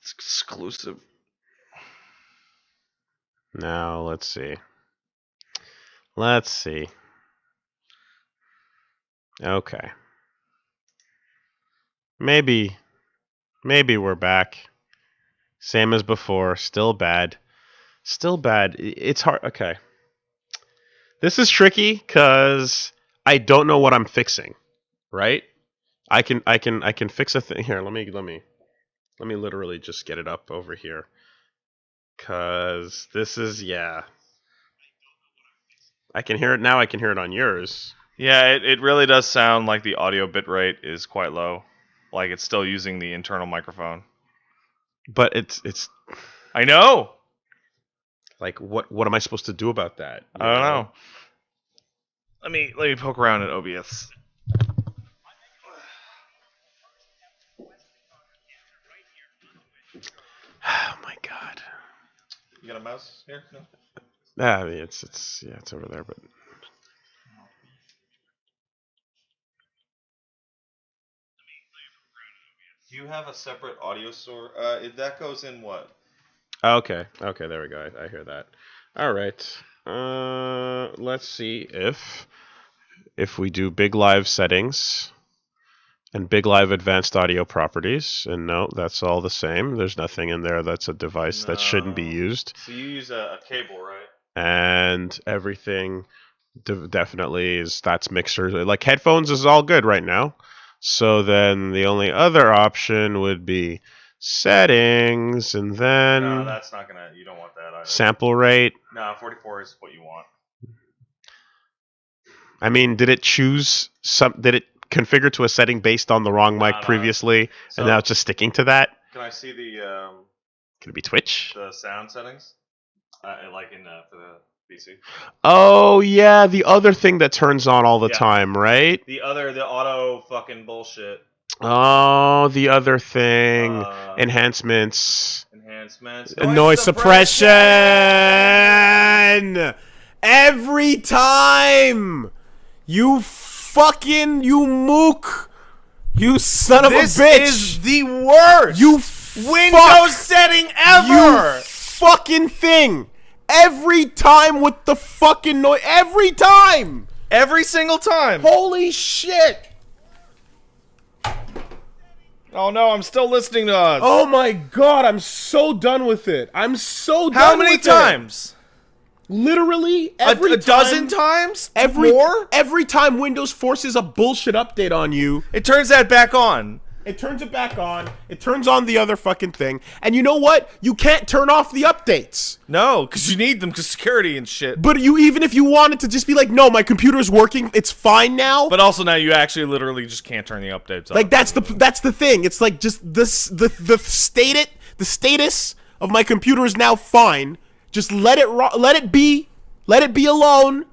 It's exclusive. Now, let's see. Let's see. Okay. Maybe we're back. Same as before. Still bad. Still bad. It's hard. Okay. This is tricky because I don't know what I'm fixing. Right? I can fix a thing here. Let me literally just get it up over here. Cause this is I can hear it now. I can hear it on yours. Yeah, it really does sound like the audio bitrate is quite low. Like it's still using the internal microphone. But it's I know. Like what am I supposed to do about that? I don't know. Let me poke around in OBS. Oh my god. You got a mouse here? No? I mean, it's over there, but Do you have a separate audio source? That goes in what? okay, there we go. I hear that. All right. Let's see if we do Big Live settings and Big Live advanced audio properties, and no, that's all the same. There's nothing in there that's a device that shouldn't be used. So you use a cable, right? And everything definitely that's mixer. Like headphones is all good right now. So then the only other option would be settings, and then No, that's not gonna. You don't want that either. Sample rate. No, 44 is what you want. I mean, did it choose some? Did it configure to a setting based on the wrong mic previously, So, and now it's just sticking to that? Can I see the Can it be Twitch? the sound settings? Like in for the PC. Oh yeah, the other thing that turns on all the time, right? The auto fucking bullshit. Oh, the other thing, enhancements. Noise suppression. Every time. You mook. You son of a bitch. This is the worst You Windows setting ever. You fucking thing. Every time with the fucking noise. Every time. Every single time. Holy shit. Oh no, I'm still listening to us. Oh my god, I'm so done with it. I'm so done How many with times? it. Literally every A dozen times? More? Every time Windows forces a bullshit update on you, It turns that back on. it turns it back on. It turns on the other fucking thing. And you know what? You can't turn off the updates. No, because you need them because security and shit. But even if you wanted to just be like, no, my computer's working, it's fine now. But also now you actually literally just can't turn the updates off. Like that's the thing. It's like just the status of my computer is now fine. Just let it be alone,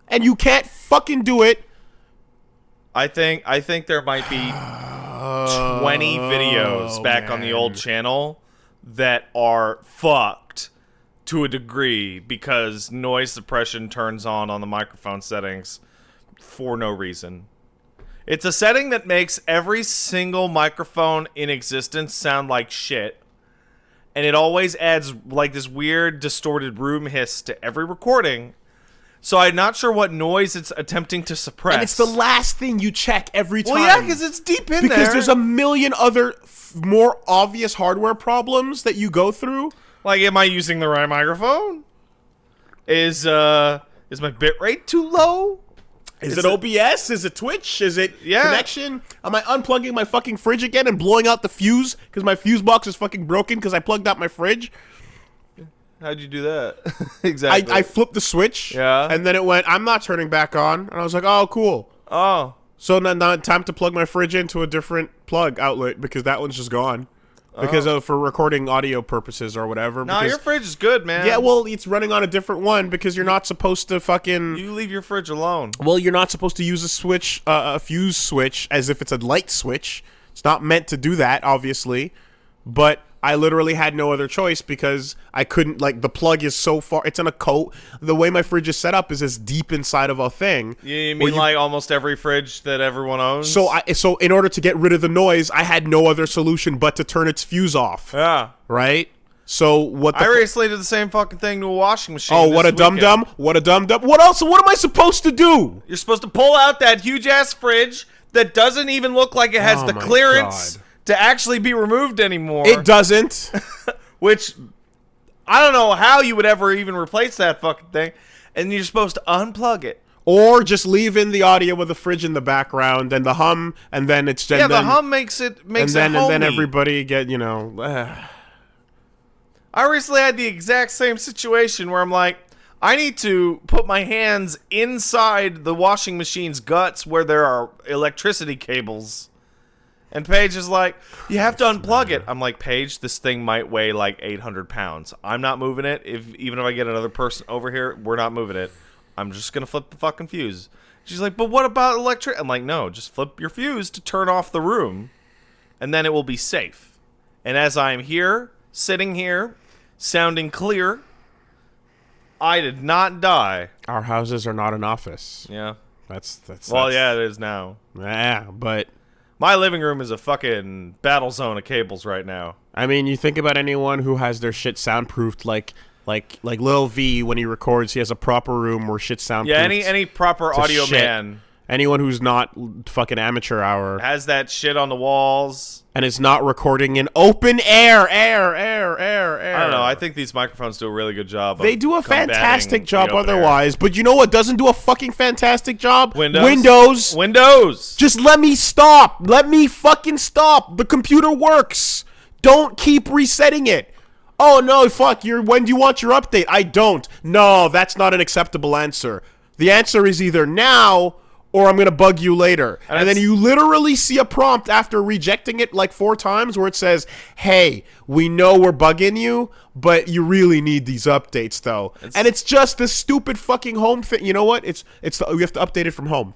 and you can't fucking do it. I think there might be 20 videos back on the old channel that are fucked to a degree because noise suppression turns on the microphone settings for no reason. It's a setting that makes every single microphone in existence sound like shit. And it always adds like this weird distorted room hiss to every recording. So I'm not sure what noise it's attempting to suppress. And it's the last thing you check every time. Well, yeah, because it's deep in there. Because there's a million other more obvious hardware problems that you go through. Like, am I using the right microphone? Is my bitrate too low? Is it OBS? Is it Twitch? Is it connection? Am I unplugging my fucking fridge again and blowing out the fuse because my fuse box is fucking broken because I plugged out my fridge? How'd you do that? Exactly. I flipped the switch. Yeah. And then it went, I'm not turning back on. And I was like, oh, cool. Oh. So now time to plug my fridge into a different plug outlet because that one's just gone. Because for recording audio purposes or whatever. No, your fridge is good, man. Yeah, well, it's running on a different one because you're not supposed to fucking... You leave your fridge alone. Well, you're not supposed to use a switch, a fuse switch, as if it's a light switch. It's not meant to do that, obviously. But I literally had no other choice because I couldn't, like, the plug is so far, it's in a coat. The way my fridge is set up is as deep inside of a thing. You mean like almost every fridge that everyone owns? So in order to get rid of the noise, I had no other solution but to turn its fuse off. Yeah. Right? So what the I recently did the same fucking thing to a washing machine. Oh, what a dum-dum. What a dum-dum. What else? What am I supposed to do? You're supposed to pull out that huge-ass fridge that doesn't even look like it has the my clearance God. to actually be removed anymore. It doesn't. Which, I don't know how you would ever even replace that fucking thing. And you're supposed to unplug it. Or just leave in the audio with the fridge in the background and the hum, and then it's... Yeah, the hum makes it homey. And then everybody get, you know... I recently had the exact same situation where I'm like, I need to put my hands inside the washing machine's guts where there are electricity cables. And Paige is like, you have to unplug it. I'm like, Paige, this thing might weigh like 800 pounds. I'm not moving it. Even if I get another person over here, we're not moving it. I'm just going to flip the fucking fuse. She's like, but what about electric? I'm like, no, just flip your fuse to turn off the room. And then it will be safe. And as I'm here, sitting here, sounding clear, I did not die. Our houses are not an office. Yeah. Well, yeah, it is now. Yeah, but... My living room is a fucking battle zone of cables right now. I mean, you think about anyone who has their shit soundproofed, like Lil V, when he records, he has a proper room where shit's soundproofed. Yeah, any proper audio shit. man Anyone who's not fucking amateur hour has that shit on the walls and is not recording in open air. I don't know. I think these microphones do a really good job. They do a fantastic job the open otherwise, but you know what doesn't do a fucking fantastic job? Windows. Just let me stop. Let me fucking stop. The computer works. Don't keep resetting it. Oh no, fuck, when do you want your update? I don't. No, that's not an acceptable answer. The answer is either now or I'm going to bug you later. And then you literally see a prompt after rejecting it like 4 times where it says, hey, we know we're bugging you, but you really need these updates, though. And it's just this stupid fucking home thing. You know what? We have to update it from home.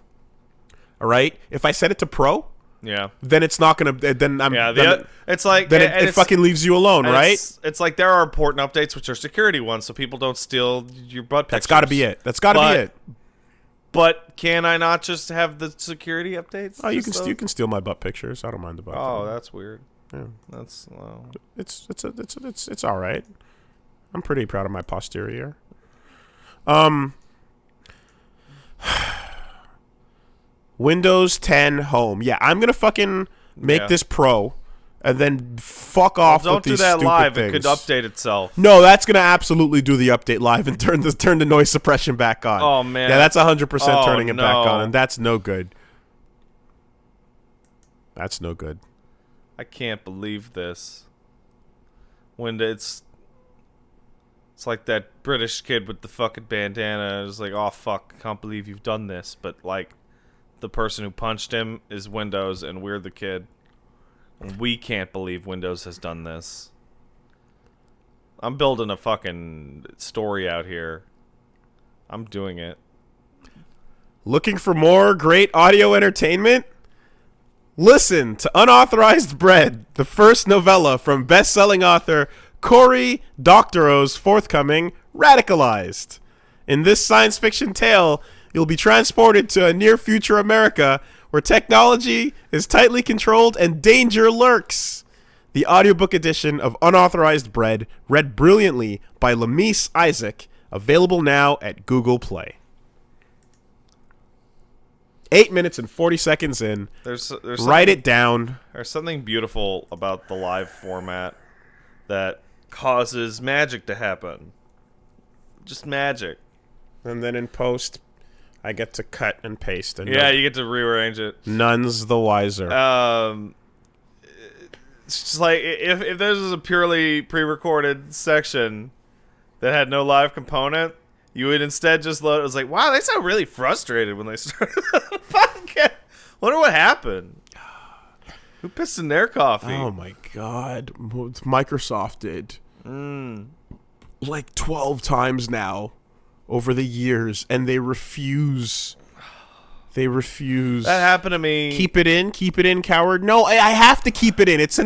All right? If I set it to pro, yeah, then it's not going to... Then I'm... Yeah, it's like... Then it fucking leaves you alone, right? It's like there are important updates, which are security ones, so people don't steal your butt pictures. That's got to be it. That's got to be it. But can I not just have the security updates? Oh, you can steal my butt pictures. I don't mind the butt. Oh, that's weird. Yeah, that's it's all right. I'm pretty proud of my posterior. Windows 10 Home. Yeah, I'm gonna fucking make this pro. And then fuck off with these stupid things. Don't do that live. It could update itself. No, that's going to absolutely do the update live and turn the noise suppression back on. Oh, man. Yeah, that's 100% turning it back on, and that's no good. That's no good. I can't believe this. When it's like that British kid with the fucking bandana. It's like, oh, fuck, I can't believe you've done this. But, like, the person who punched him is Windows, and we're the kid. We can't believe Windows has done this. I'm building a fucking story out here. I'm doing it. Looking for more great audio entertainment? Listen to Unauthorized Bread, the first novella from best-selling author Cory Doctorow's forthcoming Radicalized. In this science fiction tale, you'll be transported to a near-future America where technology is tightly controlled and danger lurks. The audiobook edition of Unauthorized Bread, read brilliantly by Lamise Isaac, available now at Google Play. 8 minutes and 40 seconds in. There's write it down. There's something beautiful about the live format that causes magic to happen. Just magic. And then in post, I get to cut and paste. And yeah, you get to rearrange it. None's the wiser. It's just like, if this was a purely pre-recorded section that had no live component, you would instead just load it. It was like, wow, they sound really frustrated when they started the podcast. Wonder what happened. Who pissed in their coffee? Oh, my God. Microsoft did. Like 12 times now. Over the years, and they refuse. They refuse. That happened to me. Keep it in, coward. No, I have to keep it in. It's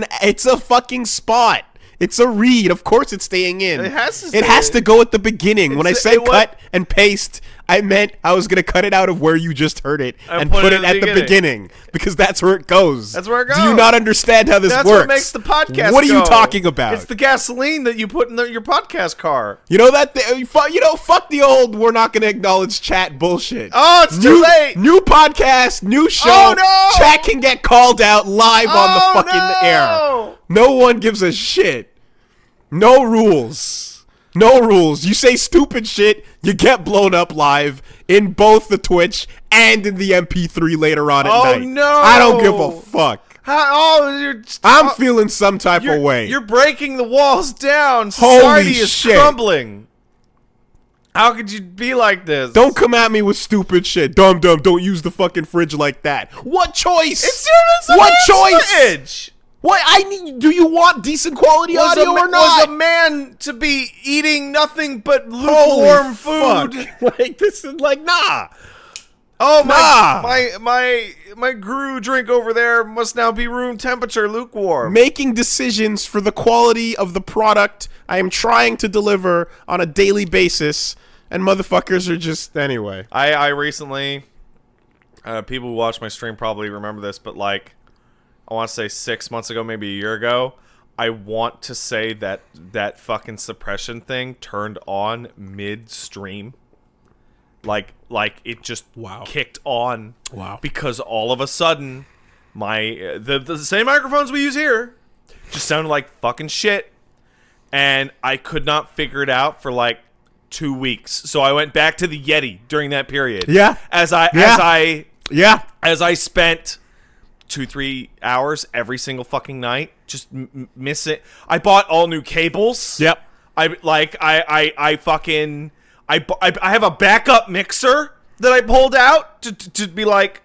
a fucking spot. It's a read. Of course it's staying in. It has to It has to go at the beginning. When I said it cut and paste, I meant I was going to cut it out of where you just heard it and put it at the beginning because that's where it goes. That's where it goes. Do you not understand how this works? That's what makes the podcast What are you go. talking about? It's the gasoline that you put in your podcast car. You know that? Fuck the old we're not going to acknowledge chat bullshit. Oh, it's too late. New podcast, new show. Oh, no. Chat can get called out live on the fucking air. No one gives a shit. No rules. No rules. You say stupid shit, you get blown up live in both the Twitch and in the MP3 later on at night. Oh, no. I don't give a fuck. I'm feeling some type of way. You're breaking the walls down. Holy Society is shit. crumbling. How could you be like this? Don't come at me with stupid shit. Dumb, don't use the fucking fridge like that. What choice? It's what choice? Fridge. What do you want decent quality audio or not? Was a man to be eating nothing but lukewarm food? Fuck. Like this is like nah. Oh my Gru drink over there must now be room temperature, lukewarm. Making decisions for the quality of the product I am trying to deliver on a daily basis, and motherfuckers are just anyway. I recently, people who watch my stream probably remember this, but like, I want to say 6 months ago, maybe a year ago, I want to say that fucking suppression thing turned on mid-stream. Like it just kicked on. Wow. Because all of a sudden, the same microphones we use here just sounded like fucking shit. And I could not figure it out for like 2 weeks. So I went back to the Yeti during that period. Yeah. As I spent 2-3 hours every single fucking night just miss it. I bought all new cables. Yep. I have a backup mixer that I pulled out to be like,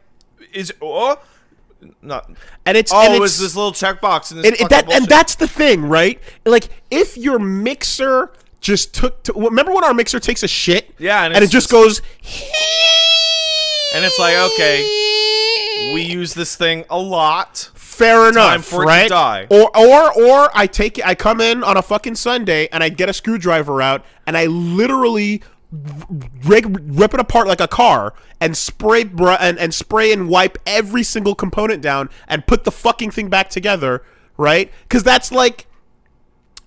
not. And it's it's this little checkbox in this and that's the thing, right? Like if your mixer just remember when our mixer takes a shit? Yeah, and it just goes. And it's like, okay, we use this thing a lot. Fair enough, time for right? it to die. Or I come in on a fucking Sunday and I get a screwdriver out and I literally rip it apart like a car and spray and wipe every single component down and put the fucking thing back together, right? Because that's like,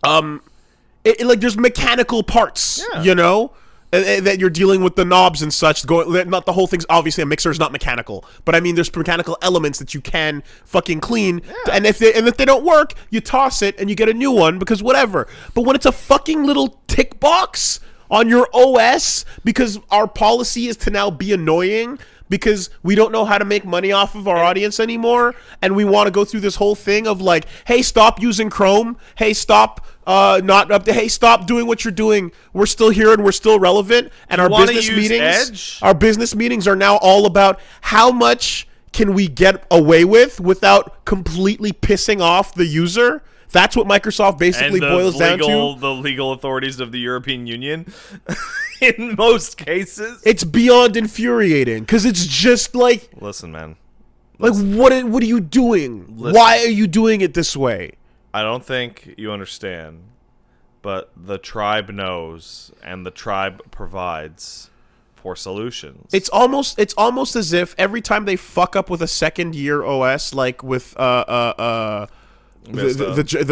like there's mechanical parts, you know. That you're dealing with the knobs and such. Not the whole thing's obviously a mixer is not mechanical, but I mean there's mechanical elements that you can fucking clean. Yeah. And if they don't work, you toss it and you get a new one because whatever. But when it's a fucking little tick box on your OS, because our policy is to now be annoying because we don't know how to make money off of our audience anymore, and we want to go through this whole thing of like, hey, stop using Chrome. Hey, stop. Hey, stop doing what you're doing. We're still here and we're still relevant. And our business meetings are now all about how much can we get away with without completely pissing off the user. That's what Microsoft basically boils down to. The legal authorities of the European Union, in most cases, it's beyond infuriating because it's just like, listen, man, like what are you doing? Why are you doing it this way? I don't think you understand, but the tribe knows, and the tribe provides for solutions. It's almost as if every time they fuck up with a second year OS, like with the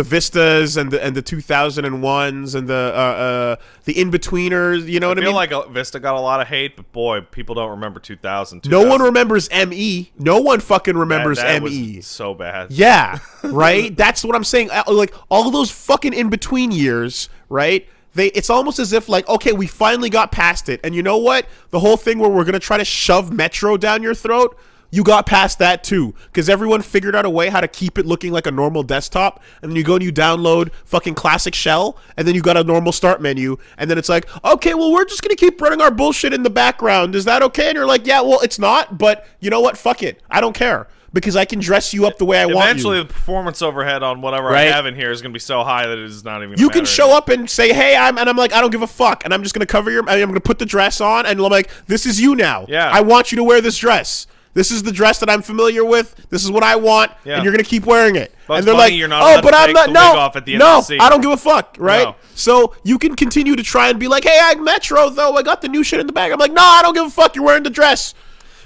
Vistas and the 2001s and the in-betweeners, you know what I mean? I feel like Vista got a lot of hate, but boy, people don't remember 2000. No one remembers ME. No one fucking remembers that ME. Was so bad. Yeah, right? That's what I'm saying. Like all those fucking in-between years, right? It's almost as if like, okay, we finally got past it. And you know what? The whole thing where we're going to try to shove Metro down your throat, you got past that too, because everyone figured out a way how to keep it looking like a normal desktop, and then you go and you download fucking classic shell, and then you got a normal start menu, and then it's like, okay, well, we're just gonna keep running our bullshit in the background. Is that okay? And you're like, yeah, well, it's not, but you know what? Fuck it. I don't care, because I can dress you up the way I want you. Eventually, the performance overhead on whatever I have in here is gonna be so high that it is not even. You can show up and say, hey, I'm like, I don't give a fuck, and I'm just gonna cover I'm gonna put the dress on, and I'm like, this is you now. Yeah. I want you to wear this dress. This is the dress that I'm familiar with. This is what I want, Yeah. and you're gonna keep wearing it. Bugs and they're Bunny, like, you're not oh, allowed but to I'm take not. the No, wig off at the end no, of the scene. I don't give a fuck, right? No. So you can continue to try and be like, hey, I Metro though. I got the new shit in the bag. I'm like, no, I don't give a fuck. You're wearing the dress.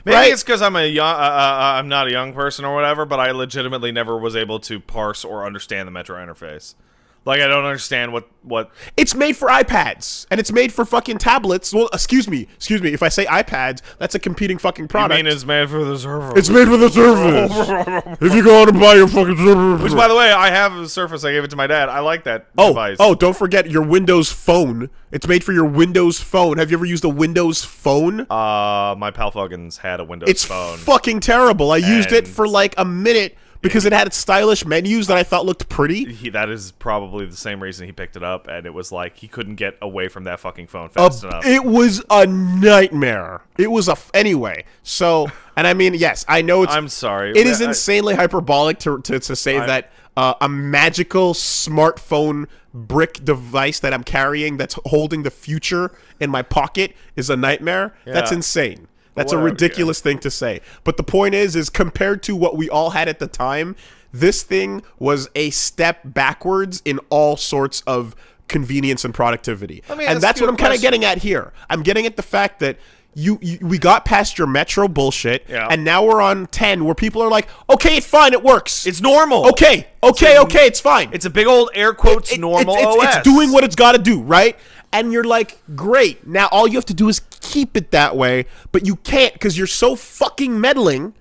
Maybe right? it's because I'm not a young person or whatever, but I legitimately never was able to parse or understand the Metro interface. Like, I don't understand what... It's made for iPads, and it's made for fucking tablets. Well, excuse me. If I say iPads, that's a competing fucking product. I mean, it's made for the Surface. It's made for the Surface. If you go out and buy your fucking Surface. Which, by the way, I have a Surface. I gave it to my dad. I like that device. Oh, don't forget your Windows Phone. It's made for your Windows Phone. Have you ever used a Windows Phone? My pal Fuggins had a Windows phone. It's fucking terrible. I used it And- for like a minute because it had stylish menus that I thought looked pretty. That is probably the same reason he picked it up, and it was like he couldn't get away from that fucking phone fast enough. It was a nightmare. It was anyway. So, and I mean, yes, I know it's. I'm sorry. It is insanely hyperbolic to say that a magical smartphone brick device that I'm carrying that's holding the future in my pocket is a nightmare. That's insane. That's a Whatever, ridiculous thing to say. But the point is compared to what we all had at the time, this thing was a step backwards in all sorts of convenience and productivity. Let me And ask that's you what a I'm kind of question. getting at here. I'm getting at the fact that we got past your Metro bullshit, and now we're on 10 where people are like, okay, it's fine, it works. It's normal. Okay, it's fine. It's a big old air quotes normal OS. It's doing what it's got to do, right? And you're like, great. Now all you have to do is keep it that way, but you can't because you're so fucking meddling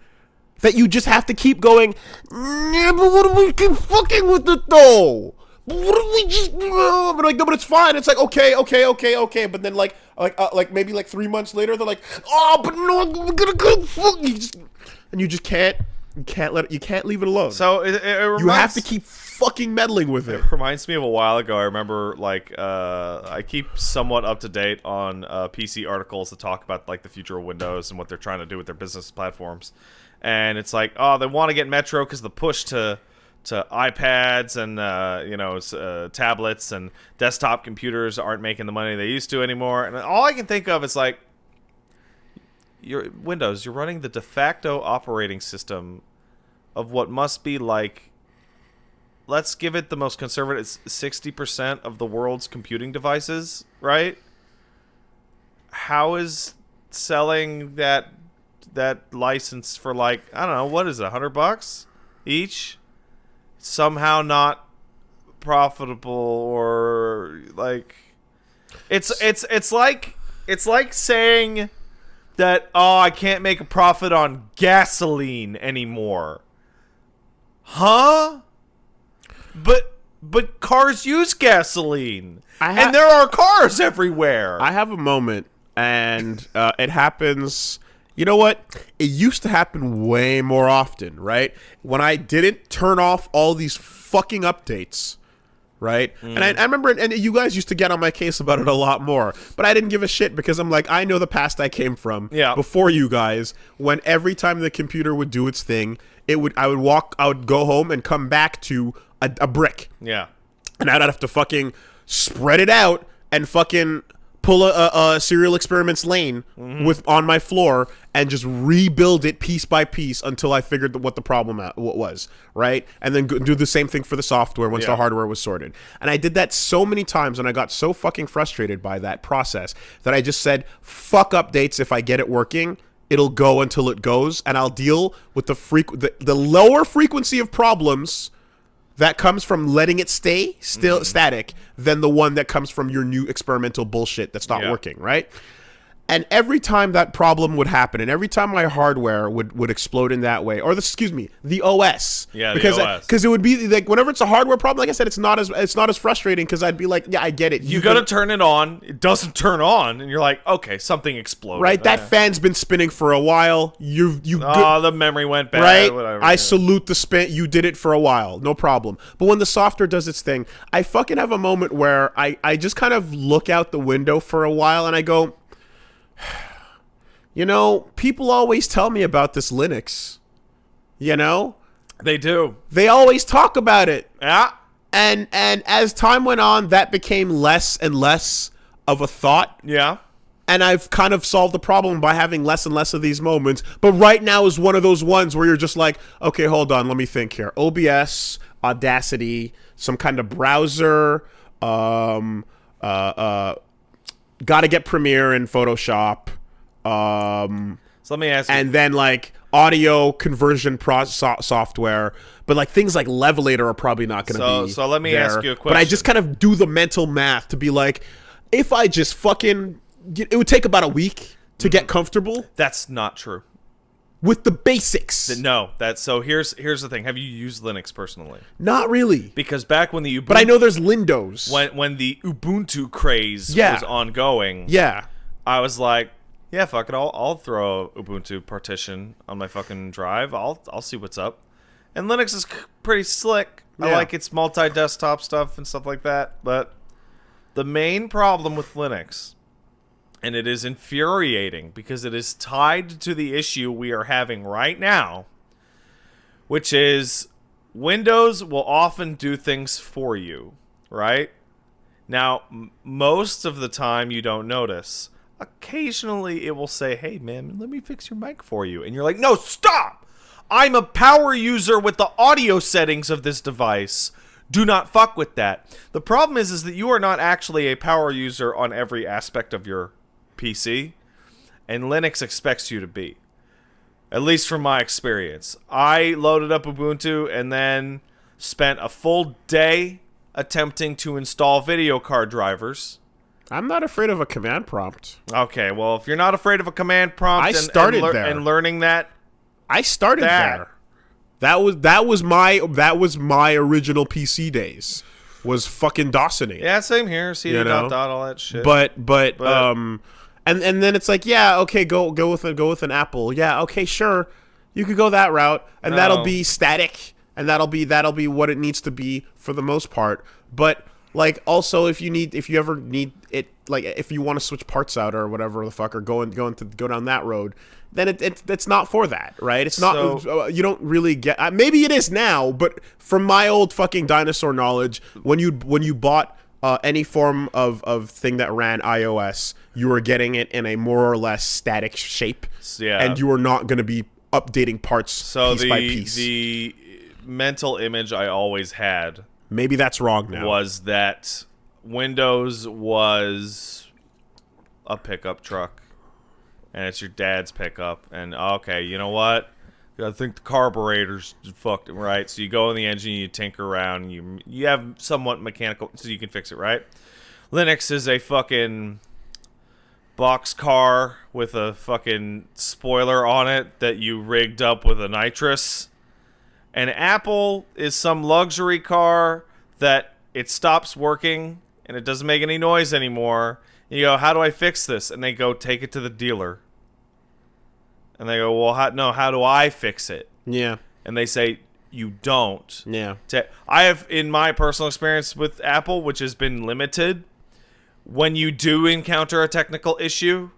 that you just have to keep going, yeah, but what do we keep fucking with it though? But what do we just but like, no, but it's fine. It's like, okay. But then like maybe like 3 months later, they're like, oh, but no, we're gonna go fuck you. And you just can't leave it alone. So it reminds, you have to keep fucking meddling with it. It reminds me of a while ago. I remember like I keep somewhat up to date on PC articles that talk about like the future of Windows and what they're trying to do with their business platforms. And it's like, oh, they want to get Metro because the push to iPads and tablets and desktop computers aren't making the money they used to anymore. And all I can think of is like, you're running the de facto operating system of what must be like, let's give it the most conservative 60% of the world's computing devices, right? How is selling that license for like, I don't know, what is it, $100 each? Somehow not profitable, or like it's like saying that, oh, I can't make a profit on gasoline anymore. Huh? But cars use gasoline. And there are cars everywhere. I have a moment, and it happens. You know what? It used to happen way more often, right? When I didn't turn off all these fucking updates, right? And I remember, and you guys used to get on my case about it a lot more, but I didn't give a shit because I'm like, I know the past I came from before you guys, when every time the computer would do its thing, I would go home and come back to a brick. Yeah. And I'd have to fucking spread it out and fucking pull a Serial Experiments lane on my floor and just rebuild it piece by piece until I figured what the problem was, right? And then do the same thing for the software once the hardware was sorted. And I did that so many times, and I got so fucking frustrated by that process that I just said, fuck updates. If I get it working, it'll go until it goes, and I'll deal with the lower frequency of problems that comes from letting it stay static than the one that comes from your new experimental bullshit that's not working, right? And every time that problem would happen, and every time my hardware would explode in that way, or the OS, because it would be like, whenever it's a hardware problem, like I said, it's not as frustrating because I'd be like, yeah, I get it. You gotta turn it on. It doesn't turn on, and you're like, okay, something exploded. Right, that fan's been spinning for a while. The memory went bad. Right, whatever, I salute the spin. You did it for a while, no problem. But when the software does its thing, I fucking have a moment where I just kind of look out the window for a while and I go, you know, people always tell me about this Linux. You know? They do. They always talk about it. Yeah. And as time went on, that became less and less of a thought. Yeah. And I've kind of solved the problem by having less and less of these moments. But right now is one of those ones where you're just like, okay, hold on, let me think here. OBS, Audacity, some kind of browser, gotta get Premiere and Photoshop, So let me ask you. and then like audio conversion software. But like things like Levelator are probably not going to be. So let me there. ask you a But I question. just kind of do the mental math to be like, if I just fucking, it would take about a week to get comfortable That's not true. with the basics. No, here's the thing. Have you used Linux personally? Not really. Because back when the Ubuntu, But I know there's Lindos. when the Ubuntu craze Yeah. was ongoing, Yeah. I was like, yeah, fuck it, I'll throw a Ubuntu partition on my fucking drive. I'll see what's up. And Linux is pretty slick. I Yeah. like its multi-desktop stuff and stuff like that. But the main problem with Linux, and it is infuriating because it is tied to the issue we are having right now, which is Windows will often do things for you, right? Now, most of the time you don't notice. Occasionally it will say, hey man, let me fix your mic for you. And you're like, no, stop! I'm a power user with the audio settings of this device. Do not fuck with that. The problem is that you are not actually a power user on every aspect of your PC, and Linux expects you to be. At least from my experience. I loaded up Ubuntu and then spent a full day attempting to install video card drivers. I'm not afraid of a command prompt. Okay, well, if you're not afraid of a command prompt I started there. and learning that, I started That. there. That was my original PC days. Was fucking Dawsoning. yeah, same here. CD You know? dot all that shit. But But- and then it's like, yeah, okay, go with an Apple. Yeah, okay, sure. You could go that route, and that'll No. be static, and that'll be what it needs to be for the most part. But like also if you ever need it, like if you want to switch parts out or whatever the fuck, or go down that road, then it's not for that, right? It's not. So- You don't really get. Maybe it is now, but from my old fucking dinosaur knowledge, when you bought any form of thing that ran iOS, you were getting it in a more or less static shape, Yeah. and you were not going to be updating parts so piece by piece. the mental image I always had Maybe that's wrong now. was that Windows was a pickup truck, and it's your dad's pickup. And okay, you know what? I think the carburetor's fucked right. So you go in the engine, you tinker around, you have somewhat mechanical, so you can fix it, right? Linux is a fucking box car with a fucking spoiler on it that you rigged up with a nitrous. And Apple is some luxury car that it stops working and it doesn't make any noise anymore. And you go, how do I fix this? And they go, take it to the dealer. And they go, well, how do I fix it? Yeah, And they say, you don't. yeah. I have, in my personal experience with Apple, which has been limited, when you do encounter a technical issue,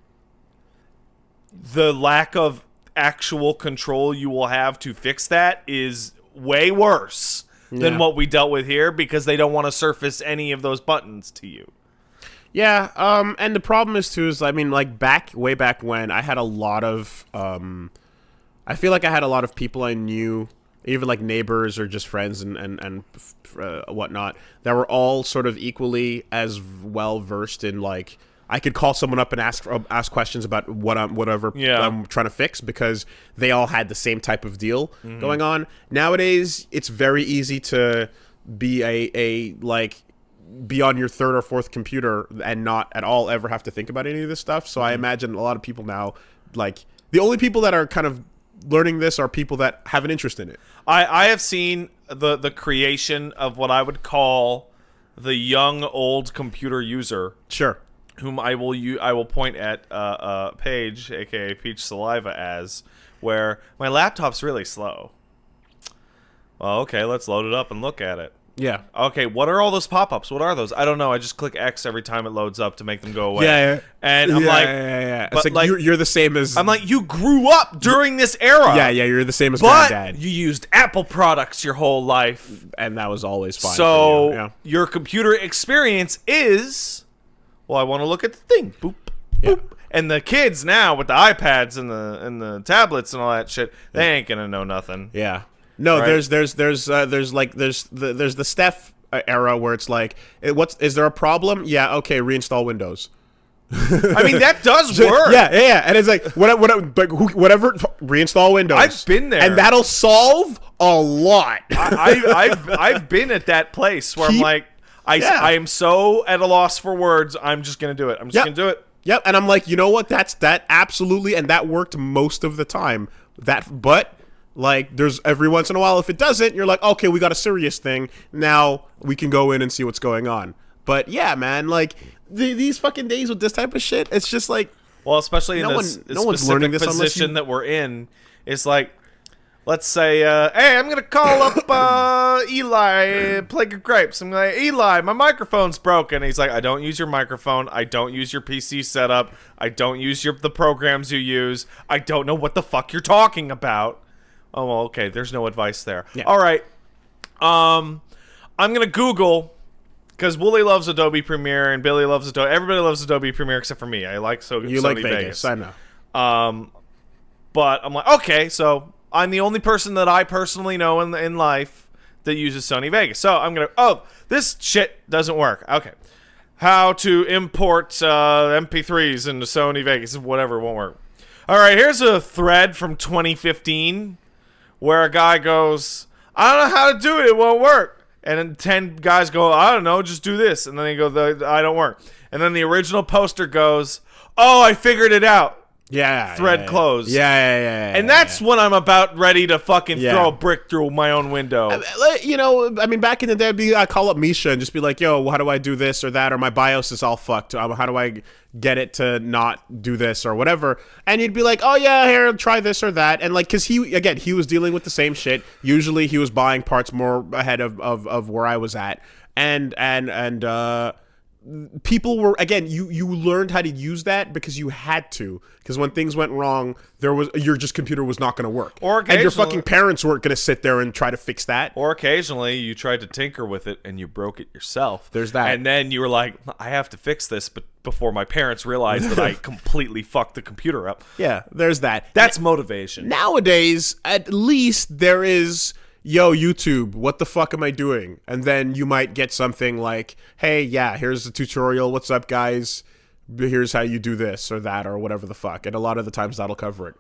the lack of actual control you will have to fix that is way worse than Yeah. what we dealt with here, because they don't want to surface any of those buttons to you. Yeah, and the problem is I mean, like way back when, I had a lot of, I feel like I had a lot of people I knew, even like neighbors or just friends and whatnot, that were all sort of equally as well versed in, like, I could call someone up and ask questions about whatever Yeah. I'm trying to fix, because they all had the same type of deal Mm-hmm. going on. Nowadays, it's very easy to be be on your third or fourth computer and not at all ever have to think about any of this stuff. So I imagine a lot of people now, like, the only people that are kind of learning this are people that have an interest in it. I have seen the creation of what I would call the young old computer user, Sure. whom I will point at Paige, aka Peach Saliva, as, where my laptop's really slow. Well, okay, let's load it up and look at it. Yeah. Okay, what are all those pop-ups? What are those? I don't know. I just click X every time it loads up to make them go away. Yeah. And I'm like, yeah. but It's like, like- you're the same as. I'm like, you grew up during this era. yeah, you're the same as But Granddad, you used Apple products your whole life. and that was always fine. So for you. Yeah. your computer experience is, well, I want to look at the thing. Boop, Yeah. boop. And the kids now with the iPads and the tablets and all that shit, they ain't gonna know nothing. Yeah. No, Right? there's the Steph era where it's like, is there a problem? Yeah, okay, reinstall Windows. I mean, that does work. Yeah, and it's like whatever, reinstall Windows. I've been there, and that'll solve a lot. I've been at that place where I'm like, I am so at a loss for words. I'm just gonna do it. I'm just gonna do it. Yep, and I'm like, you know what? That absolutely, and that worked most of the time. But like, there's every once in a while, if it doesn't, you're like, okay, we got a serious thing. Now we can go in and see what's going on. But yeah, man, like these fucking days with this type of shit, it's just like, well, especially in this specific position that we're in, it's like, let's say, hey, I'm gonna call up Eli, Plague of Grapes. I'm like, Eli, my microphone's broken. He's like, I don't use your microphone. I don't use your PC setup. I don't use the programs you use. I don't know what the fuck you're talking about. Oh, well, okay. There's no advice there. Yeah. All right. I'm gonna Google. Because Wooly loves Adobe Premiere and Billy loves Adobe. Everybody loves Adobe Premiere except for me. I like you Sony like Vegas. I know. But I'm like, okay, so I'm the only person that I personally know in life that uses Sony Vegas. So I'm going to, this shit doesn't work. Okay. How to import MP3s into Sony Vegas, whatever, won't work. All right, here's a thread from 2015 where a guy goes, I don't know how to do it. It won't work. And then 10 guys go, I don't know, just do this. And then they go, I don't work. And then the original poster goes, oh, I figured it out. Yeah. Thread closed. Yeah. And that's when I'm about ready to fucking throw a brick through my own window. You know, I mean, back in the day, I'd call up Misha and just be like, yo, how do I do this or that? Or my BIOS is all fucked. How do I get it to not do this or whatever? And you'd be like, oh, yeah, here, try this or that. And like, because he was dealing with the same shit. Usually he was buying parts more ahead of where I was at. And people were, again, you learned how to use that because you had to. Because when things went wrong, your computer was not going to work. And your fucking parents weren't going to sit there and try to fix that. Or occasionally you tried to tinker with it and you broke it yourself. There's that. And then you were like, I have to fix this, but before my parents realized that I completely fucked the computer up. Yeah, there's that. That's motivation. Nowadays, at least there is, yo, YouTube, what the fuck am I doing? And then you might get something like, hey, yeah, here's the tutorial. What's up, guys? Here's how you do this or that or whatever the fuck. And a lot of the times that'll cover it.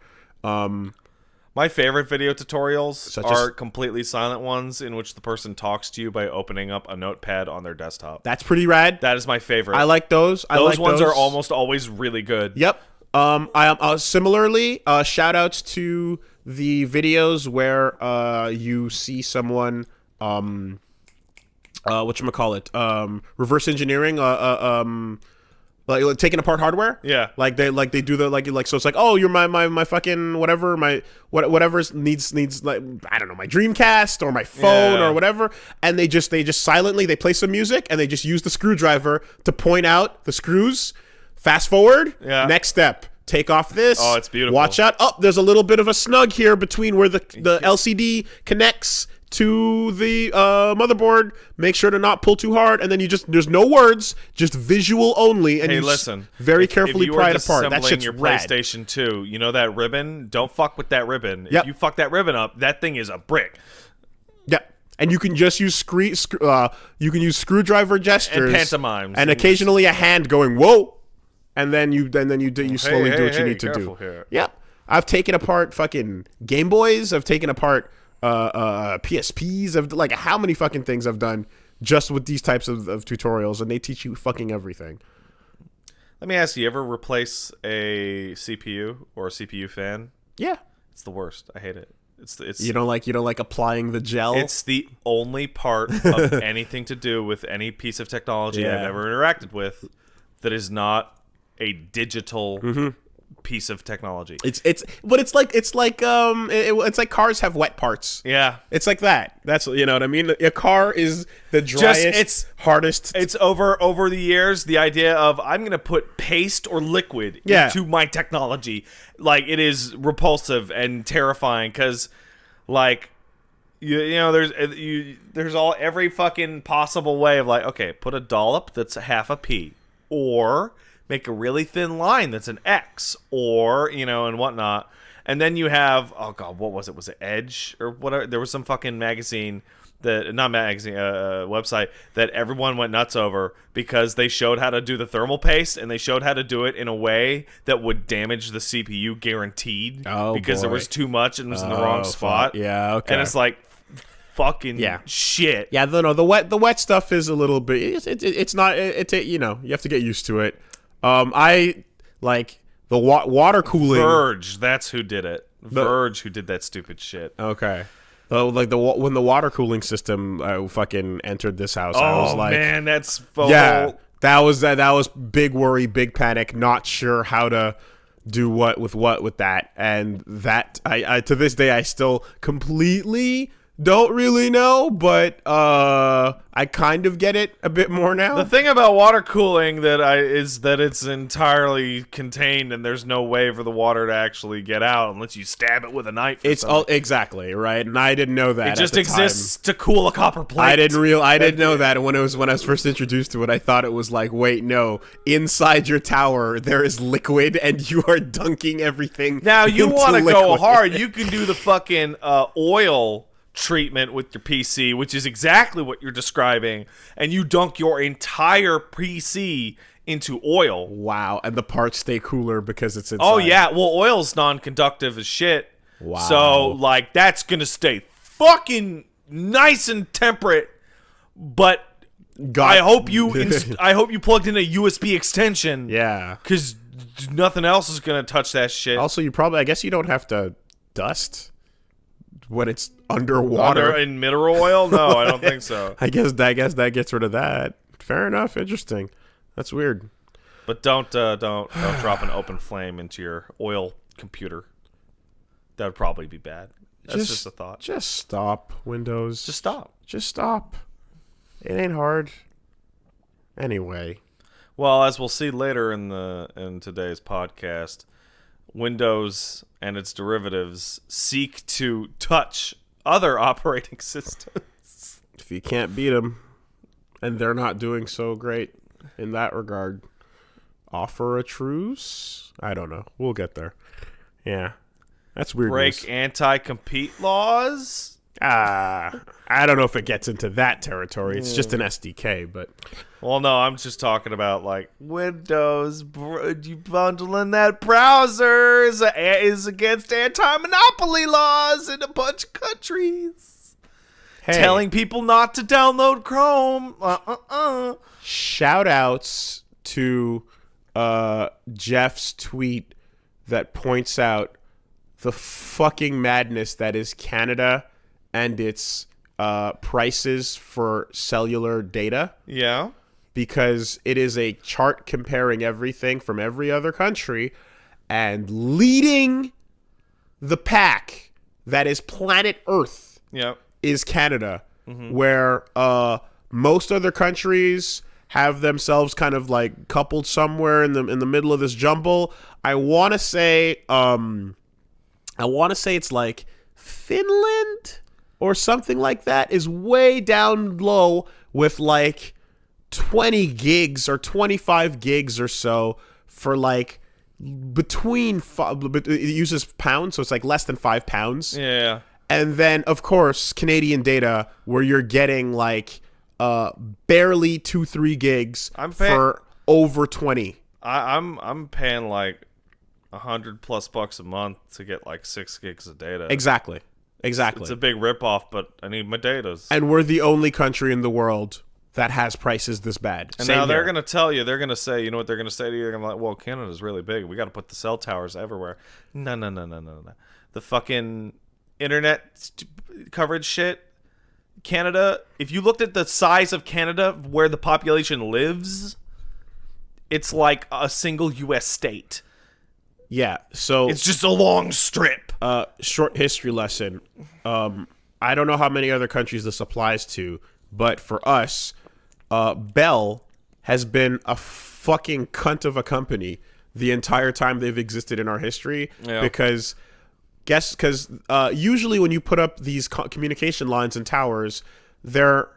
My favorite video tutorials are completely silent ones in which the person talks to you by opening up a notepad on their desktop. That's pretty rad. That is my favorite. I like those. Those ones are almost always really good. Yep. Similarly, shout outs to the videos where you see someone whatchamacallit, reverse engineering like taking apart hardware. Yeah. Like they do the like so it's like, oh, you're my fucking whatever, whatever needs like, I don't know, my Dreamcast or my phone or whatever, and they just silently they play some music and they just use the screwdriver to point out the screws. Fast forward. Yeah. Next step. Take off this. Oh, it's beautiful. Watch out. Oh, there's a little bit of a snug here between where the LCD connects to the motherboard. Make sure to not pull too hard, and then there's no words, just visual only. And listen, very carefully pry it apart. That shit's your rad. PlayStation 2, you know that ribbon? Don't fuck with that ribbon. Yep. If you fuck that ribbon up, that thing is a brick. Yep. And you can just use screwdriver gestures and pantomimes, and occasionally a hand going whoa, and then you slowly do what you need to do. Here. Yep. I've taken apart fucking Game Boys. I've taken apart PSPs. Of like how many fucking things I've done just with these types of tutorials, and they teach you fucking everything. Let me ask you, ever replace a CPU or a CPU fan? Yeah. It's the worst. I hate it. It's you don't like applying the gel? It's the only part of anything to do with any piece of technology I've ever interacted with that is not a digital piece of technology. It's like cars have wet parts. Yeah. It's like that. That's, you know what I mean? A car is the driest, hardest. It's over the years, the idea of I'm going to put paste or liquid into my technology. Like, it is repulsive and terrifying because, like, you know, there's every fucking possible way of like, okay, put a dollop that's half a pea, or make a really thin line that's an X, or and whatnot. And then you have, oh god, what was it? Was it Edge or whatever? There was some fucking magazine website that everyone went nuts over because they showed how to do the thermal paste, and they showed how to do it in a way that would damage the CPU guaranteed. Because there was too much and it was in the wrong spot. Yeah, okay. And it's like fucking shit. Yeah, the wet stuff is a little bit. It's not. You have to get used to it. I like the water cooling. Verge, that's who did it. Verge, who did that stupid shit. Okay. Like when the water cooling system fucking entered this house, I was like, man, that's that was big worry, big panic, not sure how to do what with that, and that I to this day I still completely don't really know, but I kind of get it a bit more now. The thing about water cooling is that it's entirely contained, and there's no way for the water to actually get out unless you stab it with a knife. It's all exactly right, and I didn't know that. It just exists to cool a copper plate. I didn't know that, and when I was first introduced to it, I thought it was like, wait, no, inside your tower there is liquid, and you are dunking everything. Now you want to go liquid. hard, you can do the fucking oil treatment with your PC, which is exactly what you're describing, and you dunk your entire PC into oil. Wow, and the parts stay cooler because it's inside. Oh yeah, well, oil's non-conductive as shit. Wow. So like that's gonna stay fucking nice and temperate, but I hope you plugged in a USB extension. Yeah, because nothing else is gonna touch that shit. Also, I guess you don't have to dust when it's underwater. In mineral oil? No, I don't think so. I guess that gets rid of that. Fair enough. Interesting. That's weird. But don't drop an open flame into your oil computer. That would probably be bad. That's just a thought. Just stop, Windows. Just stop. Just stop. It ain't hard. Anyway. Well, as we'll see later in today's podcast, Windows and its derivatives seek to touch other operating systems. If you can't beat them, and they're not doing so great in that regard, offer a truce? I don't know. We'll get there. Yeah. That's weird. Break anti-compete laws? I don't know if it gets into that territory. It's just an SDK, but... Well, no, I'm just talking about, like, Windows, you bundling that browser is against anti-monopoly laws in a bunch of countries. Hey. Telling people not to download Chrome. Shout-outs to Jeff's tweet that points out the fucking madness that is Canada and its prices for cellular data. Yeah. Because it is a chart comparing everything from every other country, and leading the pack that is planet Earth is Canada, where most other countries have themselves kind of like coupled somewhere in the middle of this jumble. I want to say it's like Finland or something like that is way down low with like 20 gigs or 25 gigs or so for like it uses pounds, so it's like less than £5. Yeah. And then of course Canadian data where you're getting like barely 2-3 gigs for over 20. I'm paying like $100+ a month to get like 6 gigs of data. Exactly. It's a big ripoff, but I need my datas. And we're the only country in the world that has prices this bad. And now they're going to tell you, they're going to say, you know what they're going to say to you? They're going to be like, well, Canada's really big. We got to put the cell towers everywhere. No. The fucking internet coverage shit. Canada, if you looked at the size of Canada where the population lives, it's like a single U.S. state. Yeah, so... It's just a long strip. Short history lesson. I don't know how many other countries this applies to, but for us... Bell has been a fucking cunt of a company the entire time they've existed in our history. Yeah. Because usually when you put up these communication lines and towers, they're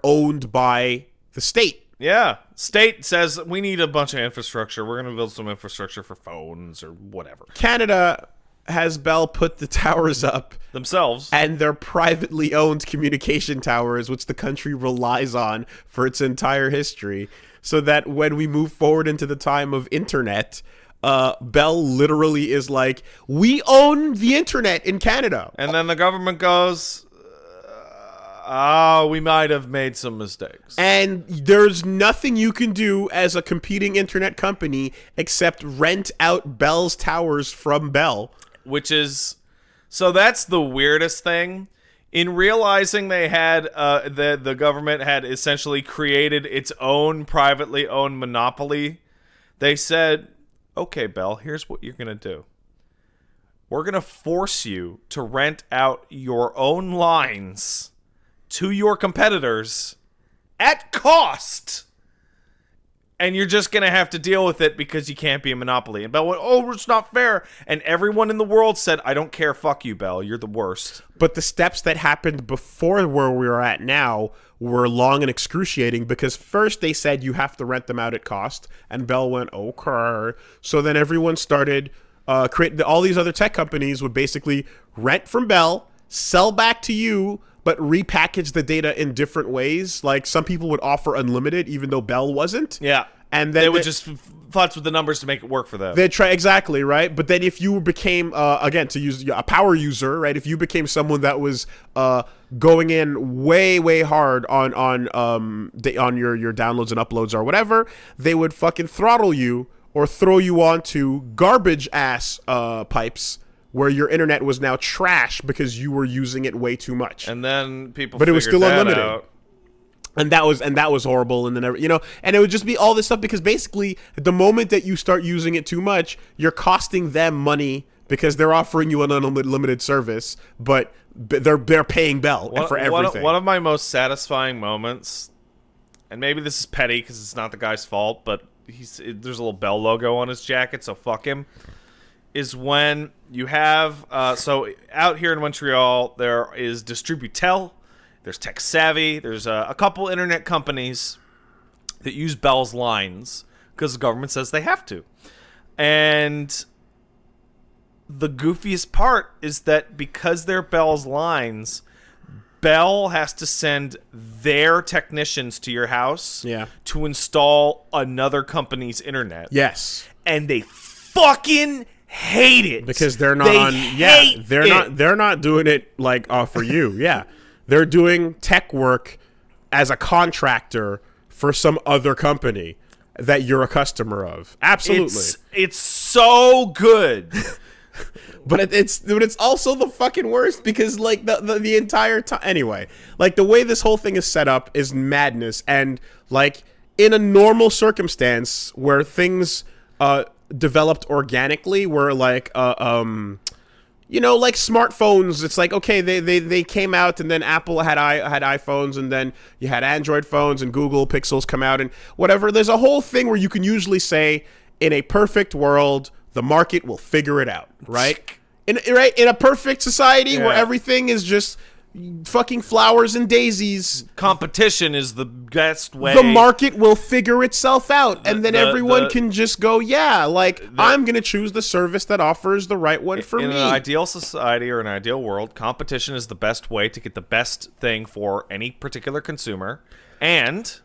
owned by the state. Yeah. State says we need a bunch of infrastructure. We're going to build some infrastructure for phones or whatever. Canada has Bell put the towers up Themselves. and they're privately owned communication towers, which the country relies on for its entire history, so that when we move forward into the time of internet, Bell literally is like, we own the internet in Canada. And then the government goes, we might have made some mistakes. And there's nothing you can do as a competing internet company except rent out Bell's towers from Bell. Which is, so that's the weirdest thing. In realizing they had, the government had essentially created its own privately owned monopoly, they said, okay, Bell, here's what you're going to do. We're going to force you to rent out your own lines to your competitors at cost. And you're just going to have to deal with it because you can't be a monopoly. And Bell went, oh, it's not fair. And everyone in the world said, I don't care. Fuck you, Bell. You're the worst. But the steps that happened before where we are at now were long and excruciating, because first they said you have to rent them out at cost. And Bell went, okay. So then everyone started creating, all these other tech companies would basically rent from Bell, sell back to you, but repackage the data in different ways. Like some people would offer unlimited, even though Bell wasn't. Yeah. And then they would just futz with the numbers to make it work for them. They try, exactly, right? But then if you became, again, to use a power user, right? If you became someone that was going in way, way hard on your downloads and uploads or whatever, they would fucking throttle you or throw you onto garbage ass pipes, where your internet was now trash because you were using it way too much. And then people but it was still unlimited. Out. And that was horrible. And then, and it would just be all this stuff because basically the moment that you start using it too much, you're costing them money because they're offering you an unlimited service, but they're paying Bell for everything. One of my most satisfying moments, and maybe this is petty because it's not the guy's fault, but there's a little Bell logo on his jacket, so fuck him, is when you have, so out here in Montreal, there is Distributel, there's Tech Savvy, there's a couple internet companies that use Bell's lines because the government says they have to. And the goofiest part is that because they're Bell's lines, Bell has to send their technicians to your house to install another company's internet. Yes. And they fucking hate it because they're not they're not doing it like for you. Yeah. They're doing tech work as a contractor for some other company that you're a customer of. Absolutely. It's so good. But it's also the fucking worst because like the entire time, anyway, like the way this whole thing is set up is madness. And like in a normal circumstance where things developed organically, where like like smartphones, it's like, okay, they came out and then Apple had iPhones and then you had Android phones and Google Pixels come out and whatever. There's a whole thing where you can usually say, in a perfect world, the market will figure it out, right? In a perfect society where everything is just fucking flowers and daisies, competition is the best way. The market will figure itself out, and then everyone can just go, I'm going to choose the service that offers the right one for me. In an ideal society or an ideal world, competition is the best way to get the best thing for any particular consumer, and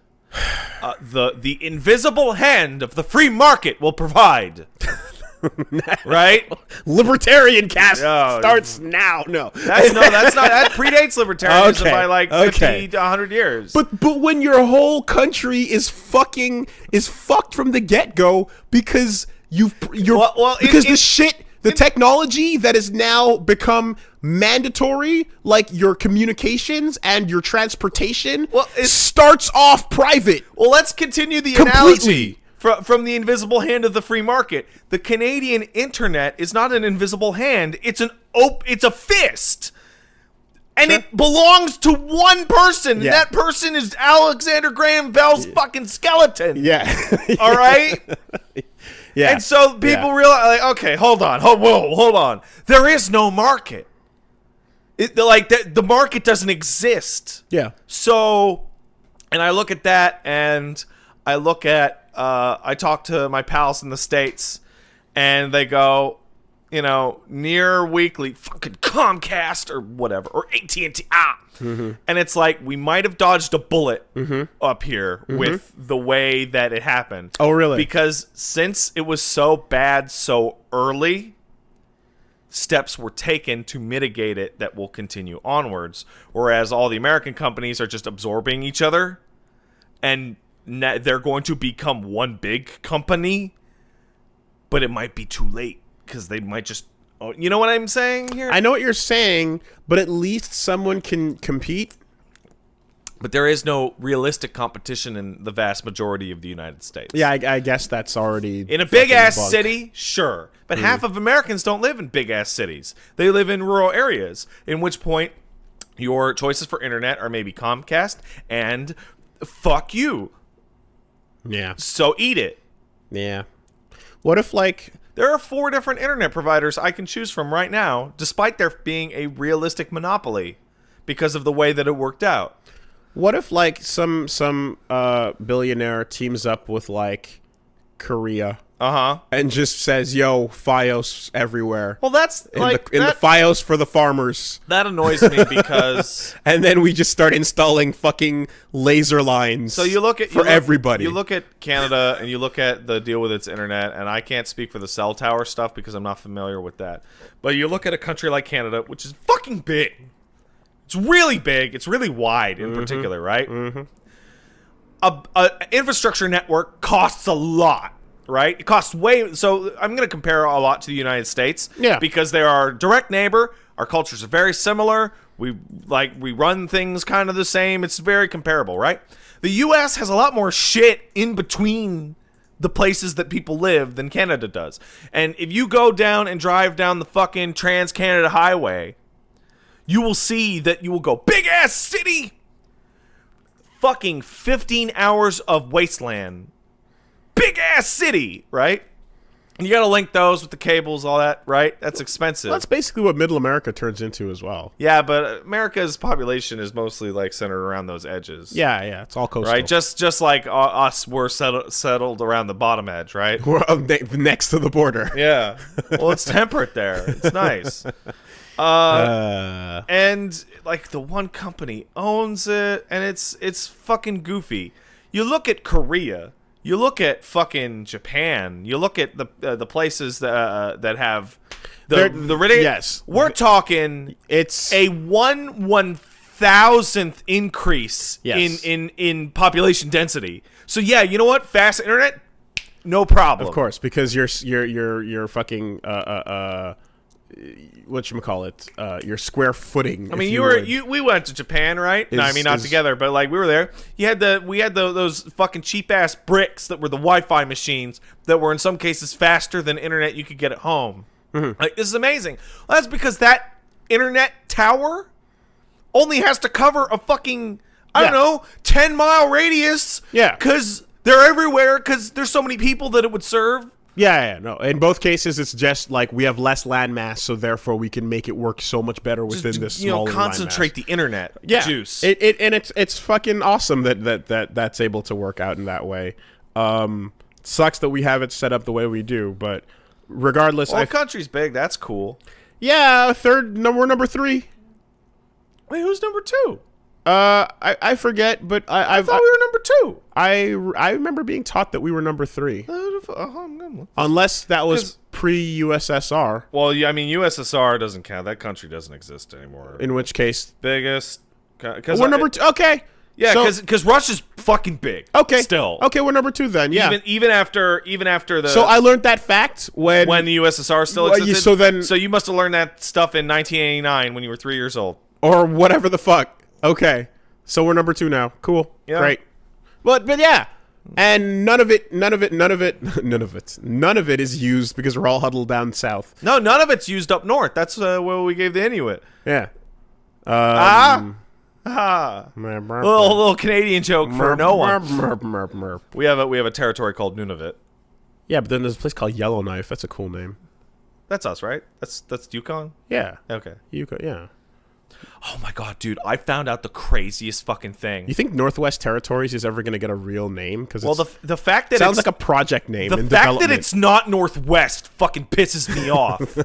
the invisible hand of the free market will provide. Right? Libertarian cast starts now. No. That's not. That predates libertarianism by like 50 to 100 years. But when your whole country is fucked from the get-go because the technology that has now become mandatory, like your communications and your transportation, starts off private. Well, let's continue the analogy. From the invisible hand of the free market. The Canadian internet is not an invisible hand. It's a fist. And it belongs to one person. And that person is Alexander Graham Bell's fucking skeleton. Yeah. All right? Yeah. And so people realize, like, okay, hold on. There is no market. The market doesn't exist. Yeah. So, and I look at that and I look at, I talk to my pals in the States, and they go, you know, near weekly, fucking Comcast or whatever, or AT&T, and it's like, we might have dodged a bullet up here with the way that it happened. Oh, really? Because since it was so bad so early, steps were taken to mitigate it that will continue onwards, whereas all the American companies are just absorbing each other, and they're going to become one big company, but it might be too late because they might just, you know what I'm saying here? I know what you're saying, but at least someone can compete. But there is no realistic competition in the vast majority of the United States. Yeah, I guess that's already In a big-ass fucking bugged. city, sure. But half of Americans don't live in big-ass cities. They live in rural areas, in which point your choices for internet are maybe Comcast and fuck you. Yeah. So eat it. Yeah. What if, like... There are 4 different internet providers I can choose from right now, despite there being a realistic monopoly because of the way that it worked out. What if, like, some billionaire teams up with, like, Korea and just says, yo, Fios everywhere. Well, that's in like... the Fios for the farmers. That annoys me because... And then we just start installing fucking laser lines So you look at everybody. You look at Canada and you look at the deal with its internet, and I can't speak for the cell tower stuff because I'm not familiar with that. But you look at a country like Canada, which is fucking big. It's really big. It's really wide in particular, right? A infrastructure network costs a lot, right? It costs way... So I'm going to compare a lot to the United States. Yeah. Because they are a direct neighbor. Our cultures are very similar. We run things kind of the same. It's very comparable, right? The U.S. has a lot more shit in between the places that people live than Canada does. And if you go down and drive down the fucking Trans-Canada Highway... You will see that you will go, big-ass city! Fucking 15 hours of wasteland. Big-ass city, right? And you gotta link those with the cables, all that, right? That's expensive. That's basically what Middle America turns into as well. Yeah, but America's population is mostly, like, centered around those edges. Yeah, it's all coastal. Right? Just like us, we're settled around the bottom edge, right? We're next to the border. Yeah. Well, it's temperate there. It's nice. And like the one company owns it, and it's fucking goofy. You look at Korea, you look at fucking Japan, you look at the places that have the radio. Yes, we're talking. It's a 1/1000th increase in population density. So yeah, you know what? Fast internet, no problem. Of course, because you're fucking whatchamacallit, your square footing. I mean, we went to Japan, right? No, I mean not together, but like we were there. We had those fucking cheap ass bricks that were the Wi-Fi machines that were in some cases faster than internet you could get at home. Like, this is amazing. Well, that's because that internet tower only has to cover a fucking 10-mile radius. Yeah, because they're everywhere. Because there's so many people that it would serve. Yeah, no. In both cases, it's just like we have less land mass, so therefore we can make it work so much better within this smaller concentrate the internet juice. It's fucking awesome that's able to work out in that way. Sucks that we have it set up the way we do, but regardless, our country's big. That's cool. Yeah, we're number 3. Wait, who's number 2? I forget, but I thought we were number 2. I remember being taught that we were number 3. Unless that was pre-USSR. Well, yeah, I mean, USSR doesn't count. That country doesn't exist anymore. In which case, biggest. We're number 2. Okay. Yeah, because Russia's fucking big. Okay. Still. Okay, we're number 2 then. Yeah. Even after the. So I learned that fact when the USSR still existed. So you must have learned that stuff in 1989 when you were 3 years old. Or whatever the fuck. Okay. So we're number 2 now. Cool. Yeah. Great. But yeah. And none of it is used because we're all huddled down south. No, none of it's used up north. That's where we gave the Inuit. Yeah. Little Canadian joke for no one. We have a territory called Nunavut. Yeah, but then there's a place called Yellowknife. That's a cool name. That's us, right? That's Yukon. Yeah. Okay. Yukon. Yeah. Oh my god, dude! I found out the craziest fucking thing. You think Northwest Territories is ever going to get a real name? Because Well, the fact that sounds it's, like a project name. the in fact development. that it's not Northwest fucking pisses me off.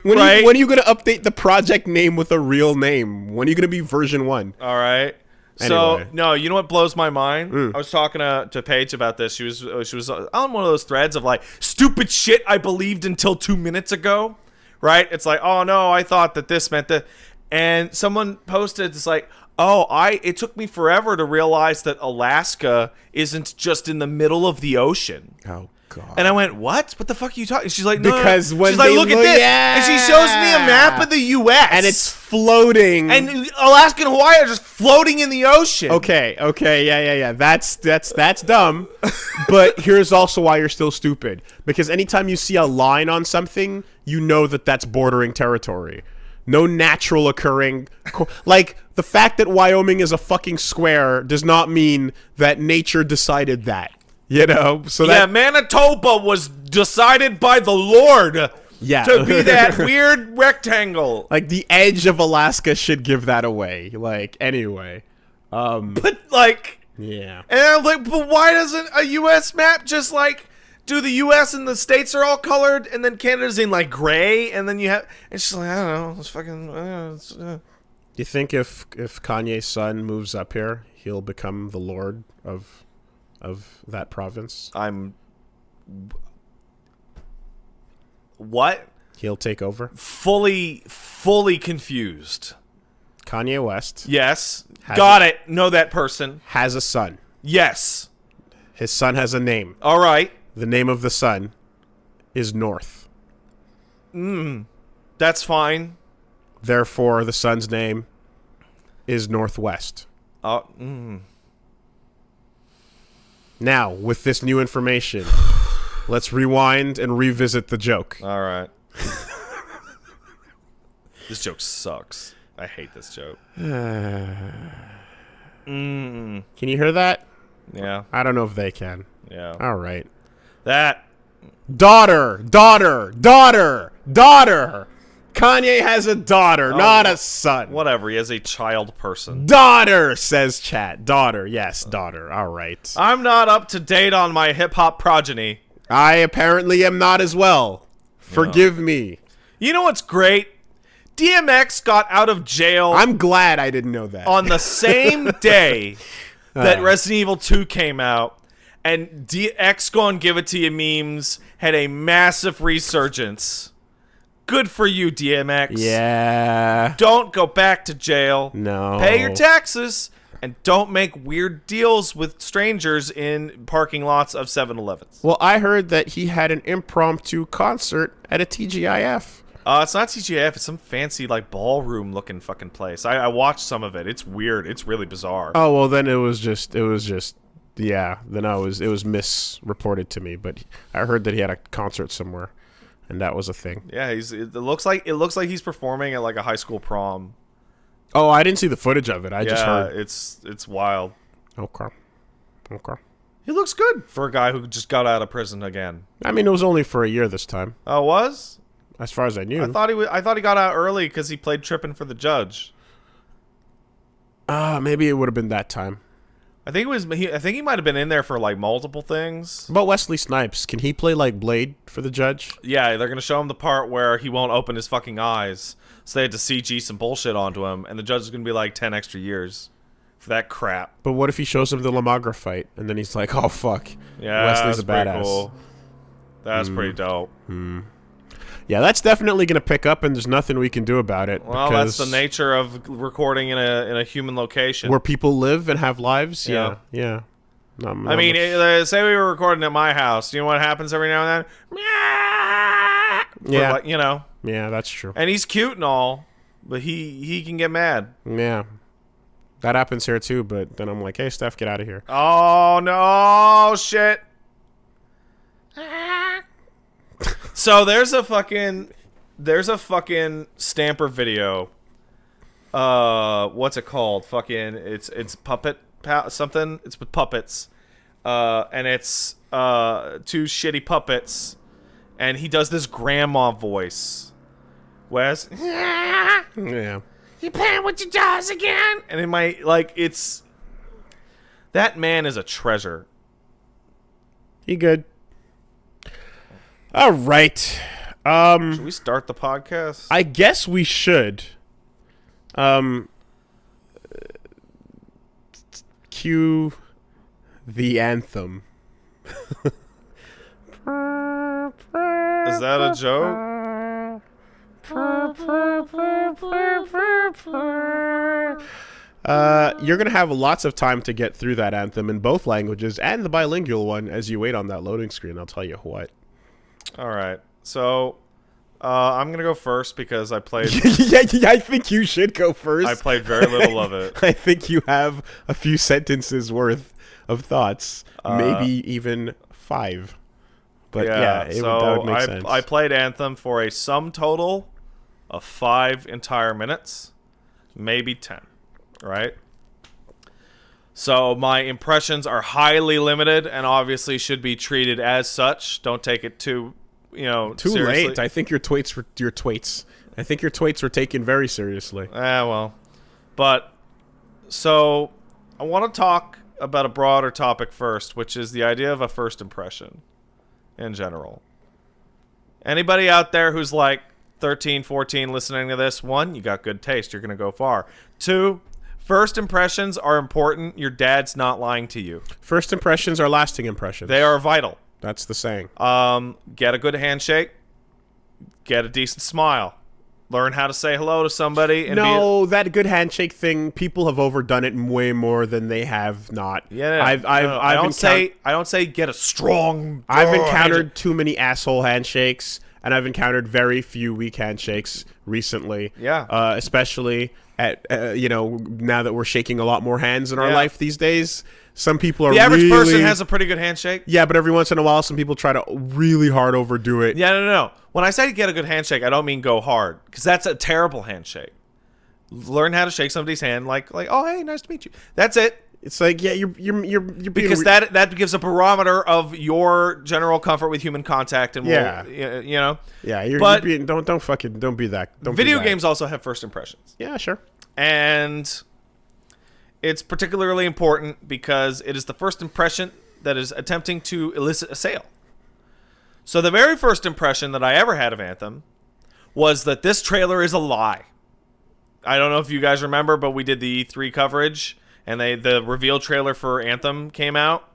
when Right? are you going to update the project name with a real name? When are you going to be version 1? All right. So Anyway. no, you know what blows my mind? I was talking to Paige about this. She was on one of those threads of like stupid shit I believed until 2 minutes ago. Right? It's like, oh no, I thought that this meant that, and someone posted, it's like, oh, it took me forever to realize that Alaska isn't just in the middle of the ocean. Oh god. And I went, what? What the fuck are you talking? She's like, no. Because no. when She's like, they look at look- this, yeah. and she shows me a map of the U.S. and it's floating. and Alaska and Hawaii are just floating in the ocean. Okay, yeah. That's dumb. But here's also why you're still stupid. Because anytime you see a line on something, you know that that's bordering territory. No natural occurring... like, the fact that Wyoming is a fucking square does not mean that nature decided that. You know? So Yeah, that... Manitoba was decided by the Lord Yeah. to be that weird rectangle. Like, the edge of Alaska should give that away. Like, anyway. But, like... Yeah. And I'm like, but why doesn't a U.S. map just, like... Do the U.S. and the states are all colored, and then Canada's in, like, gray, and then you have... It's just like, I don't know. It's fucking... Do you think if Kanye's son moves up here, he'll become the lord of that province? I'm... What? He'll take over? Fully confused. Kanye West Yes. Has Got it. Know that person. has a son. Yes. His son has a name. All right. The name of the son is North. That's fine. Therefore, the son's name is Northwest. Now, with this new information, let's rewind and revisit the joke. All right. This joke sucks. I hate this joke. Can you hear that? Yeah. I don't know if they can. Yeah. All right. That. Daughter. Kanye has a daughter, not a son. Whatever. He is a child person. Daughter, says chat. Daughter. Yes, daughter. All right. I'm not up to date on my hip hop progeny. I apparently am not as well. Forgive me. You know what's great? DMX got out of jail I'm glad I didn't know that. on the same day that Resident Evil 2 came out, and X Gone Give It To You memes had a massive resurgence. Good for you, DMX. Yeah. Don't go back to jail. No. Pay your taxes, and don't make weird deals with strangers in parking lots of 7-Elevens. Well, I heard that he had an impromptu concert at a TGIF. It's not TGF. It's some fancy, like, ballroom-looking fucking place. I watched some of it. It's weird. It's really bizarre. Oh, well, then it was just, yeah. Then it was misreported to me, but I heard that he had a concert somewhere, and that was a thing. Yeah, it looks like he's performing at, like, a high school prom. Oh, I didn't see the footage of it. I just Yeah, heard. it's wild. Okay. He looks good for a guy who just got out of prison again. I mean, it was only for a year this time, Oh, was? as far as I knew. I thought he got out early because he played tripping for the judge. Maybe it would have been that time. I think he might have been in there for like multiple things. What about Wesley Snipes? Can he play like Blade for the judge? Yeah, they're gonna show him the part where he won't open his fucking eyes, so they had to CG some bullshit onto him, and the judge is gonna be like 10 extra years for that crap. But what if he shows him the Lamagra fight, and then he's like, "Oh fuck, Yeah, Wesley's that's a pretty badass." cool. That's pretty dope. Yeah, that's definitely gonna pick up, and there's nothing we can do about it. Well, because that's the nature of recording in a human location. where people live and have lives. Yeah. Yeah. I mean, say we were recording at my house. You know what happens every now and then? Yeah. Like, you know. Yeah, that's true. And he's cute and all, but he can get mad. Yeah, that happens here too. But then I'm like, "Hey, Steph, get out of here." Oh no, shit. So there's a fucking Stamper video. What's it called? Fucking it's puppet something. It's with puppets. And it's two shitty puppets, and he does this grandma voice Wes, Yeah. you playing with your jaws again? And it might, like, it's... That man is a treasure. He good. All right. Should we start the podcast? I guess we should. Cue the anthem. Is that a joke? You're gonna have lots of time to get through that anthem in both languages and the bilingual one as you wait on that loading screen. I'll tell you what. All right. So, I'm going to go first because I played... yeah, I think you should go first. I played very little of it. I think you have a few sentences worth of thoughts, maybe even 5. But yeah, that would make sense. I played Anthem for a sum total of 5 entire minutes, maybe 10, right? So my impressions are highly limited and obviously should be treated as such. Don't take it too seriously. Late. I think your tweets were taken very seriously. Well. But, so, I want to talk about a broader topic first, which is the idea of a first impression in general. Anybody out there who's like 13, 14 listening to this, 1, you got good taste. You're going to go far. 2, first impressions are important. Your dad's not lying to you. First impressions are lasting impressions. They are vital. That's the saying. Get a good handshake. Get a decent smile. Learn how to say hello to somebody. And that good handshake thing, people have overdone it way more than they have not. Yeah, I don't say get a strong. I've encountered too many asshole handshakes, and I've encountered very few weak handshakes recently. Yeah. Especially at now that we're shaking a lot more hands in our life these days. Some people are the average really, person has a pretty good handshake. Yeah, but every once in a while, some people try to really hard overdo it. Yeah, no. When I say get a good handshake, I don't mean go hard, because that's a terrible handshake. Learn how to shake somebody's hand, like, oh, hey, nice to meet you. That's it. It's like, yeah, you're being because that gives a barometer of your general comfort with human contact, and yeah, yeah, you're being, don't be that. Video games also have first impressions. Yeah, sure. And it's particularly important because it is the first impression that is attempting to elicit a sale. So the very first impression that I ever had of Anthem was that this trailer is a lie. I don't know if you guys remember, but we did the E3 coverage, and the reveal trailer for Anthem came out,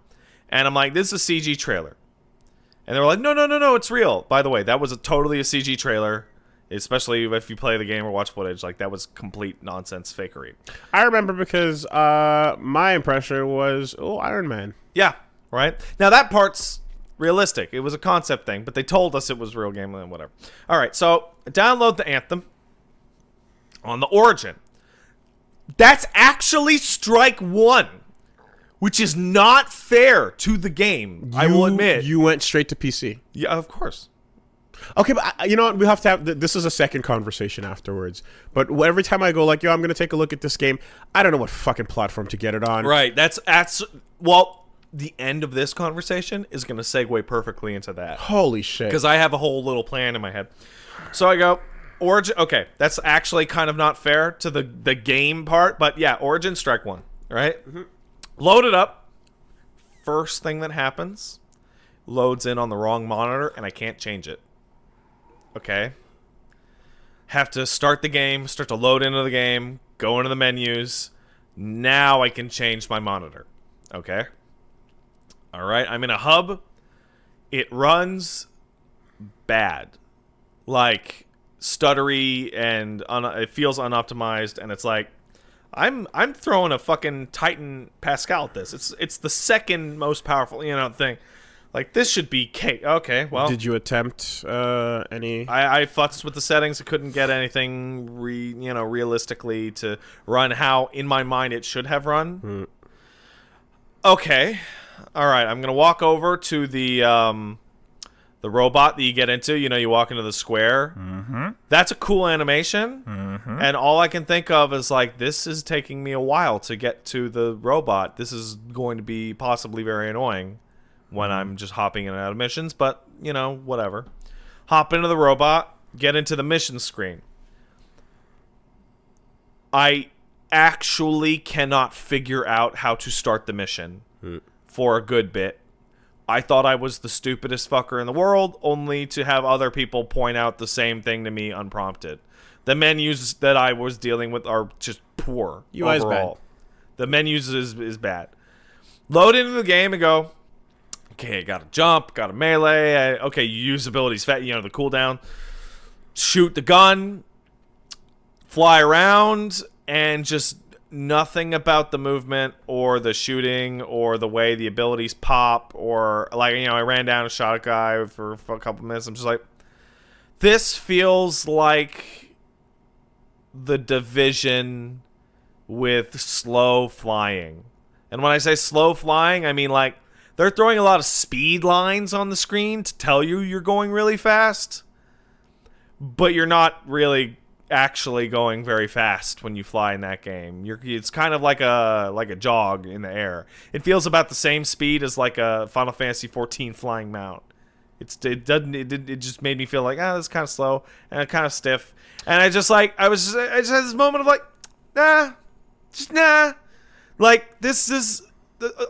and I'm like, this is a CG trailer. And they were like, no, it's real. By the way, that was totally a CG trailer. Especially if you play the game or watch footage, like that was complete nonsense fakery. I remember because my impression was, Iron Man. Yeah, right? Now that part's realistic. It was a concept thing, but they told us it was real game and whatever. All right, so download the Anthem on the Origin. That's actually strike 1, which is not fair to the game, I will admit. You went straight to PC. Yeah, of course. Okay, but you know what? We have to have this is a second conversation afterwards. But every time I go like, I'm going to take a look at this game, I don't know what fucking platform to get it on. Right. That's the end of this conversation is going to segue perfectly into that. Holy shit. Because I have a whole little plan in my head. So I go, Origin. Okay, that's actually kind of not fair to the game part, but yeah, Origin strike 1, right? Mm-hmm. Load it up. First thing that happens, loads in on the wrong monitor, and I can't change it. Okay. Have to start the game, start to load into the game, go into the menus. Now I can change my monitor. Okay. All right. I'm in a hub. It runs bad. Like stuttery, and it feels unoptimized, and it's like I'm throwing a fucking Titan Pascal at this. It's the second most powerful, thing. Like, this should be cake. Okay, well. Did you attempt any? I futzed with the settings. I couldn't get anything, realistically to run how, in my mind, it should have run. Okay. All right, I'm going to walk over to the robot that you get into. You walk into the square. Mm-hmm. That's a cool animation. Mm-hmm. And all I can think of is, like, this is taking me a while to get to the robot. This is going to be possibly very annoying when I'm just hopping in and out of missions, but, whatever. Hop into the robot, get into the mission screen. I actually cannot figure out how to start the mission for a good bit. I thought I was the stupidest fucker in the world, only to have other people point out the same thing to me unprompted. The menus that I was dealing with are just poor UI's overall. bad. The menus is bad. Load into the game and go, okay, got to jump, got to melee. Okay, you use abilities, the cooldown. Shoot the gun, fly around, and just nothing about the movement or the shooting or the way the abilities pop or I ran down and shot a guy for a couple minutes. I'm just like, this feels like the Division with slow flying. And when I say slow flying, I mean like they're throwing a lot of speed lines on the screen to tell you you're going really fast, but you're not really actually going very fast when you fly in that game. It's kind of like a jog in the air. It feels about the same speed as like a Final Fantasy 14 flying mount. It just made me feel like, this is kind of slow and kind of stiff. And I just had this moment of like, nah. Like, this is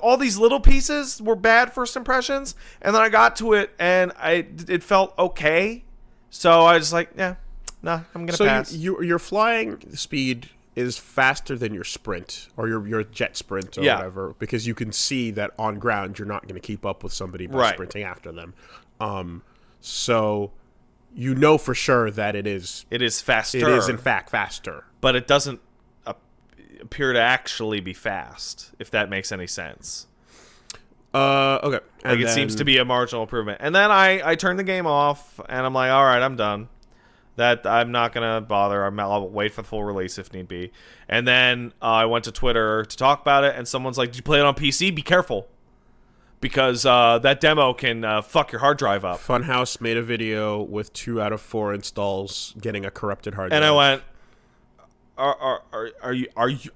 all these little pieces were bad first impressions, and then I got to it and it felt okay. So I was like, yeah. No, I'm gonna pass. So your flying speed is faster than your sprint or your jet sprint or whatever, because you can see that on ground you're not going to keep up with somebody by sprinting after them. So you know for sure that it is faster. It is in fact faster, but it doesn't appear to actually be fast. If that makes any sense. Okay. Like it seems to be a marginal improvement, and then I turned the game off, and I'm like, all right, I'm done. That I'm not gonna bother. I'll wait for the full release if need be. And then I went to Twitter to talk about it, and someone's like, "Did you play it on PC? Be careful, because that demo can fuck your hard drive up." Funhouse made a video with 2 out of 4 installs getting a corrupted hard drive. And I went, "Are you?"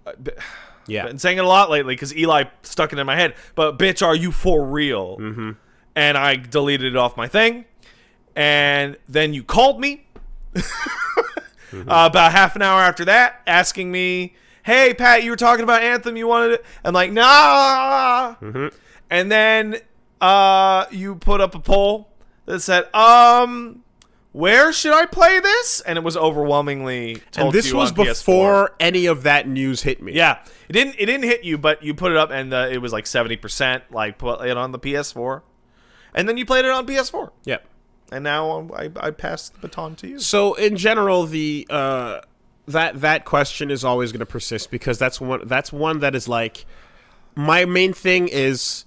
Yeah, been saying it a lot lately because Eli stuck it in my head. But bitch, are you for real? Mm-hmm. And I deleted it off my thing, and then you called me. About half an hour after that, asking me, "Hey Pat, you were talking about Anthem. You wanted it?" I'm like, "Nah." Mm-hmm. And then you put up a poll that said, "Where should I play this?" And it was overwhelmingly told and this you was on PS4. before any of that news hit me. Yeah, it didn't hit you, but you put it up, and it was like 70%. Like put it on the PS4, and then you played it on PS4. Yeah. And now I pass the baton to you. So in general, the that question is always going to persist, because that's one that is like, my main thing is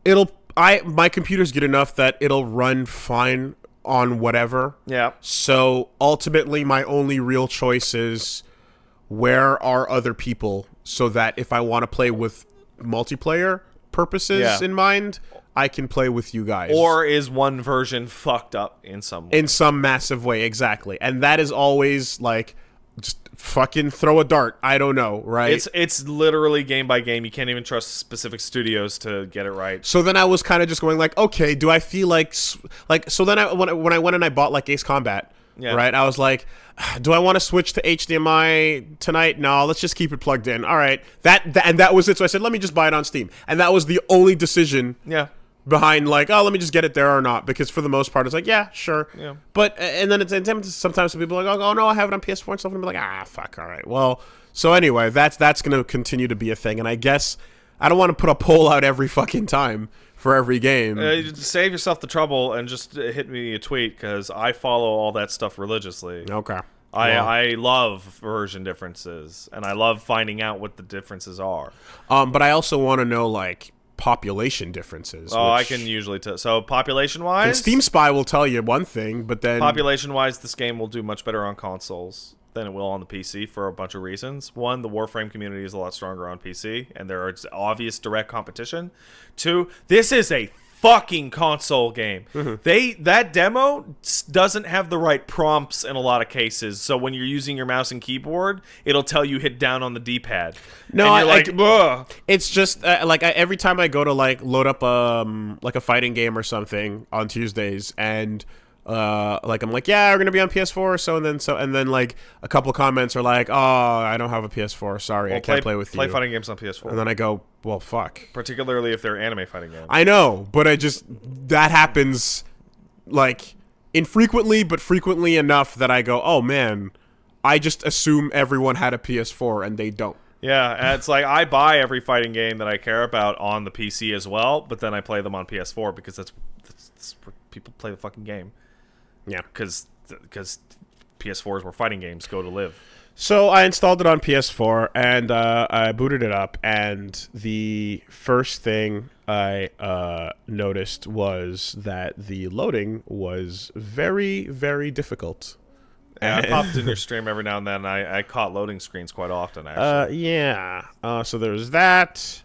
my computer's good enough that it'll run fine on whatever. Yeah. So ultimately, my only real choice is, where are other people, so that if I want to play with multiplayer purposes in mind, I can play with you guys. Or is one version fucked up in some way? In some massive way, exactly. And that is always like, just fucking throw a dart. I don't know, right? It's literally game by game. You can't even trust specific studios to get it right. So then I was kind of just going like, okay, do I feel like so then when I went and I bought like Ace Combat, right? I was like, do I want to switch to HDMI tonight? No, let's just keep it plugged in. All right. That was it. So I said, let me just buy it on Steam. And that was the only decision. Yeah. Behind like, oh, let me just get it there or not, because for the most part it's like, yeah, sure. Yeah. But and then it's sometimes people are like, oh no, I have it on PS4 and stuff, and I'm like, fuck, all right. Well, so anyway, that's going to continue to be a thing, and I guess I don't want to put a poll out every fucking time for every game. Save yourself the trouble and just hit me a tweet, because I follow all that stuff religiously. Okay. I love version differences, and I love finding out what the differences are. But I also want to know like population differences. I can usually tell. So population-wise, Steam Spy will tell you one thing, but then population-wise, this game will do much better on consoles than it will on the PC for a bunch of reasons. One, the Warframe community is a lot stronger on PC, and there is obvious direct competition. Two, this is a fucking console game. That demo doesn't have the right prompts in a lot of cases, so when you're using your mouse and keyboard, it'll tell you hit down on the D-pad. No, and you're it's just every time I go to like load up like a fighting game or something on Tuesdays, and like I'm like, yeah, we're gonna be on PS4. And then like a couple of comments are like, oh, I don't have a PS4. Sorry, I can't play with you. Play fighting games on PS4. And then I go, well, fuck. Particularly if they're anime fighting games. I know, but that happens like infrequently, but frequently enough that I go, oh man, I just assume everyone had a PS4 and they don't. Yeah, and it's like I buy every fighting game that I care about on the PC as well, but then I play them on PS4 because that's where people play the fucking game. Yeah, because PS4 is where fighting games go to live. So I installed it on PS4 and I booted it up, and the first thing I noticed was that the loading was very, very difficult. Yeah, I popped in your stream every now and then. I caught loading screens quite often, actually. Yeah. So there's that.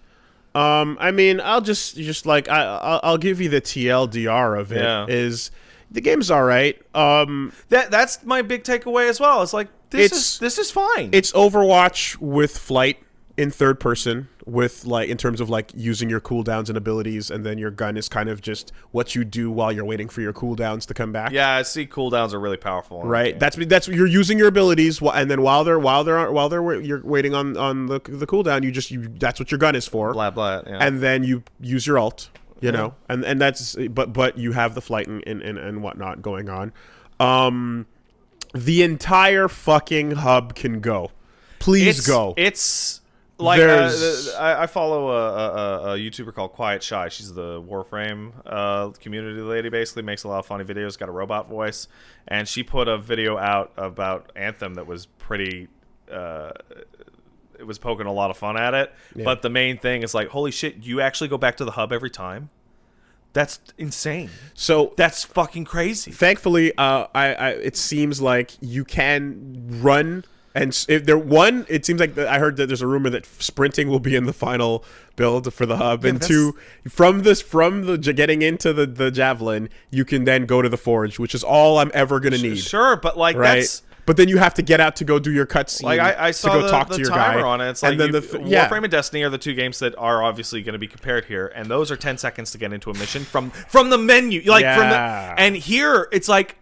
I mean, I'll just like I'll give you the TLDR of it. Yeah. Is the game's all right. That's my big takeaway as well. It's like this is fine. It's Overwatch with flight in third person, with like in terms of like using your cooldowns and abilities, and then your gun is kind of just what you do while you're waiting for your cooldowns to come back. Yeah, I see cooldowns are really powerful. Right. That's you're using your abilities, and then while you're waiting on the cooldown, that's what your gun is for. Blah blah. Yeah. And then you use your ult, you know, and that's but you have the flight and whatnot going on. The entire fucking hub can go. Please go. It's like I follow a YouTuber called Quiet Shy. She's the Warframe community lady. Basically, makes a lot of funny videos. Got a robot voice, and she put a video out about Anthem that was pretty. It was poking a lot of fun at it. Yeah. But the main thing is like, holy shit! You actually go back to the hub every time. That's insane. So that's fucking crazy. Thankfully, it seems like you can run. And it seems like I heard that there's a rumor that sprinting will be in the final build for the hub. Yeah, and two, from the getting into the javelin, you can then go to the forge, which is all I'm ever gonna need. Sure, but like that's. But then you have to get out to go do your cutscene. Like I saw to go talk to your timer guy. On it. It's like Warframe and Destiny are the two games that are obviously going to be compared here, and those are 10 seconds to get into a mission from the menu. Like and here it's like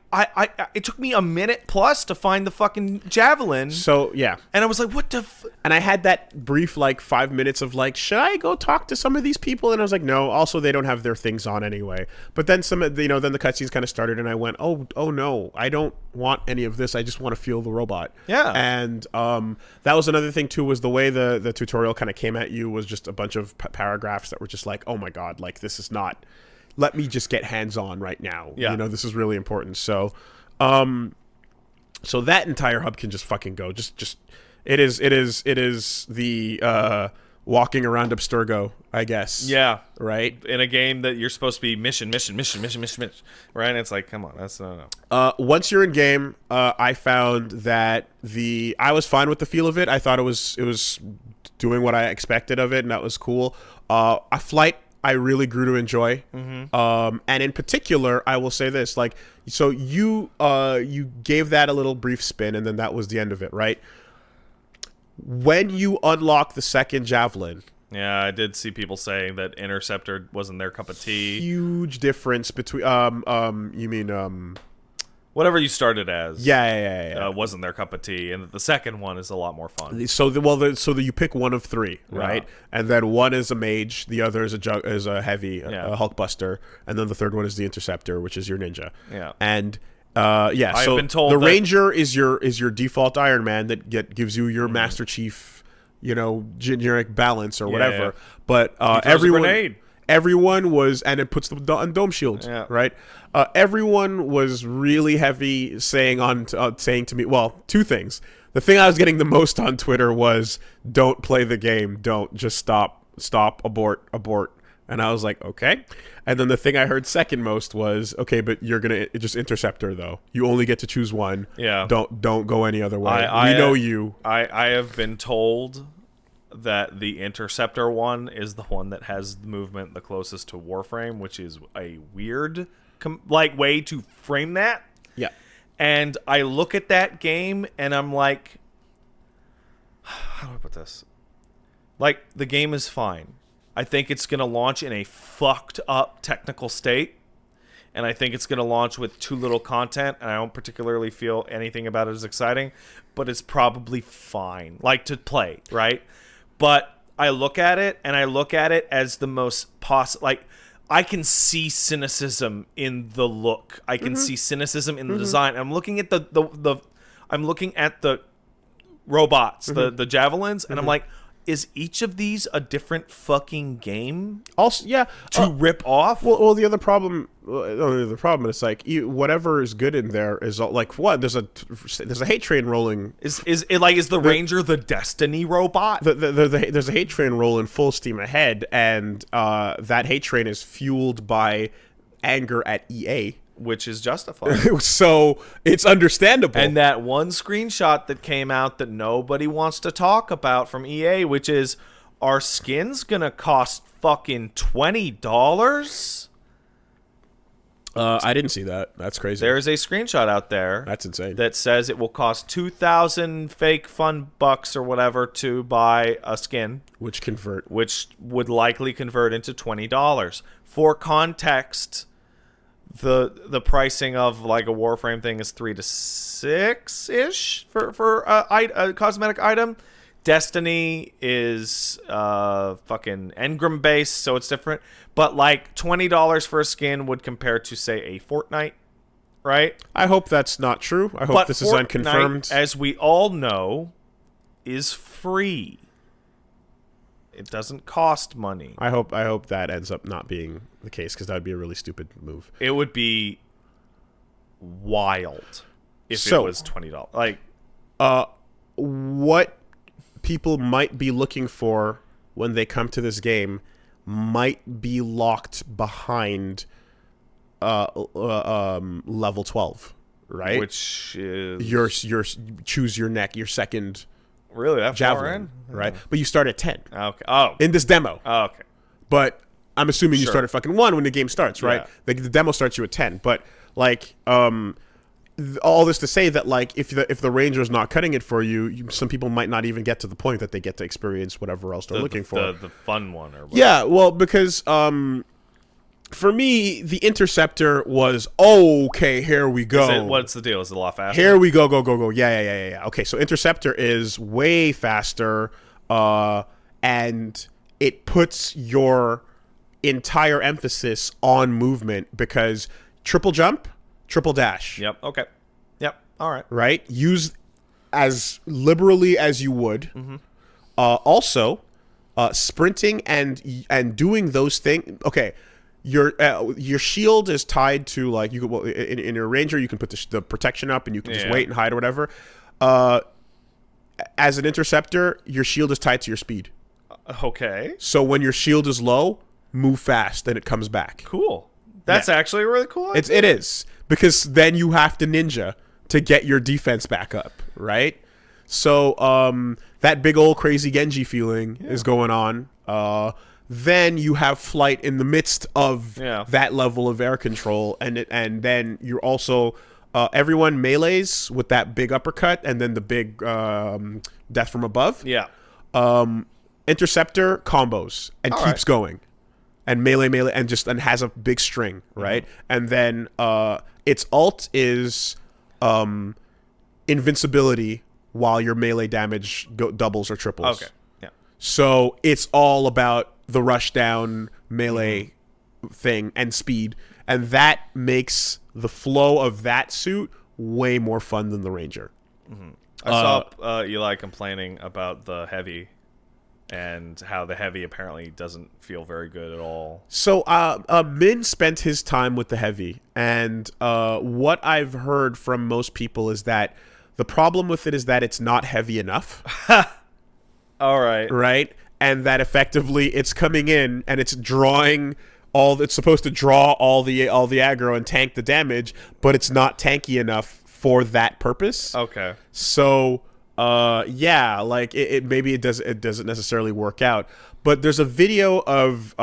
it took me a minute plus to find the fucking javelin. So yeah, and I was like, what the? And I had that brief like 5 minutes of like, should I go talk to some of these people? And I was like, no. Also, they don't have their things on anyway. But then then the cutscenes kind of started, and I went, oh no, I don't want any of this. I just want to feel the robot. Yeah. And that was another thing too, was the way the tutorial kind of came at you was just a bunch of paragraphs that were just like, oh my god, like this is not. Let me just get hands-on right now. Yeah. This is really important. So, so that entire hub can just fucking go. Just it is the walking around Abstergo, I guess. Yeah. Right. In a game that you're supposed to be mission. Right. And it's like, come on, that's no. Once you're in game, I found that I was fine with the feel of it. I thought it was doing what I expected of it, and that was cool. A flight. I really grew to enjoy. Mm-hmm. And in particular, I will say this, like, so you gave that a little brief spin, and then that was the end of it, right? When you unlock the second javelin. Yeah, I did see people saying that Interceptor wasn't their cup of tea. Huge difference between, you mean, whatever you started as, wasn't their cup of tea, and the second one is a lot more fun. So you pick one of three, right? Yeah. And then one is a mage, the other is a heavy, a Hulkbuster, and then the third one is the Interceptor, which is your ninja. Yeah, and so been told the Ranger is your default Iron Man that gives you your Master Chief, generic balance or whatever. Yeah. But everyone was, and it puts the dome shield, right? Everyone was really heavy saying to me, well, two things. The thing I was getting the most on Twitter was, don't play the game, don't, just stop, abort. And I was like, okay. And then the thing I heard second most was, okay, but you're going to just Interceptor, though. You only get to choose one. Yeah. Don't go any other way. We know you. I have been told that the Interceptor one is the one that has the movement the closest to Warframe, which is a weird way to frame that. Yeah. And I look at that game and I'm like, how do I put this? Like, the game is fine. I think it's going to launch in a fucked up technical state. and I think it's going to launch with too little content, and I don't particularly feel anything about it as exciting, but it's probably fine, like, to play, right? But I look at it, and I look at it as the most possible, like, I can see cynicism in the look. I can see cynicism in the design. I'm looking at I'm looking at the robots, the javelins, and I'm like, is each of these a different fucking game? Also, yeah, to rip off? Well, the other problem is like whatever is good in there is all, like what? There's a hate train rolling. Is the Ranger the Destiny robot? There's a hate train rolling full steam ahead, and that hate train is fueled by anger at EA. Which is justified. So it's understandable. And that one screenshot that came out that nobody wants to talk about from EA, which is, are skins gonna cost fucking $20? I didn't see that. That's crazy. There's a screenshot out there. That's insane. That says it will cost 2,000 fake fun bucks or whatever to buy a skin, which would likely convert into $20. For context, the pricing of like a Warframe thing is $3 to $6 ish for a cosmetic item. Destiny is fucking engram based, so it's different. But like $20 for a skin would compare to, say, a Fortnite, right? I hope that's not true. I hope this is unconfirmed. As we all know, is free. It doesn't cost money. I hope that ends up not being the case, because that would be a really stupid move. It would be wild if it was $20. Like, what people might be looking for when they come to this game might be locked behind level 12, right? Which is your choose your neck, your second really that javelin, far in? right? But you start at 10. Okay. Oh, in this demo. Oh, okay. But I'm assuming you start at fucking 1 when the game starts, right? Yeah. The demo starts you at 10. But like, all this to say that like, if the Ranger's not cutting it for you, some people might not even get to the point that they get to experience whatever else they're looking for. The fun one, or whatever. Yeah, well, because for me, the Interceptor was okay. Here we go. What's the deal? Is it a lot faster? Here we go. Yeah. Okay, so Interceptor is way faster, and it puts your entire emphasis on movement, because triple jump, triple dash. Yep. Okay. Yep. All right. Right? Use as liberally as you would. Also, sprinting and doing those things. Okay. Your shield is tied to, like, you could, in your Ranger you can put the protection up and you can just wait and hide or whatever. As an Interceptor, your shield is tied to your speed. Okay. So when your shield is low, move fast and it comes back. Cool. That's actually a really cool idea. It is, because then you have to ninja to get your defense back up, right? So that big old crazy Genji feeling is going on. Then you have flight in the midst of that level of air control, and then you're also everyone melees with that big uppercut and then the big death from above. Yeah. Interceptor combos and keeps going, and melee and has a big string, right? And then its ult is invincibility while your melee damage doubles or triples. Okay. Yeah. So it's all about the rush down melee thing and speed, and that makes the flow of that suit way more fun than the Ranger. I saw Eli complaining about the heavy and how the heavy apparently doesn't feel very good at all. So Min spent his time with the heavy, and what I've heard from most people is that the problem with it is that it's not heavy enough. All right. Right? And that effectively it's coming in and it's drawing it's supposed to draw all the aggro and tank the damage, but it's not tanky enough for that purpose. Okay. So like maybe it doesn't necessarily work out. But there's a video of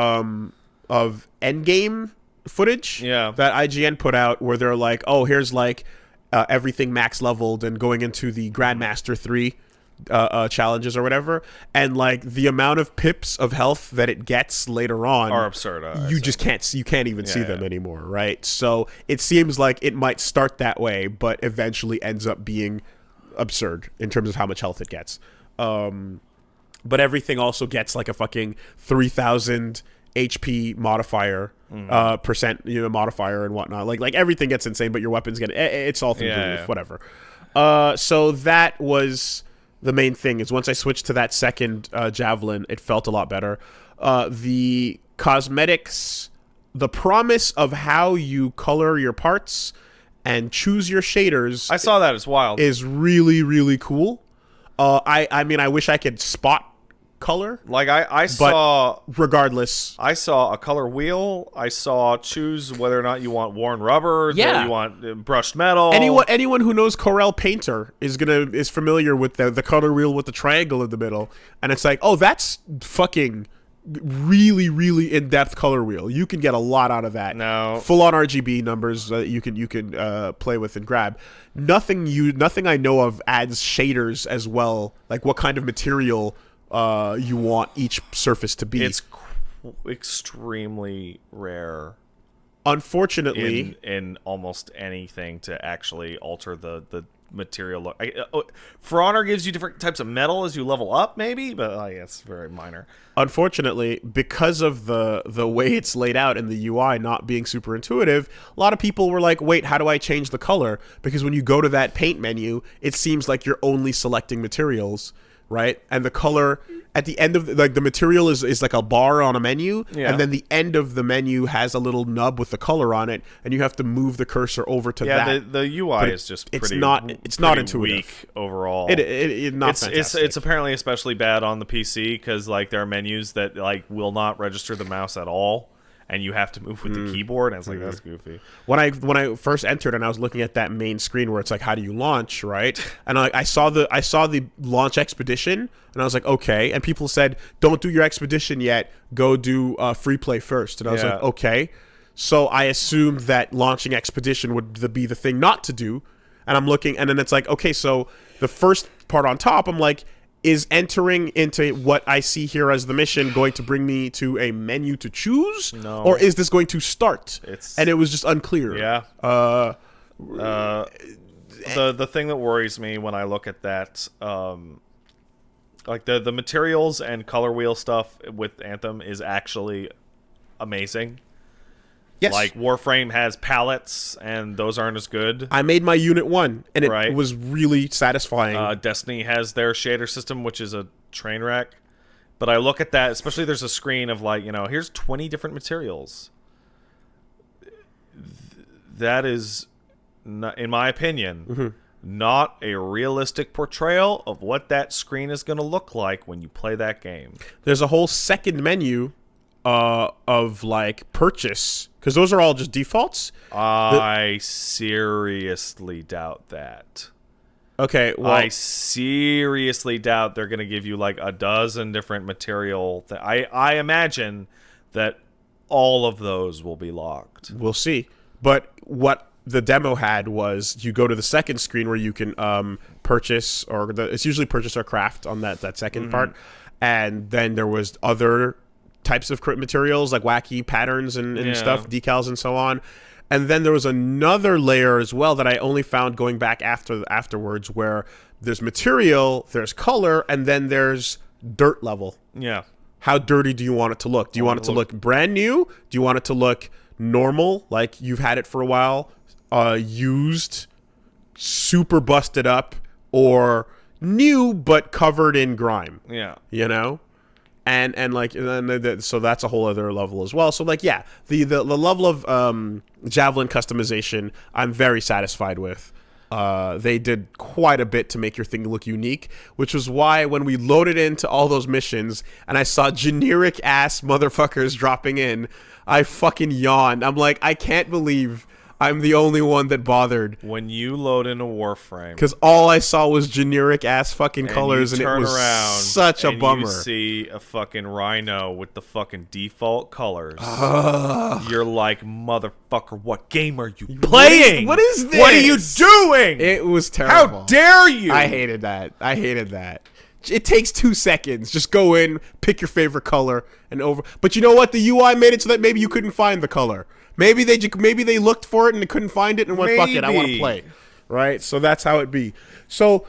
endgame footage that IGN put out where they're like, oh, here's like everything max leveled and going into the Grandmaster 3 challenges or whatever, and like the amount of pips of health that it gets later on Are absurd. you just can't even see them yeah. anymore, right? So it seems like it might start that way, but eventually ends up being absurd in terms of how much health it gets. But everything also gets like a fucking 3,000 HP modifier, percent, modifier and whatnot. Like everything gets insane, but your weapons get it's all through the roof, whatever. So that was the main thing. Is once I switched to that second javelin, it felt a lot better. The cosmetics, the promise of how you color your parts and choose your shaders, I saw that as wild. is really, really cool. I mean, I wish I could spot color. Like I saw Regardless, I saw a color wheel. I saw choose whether or not you want worn rubber, Yeah. you want brushed metal. anyone who knows Corel Painter is familiar with the color wheel with the triangle in the middle, and it's like, oh, that's fucking really, really in-depth color wheel. You can get a lot out of that. No. Full on RGB numbers you can play with and grab. Nothing I know of adds shaders as well, like what kind of material you want each surface to be. It's extremely rare Unfortunately, in almost anything to actually alter the material look. For Honor gives you different types of metal as you level up, maybe, but it's very minor. unfortunately, because of the way it's laid out and the UI not being super intuitive, a lot of people were like, wait, how do I change the color? Because when you go to that paint menu, it seems like you're only selecting materials, right? And the color at the end of the material is like a bar on a menu, Yeah. and then the end of the menu has a little nub with the color on it, and you have to move the cursor over to Yeah, that. the UI is just it's pretty, not pretty intuitive. weak overall. It not it's fantastic. apparently especially bad on the PC because like there are menus that like will not register the mouse at all, and you have to move with the keyboard, and it's like that's goofy. When I first entered and I was looking at that main screen where it's like, how do you launch, right? And I saw the launch expedition, and I was like, okay. And people said, don't do your expedition yet. Go do free play first. And I was Yeah. like, okay. So I assumed that launching expedition would be the thing not to do. And I'm looking, and then it's like, okay, so the first part on top, I'm like, is entering into what I see here as the mission going to bring me to a menu to choose? No. Or is this going to start? It's- And it was just unclear. Yeah. The thing that worries me when I look at that, like the materials and color wheel stuff with Anthem is actually amazing. Yes. Like Warframe has palettes, and those aren't as good. I made my unit 1, and it Right. was really satisfying. Destiny has their shader system, which is a train wreck. But I look at that, especially there's a screen of like, here's 20 different materials. That is, not, in my opinion, not a realistic portrayal of what that screen is going to look like when you play that game. There's a whole second menu of like purchase, because those are all just defaults. I seriously doubt that. Okay, well, I seriously doubt they're going to give you like a dozen different material. I imagine that all of those will be locked. we'll see. But what the demo had was you go to the second screen where you can purchase, or it's usually purchase or craft on that second part, and then there was other types of materials like wacky patterns and Yeah. stuff, decals and so on. And then there was another layer as well that I only found going back afterwards, where there's material, there's color, and then there's dirt level. Yeah. How dirty do you want it to look? Do you want it to look brand new? Do you want it to look normal, like you've had it for a while, used, super busted up, or new but covered in grime? Yeah. You know? And like, so that's a whole other level as well. So like, yeah, the level of Javelin customization, I'm very satisfied with. They did quite a bit to make your thing look unique, which was why when we loaded into all those missions and I saw generic ass motherfuckers dropping in, I fucking yawned. I'm like, I can't believe I'm the only one that bothered. When you load in a Warframe, Because all I saw was generic ass fucking colors, and it turn was around such a and bummer. you see a fucking rhino with the fucking default colors. You're like, motherfucker, what game are you playing? What is this? What are you doing? It was terrible. How dare you? I hated that. It takes 2 seconds. Just go in, pick your favorite color, and over. But you know what? The UI made it so that maybe you couldn't find the color. Maybe they looked for it and they couldn't find it and went, fuck it, I want to play. Right? So that's how it be. So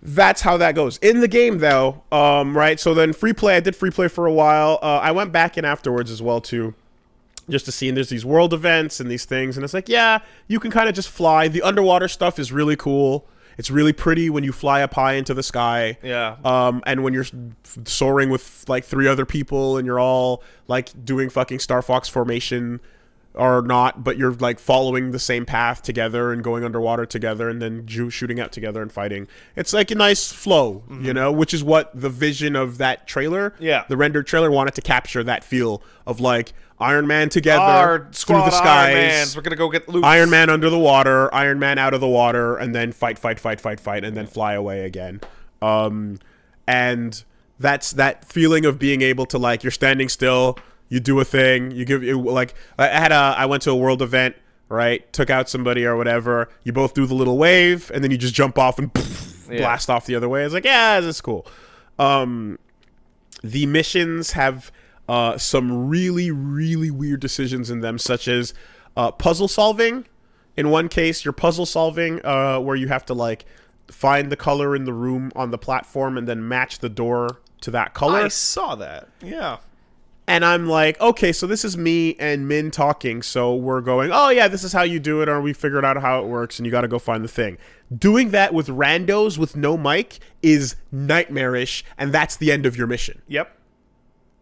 that's how that goes. In the game, though, right? So then free play, I did free play for a while. I went back in afterwards as well, too. Just to see, and there's these world events and these things, and it's like, yeah, you can kind of just fly. The underwater stuff is really cool. It's really pretty when you fly up high into the sky. Yeah. And when you're soaring with like 3 other people and you're all like doing fucking Star Fox formation or not, but you're like following the same path together and going underwater together and then shooting out together and fighting. It's like a nice flow, you know, which is what the vision of that trailer, the rendered trailer, wanted to capture that feel of like Iron Man together, through the skies. Iron Mans. We're gonna go get loot. Iron Man under the water, Iron Man out of the water, and then fight, and then fly away again. And that's that feeling of being able to, like, you're standing still, you do a thing, you give it, like, I went to a world event, right? Took out somebody or whatever. You both do the little wave, and then you just jump off and blast off the other way. It's like, yeah, this is cool. The missions have some really, really weird decisions in them, such as puzzle solving. In one case, you're puzzle solving where you have to, like, find the color in the room on the platform and then match the door to that color. I saw that. Yeah. And I'm like, okay, so this is me and Min talking. So we're going, oh, yeah, this is how you do it, or we figured out how it works, and you got to go find the thing. Doing that with randos with no mic is nightmarish, and that's the end of your mission. Yep.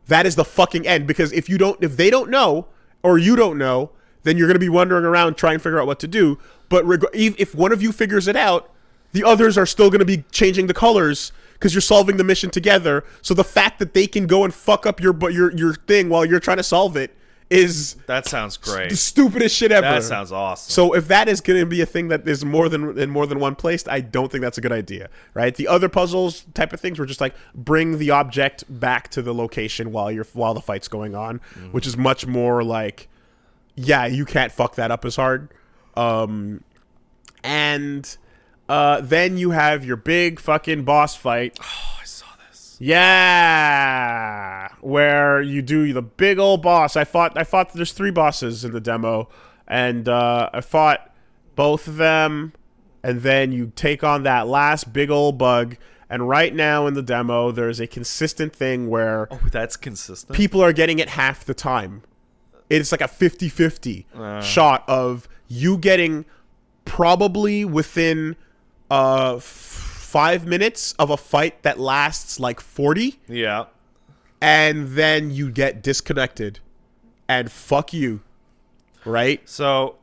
That is the fucking end, because if they don't know, or you don't know, then you're going to be wandering around trying to figure out what to do. But if one of you figures it out, the others are still going to be changing the colors because you're solving the mission together. So the fact that they can go and fuck up your thing while you're trying to solve it is... That sounds great. The stupidest shit ever. That sounds awesome. So if that is going to be a thing that is in more than one place, I don't think that's a good idea, right? The other puzzles type of things were just like bring the object back to the location while the fight's going on, which is much more like, yeah, you can't fuck that up as hard. And then you have your big fucking boss fight. Oh, I saw this. Yeah, where you do the big old boss. I fought. There's 3 bosses in the demo, and I fought both of them. And then you take on that last big old bug. And right now in the demo, there's a consistent thing where that's consistent. People are getting it half the time. It's like a 50-50 shot of you getting probably within 5 minutes of a fight that lasts like 40. Yeah. And then you get disconnected. And fuck you. Right? So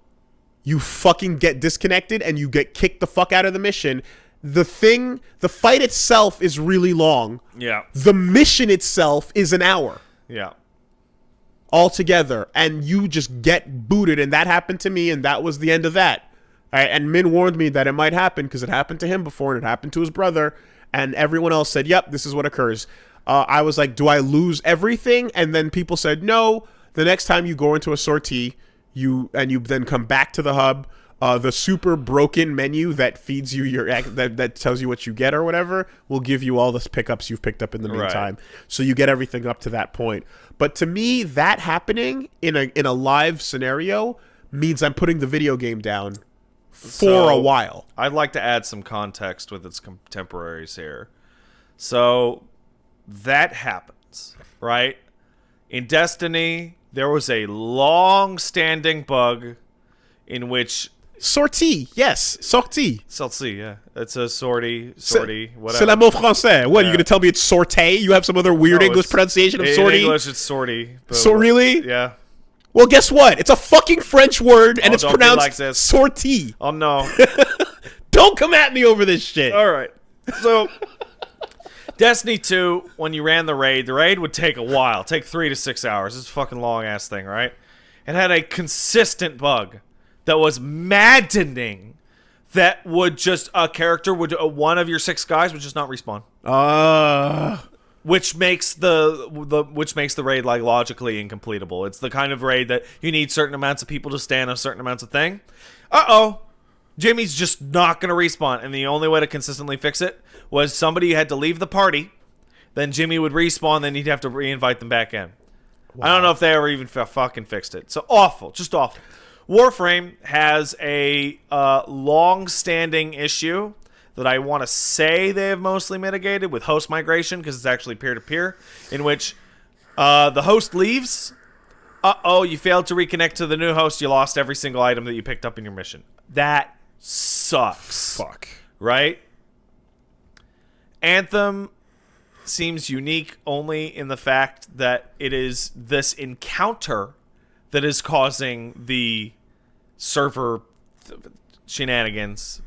you fucking get disconnected and you get kicked the fuck out of the mission. The fight itself is really long. Yeah. The mission itself is an hour. Yeah. Altogether, and you just get booted, and that happened to me, and that was the end of that. All right, and Min warned me that it might happen because it happened to him before, and it happened to his brother, and everyone else said, yep, this is what occurs. I was like, do I lose everything? And then people said, no, the next time you go into a sortie, you then come back to the hub, the super broken menu that feeds you that tells you what you get or whatever will give you all the pickups you've picked up in the meantime. Right. So you get everything up to that point. But to me, that happening in a live scenario means I'm putting the video game down for a while. I'd like to add some context with its contemporaries here. So that happens, right? In Destiny, there was a long-standing bug in which... Sortie, yes, sortie. Sortie, yeah. It's a sortie, whatever. C'est le mot français. What, are you going to tell me it's sortie? You have some other weird English pronunciation of sortie? In English, it's sortie. So really? Yeah. Well, guess what? It's a fucking French word, and it's pronounced like sortie. Oh, no. Don't come at me over this shit. All right. So, Destiny 2, when you ran the raid would take a while. Take 3 to 6 hours. It's a fucking long-ass thing, right? It had a consistent bug that was maddening. That would just one of your 6 guys would just not respawn. Which makes the raid like logically incompletable. It's the kind of raid that you need certain amounts of people to stand on certain amounts of thing. Jimmy's just not gonna respawn, and the only way to consistently fix it was somebody had to leave the party, then Jimmy would respawn, then you'd have to re-invite them back in. Wow. I don't know if they ever even fucking fixed it. So awful, just awful. Warframe has a long-standing issue that I want to say they have mostly mitigated with host migration, because it's actually peer-to-peer, in which the host leaves. You failed to reconnect to the new host. You lost every single item that you picked up in your mission. That sucks. Fuck. Right? Anthem seems unique only in the fact that it is this encounter that is causing the server shenanigans,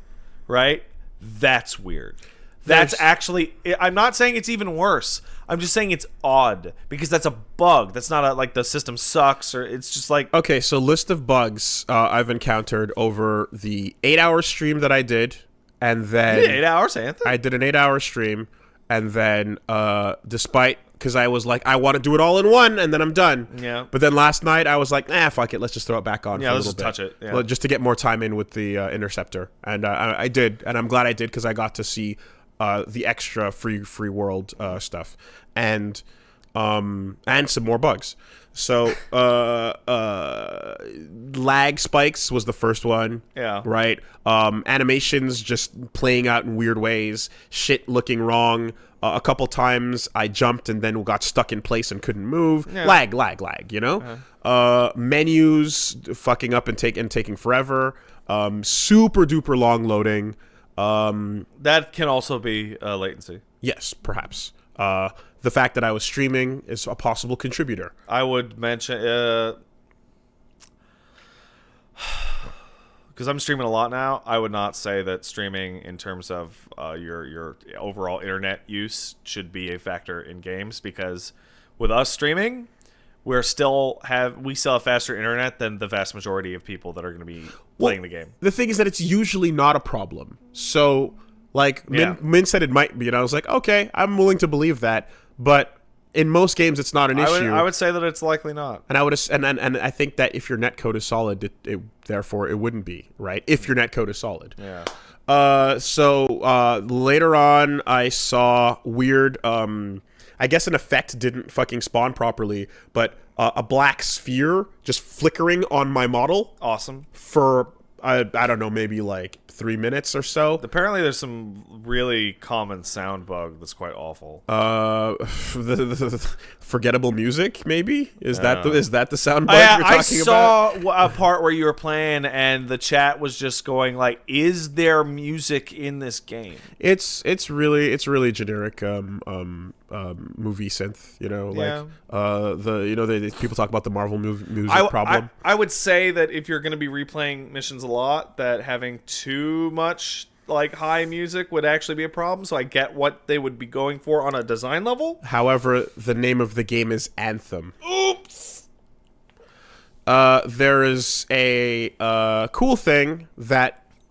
right? That's weird. That's actually... I'm not saying it's even worse. I'm just saying it's odd, because that's a bug. That's not like the system sucks, or it's just like... Okay, so list of bugs I've encountered over the 8-hour stream that I did, and then... You did 8 hours, Anthem? I did an 8-hour stream, and then despite... Because I was like, I want to do it all in one, and then I'm done. Yeah. But then last night, I was like, fuck it. Let's just throw it back on for a let's little just bit. touch it. Yeah. Well, just to get more time in with the Interceptor. And I did, and I'm glad I did, because I got to see the extra free world stuff. And some more bugs. So, lag spikes was the first one. Yeah. Right? Animations just playing out in weird ways. Shit looking wrong. A couple times I jumped and then got stuck in place and couldn't move. Yeah. Lag, you know? Menus fucking up and taking forever. Super duper long loading. That can also be latency. Yes, perhaps. The fact that I was streaming is a possible contributor. I would mention... because I'm streaming a lot now, I would not say that streaming in terms of your overall internet use should be a factor in games, because with us streaming, we still have faster internet than the vast majority of people that are going to be playing the game. The thing is that it's usually not a problem. So, like, Min said it might be, and I was like, okay, I'm willing to believe that, but in most games, it's not an issue. I would say that it's likely not. And I think that if your netcode is solid, therefore it wouldn't be, right? If your netcode is solid. Yeah. So later on, I saw weird. I guess an effect didn't fucking spawn properly, but a black sphere just flickering on my model. Awesome. For I don't know, maybe like 3 minutes or so. Apparently, there's some really common sound bug that's quite awful. The forgettable music, maybe is that the sound bug you're talking about? I saw a part where you were playing, and the chat was just going like, "Is there music in this game?" It's really generic movie synth, you know, like the people talk about the Marvel music problem. I would say that if you're going to be replaying missions a lot, that having too much like high music would actually be a problem. So I get what they would be going for on a design level. However, the name of the game is Anthem. Oops. There is a cool thing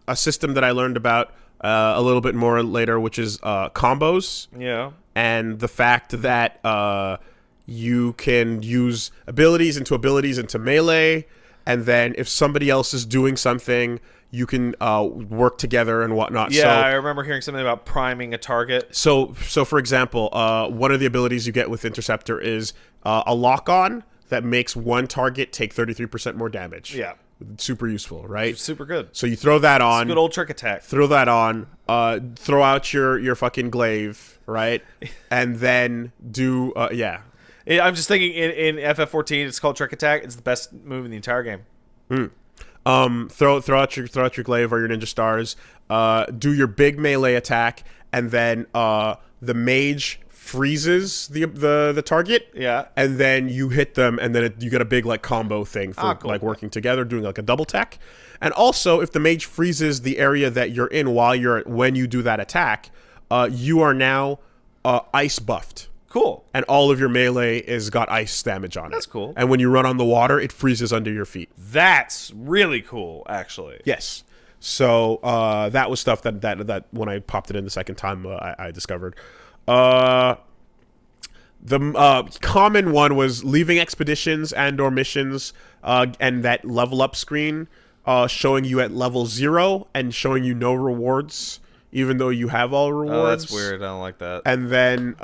a system that I learned about a little bit more later, which is combos. Yeah. And the fact that you can use abilities into melee, and then if somebody else is doing something, you can work together and whatnot. Yeah, I remember hearing something about priming a target. So for example, one of the abilities you get with Interceptor is a lock-on that makes one target take 33% more damage. Yeah. Super useful, right? Super good. So you throw that on. It's a good old trick attack. Throw that on. Throw out your fucking glaive, right? And then do I'm just thinking in FF14, it's called trick attack. It's the best move in the entire game. Throw out your glaive or your ninja stars. Do your big melee attack, and then the mage freezes the target. Yeah. And then you hit them, and then you get a big like combo thing for cool. like working together, doing like a double tech. And also, if the mage freezes the area that you're in when you do that attack, you are now ice buffed. Cool. And all of your melee is got ice damage on it. That's cool. And when you run on the water, it freezes under your feet. That's really cool, actually. Yes. So that was stuff that when I popped it in the second time, I discovered. The common one was leaving expeditions and or missions, and that level up screen showing you at level 0 and showing you no rewards, even though you have all rewards. Oh, that's weird. I don't like that. And then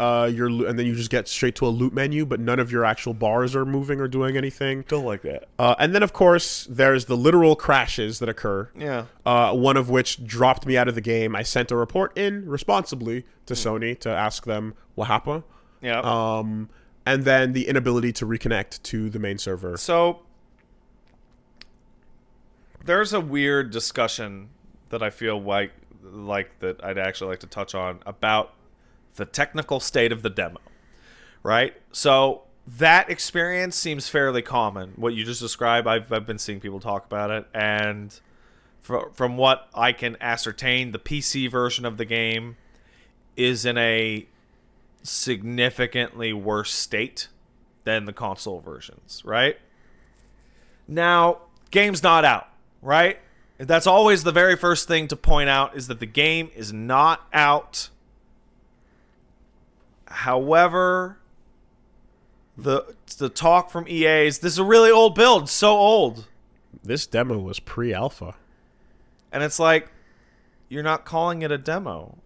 you just get straight to a loot menu, but none of your actual bars are moving or doing anything. Don't like that. And then, of course, there's the literal crashes that occur. Yeah. One of which dropped me out of the game. I sent a report in responsibly to Sony to ask them what happened. Yeah. And then the inability to reconnect to the main server. So there's a weird discussion that I feel like that I'd actually like to touch on about the technical state of the demo, right? So that experience seems fairly common. What you just described, I've been seeing people talk about it, and from what I can ascertain, the PC version of the game is in a significantly worse state than the console versions, right? Now, game's not out, right? That's always the very first thing to point out, is that the game is not out. However, the talk from EA is, this is a really old build, so old. This demo was pre-alpha. And it's like, you're not calling it a demo.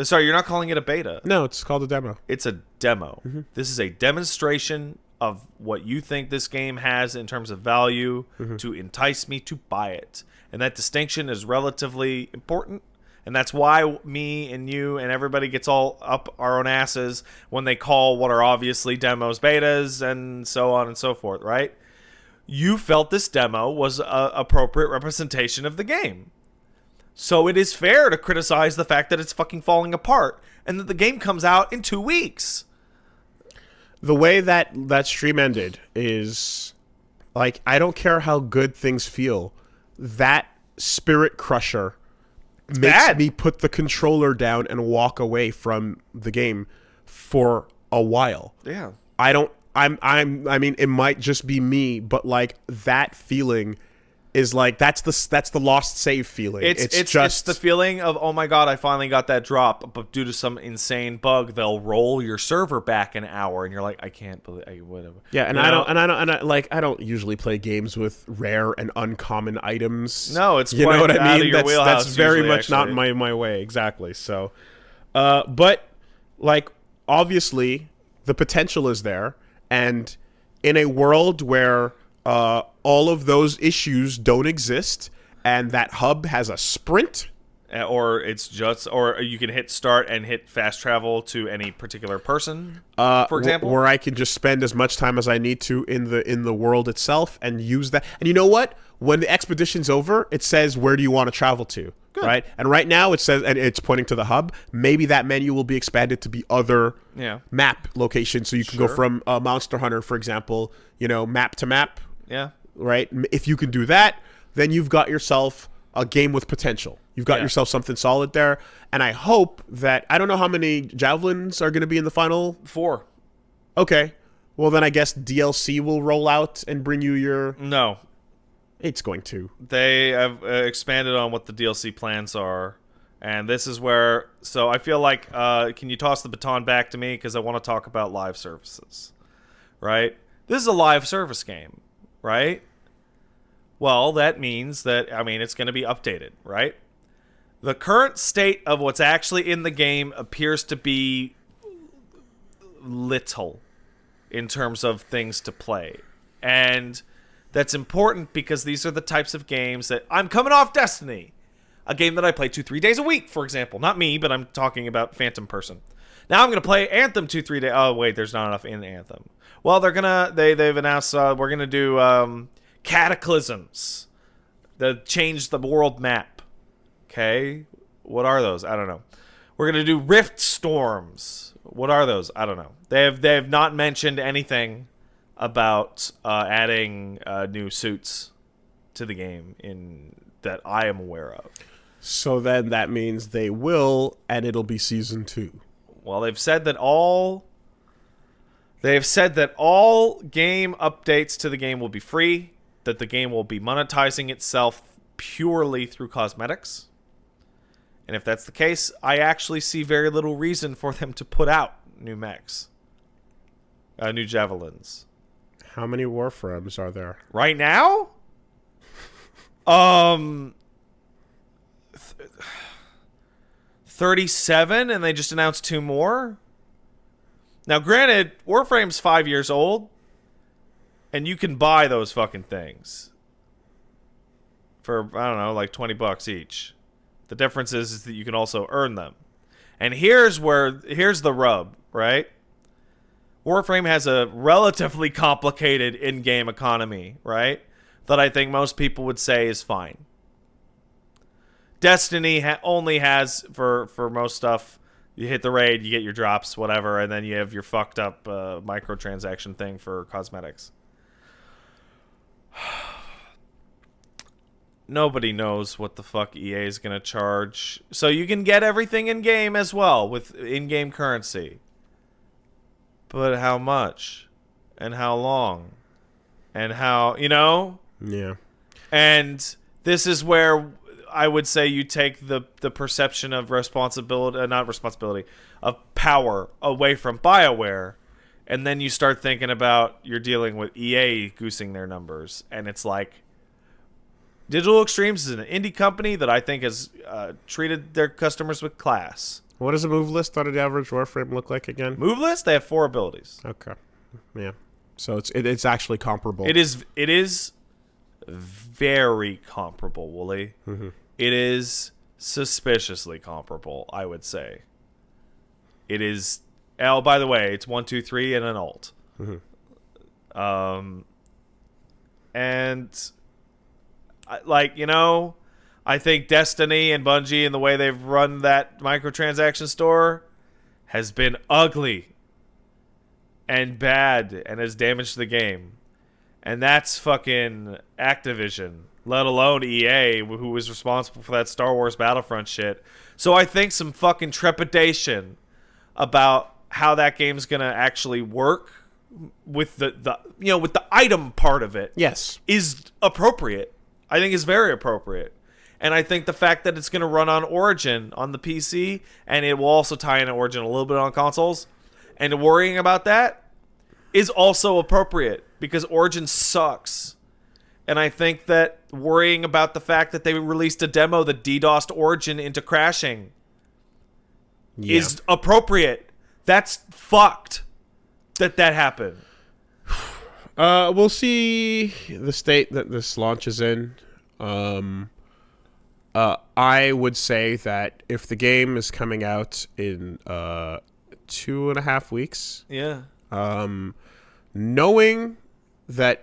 Sorry, you're not calling it a beta. No, it's called a demo. It's a demo. Mm-hmm. This is a demonstration of what you think this game has in terms of value to entice me to buy it. And that distinction is relatively important. And that's why me and you and everybody gets all up our own asses when they call what are obviously demos betas and so on and so forth, right? You felt this demo was an appropriate representation of the game. So it is fair to criticize the fact that it's fucking falling apart and that the game comes out in 2 weeks. The way that stream ended is, like, I don't care how good things feel. That spirit crusher makes bad. me put the controller down and walk away from the game for a while. Yeah. I mean, it might just be me, but like that feeling is like that's the lost save feeling. It's the feeling of, oh my god, I finally got that drop, but due to some insane bug, they'll roll your server back an hour, and you're like, I can't believe whatever. Yeah, and I don't usually play games with rare and uncommon items. No, it's you quite know what out I of mean. your wheelhouse That's very usually, much not actually. my way exactly. So, but like obviously the potential is there, and in a world where all of those issues don't exist, and that hub has a sprint, Or it's just, or you can hit start and hit fast travel to any particular person, for example. where I can just spend as much time as I need to in the world itself and use that. And you know what? When the expedition's over, it says, where do you want to travel to? Good. Right? And right now it says, and it's pointing to the hub. Maybe that menu will be expanded to be other map locations, so you can go from Monster Hunter, for example, map to map. Yeah. Right? If you can do that, then you've got yourself a game with potential. You've got yourself something solid there. And I hope that, I don't know how many javelins are going to be in the final 4. Okay. Well, then I guess DLC will roll out and bring you your... No. It's going to. They have expanded on what the DLC plans are. And this is where... So I feel like, can you toss the baton back to me? Because I want to talk about live services. Right? This is a live service game. Right? Well, that means that, it's going to be updated. Right? The current state of what's actually in the game appears to be little in terms of things to play. And that's important because these are the types of games that... I'm coming off Destiny, a game that I play 2-3 days a week, for example. Not me, but I'm talking about Phantom Person. Now I'm going to play Anthem 2-3 days... Oh, wait, there's not enough in Anthem. Well, they've announced we're going to do Cataclysms that change the world map. Okay? What are those? I don't know. We're going to do Rift Storms. What are those? I don't know. They have not mentioned anything about adding new suits to the game that I am aware of. So then that means they will, and it'll be season 2. Well, they've said that all They have said that all game updates to the game will be free, that the game will be monetizing itself purely through cosmetics. And if that's the case, I actually see very little reason for them to put out new mechs. New javelins. How many Warframes are there? Right now? 37, and they just announced 2 more? Now, granted, Warframe's 5 years old, and you can buy those fucking things for, I don't know, like $20 each. The difference is that you can also earn them. And here's the rub, right? Warframe has a relatively complicated in-game economy, right? That I think most people would say is fine. Destiny only has, for most stuff, you hit the raid, you get your drops, whatever, and then you have your fucked up microtransaction thing for cosmetics. Nobody knows what the fuck EA is going to charge. So you can get everything in-game as well with in-game currency. But how much? And how long? And how, Yeah. And this is where I would say you take the perception of responsibility, not responsibility, of power away from BioWare, and then you start thinking about you're dealing with EA goosing their numbers, and it's like Digital Extremes is an indie company that I think has treated their customers with class. What does a move list on an average Warframe look like again? Move list, they have 4 abilities. Okay. Yeah. So it's actually comparable. It is very comparable, Wooly. Mm-hmm. It is suspiciously comparable, I would say. It is. Oh, by the way, it's 1, 2, 3 and an alt. Mm-hmm. And I think Destiny and Bungie and the way they've run that microtransaction store has been ugly and bad and has damaged the game. And that's fucking Activision, let alone EA, who was responsible for that Star Wars Battlefront shit. So I think some fucking trepidation about how that game's gonna actually work with the with the item part of it, Yes. is appropriate. I think is very appropriate. And I think the fact that it's gonna run on Origin on the PC, and it will also tie in Origin a little bit on consoles, and worrying about that is also appropriate because Origin sucks. And I think that worrying about the fact that they released a demo that DDoSed Origin into crashing is appropriate. That's fucked that happened. We'll see the state that this launches in. I would say that if the game is coming out in 2.5 weeks, Yeah. knowing the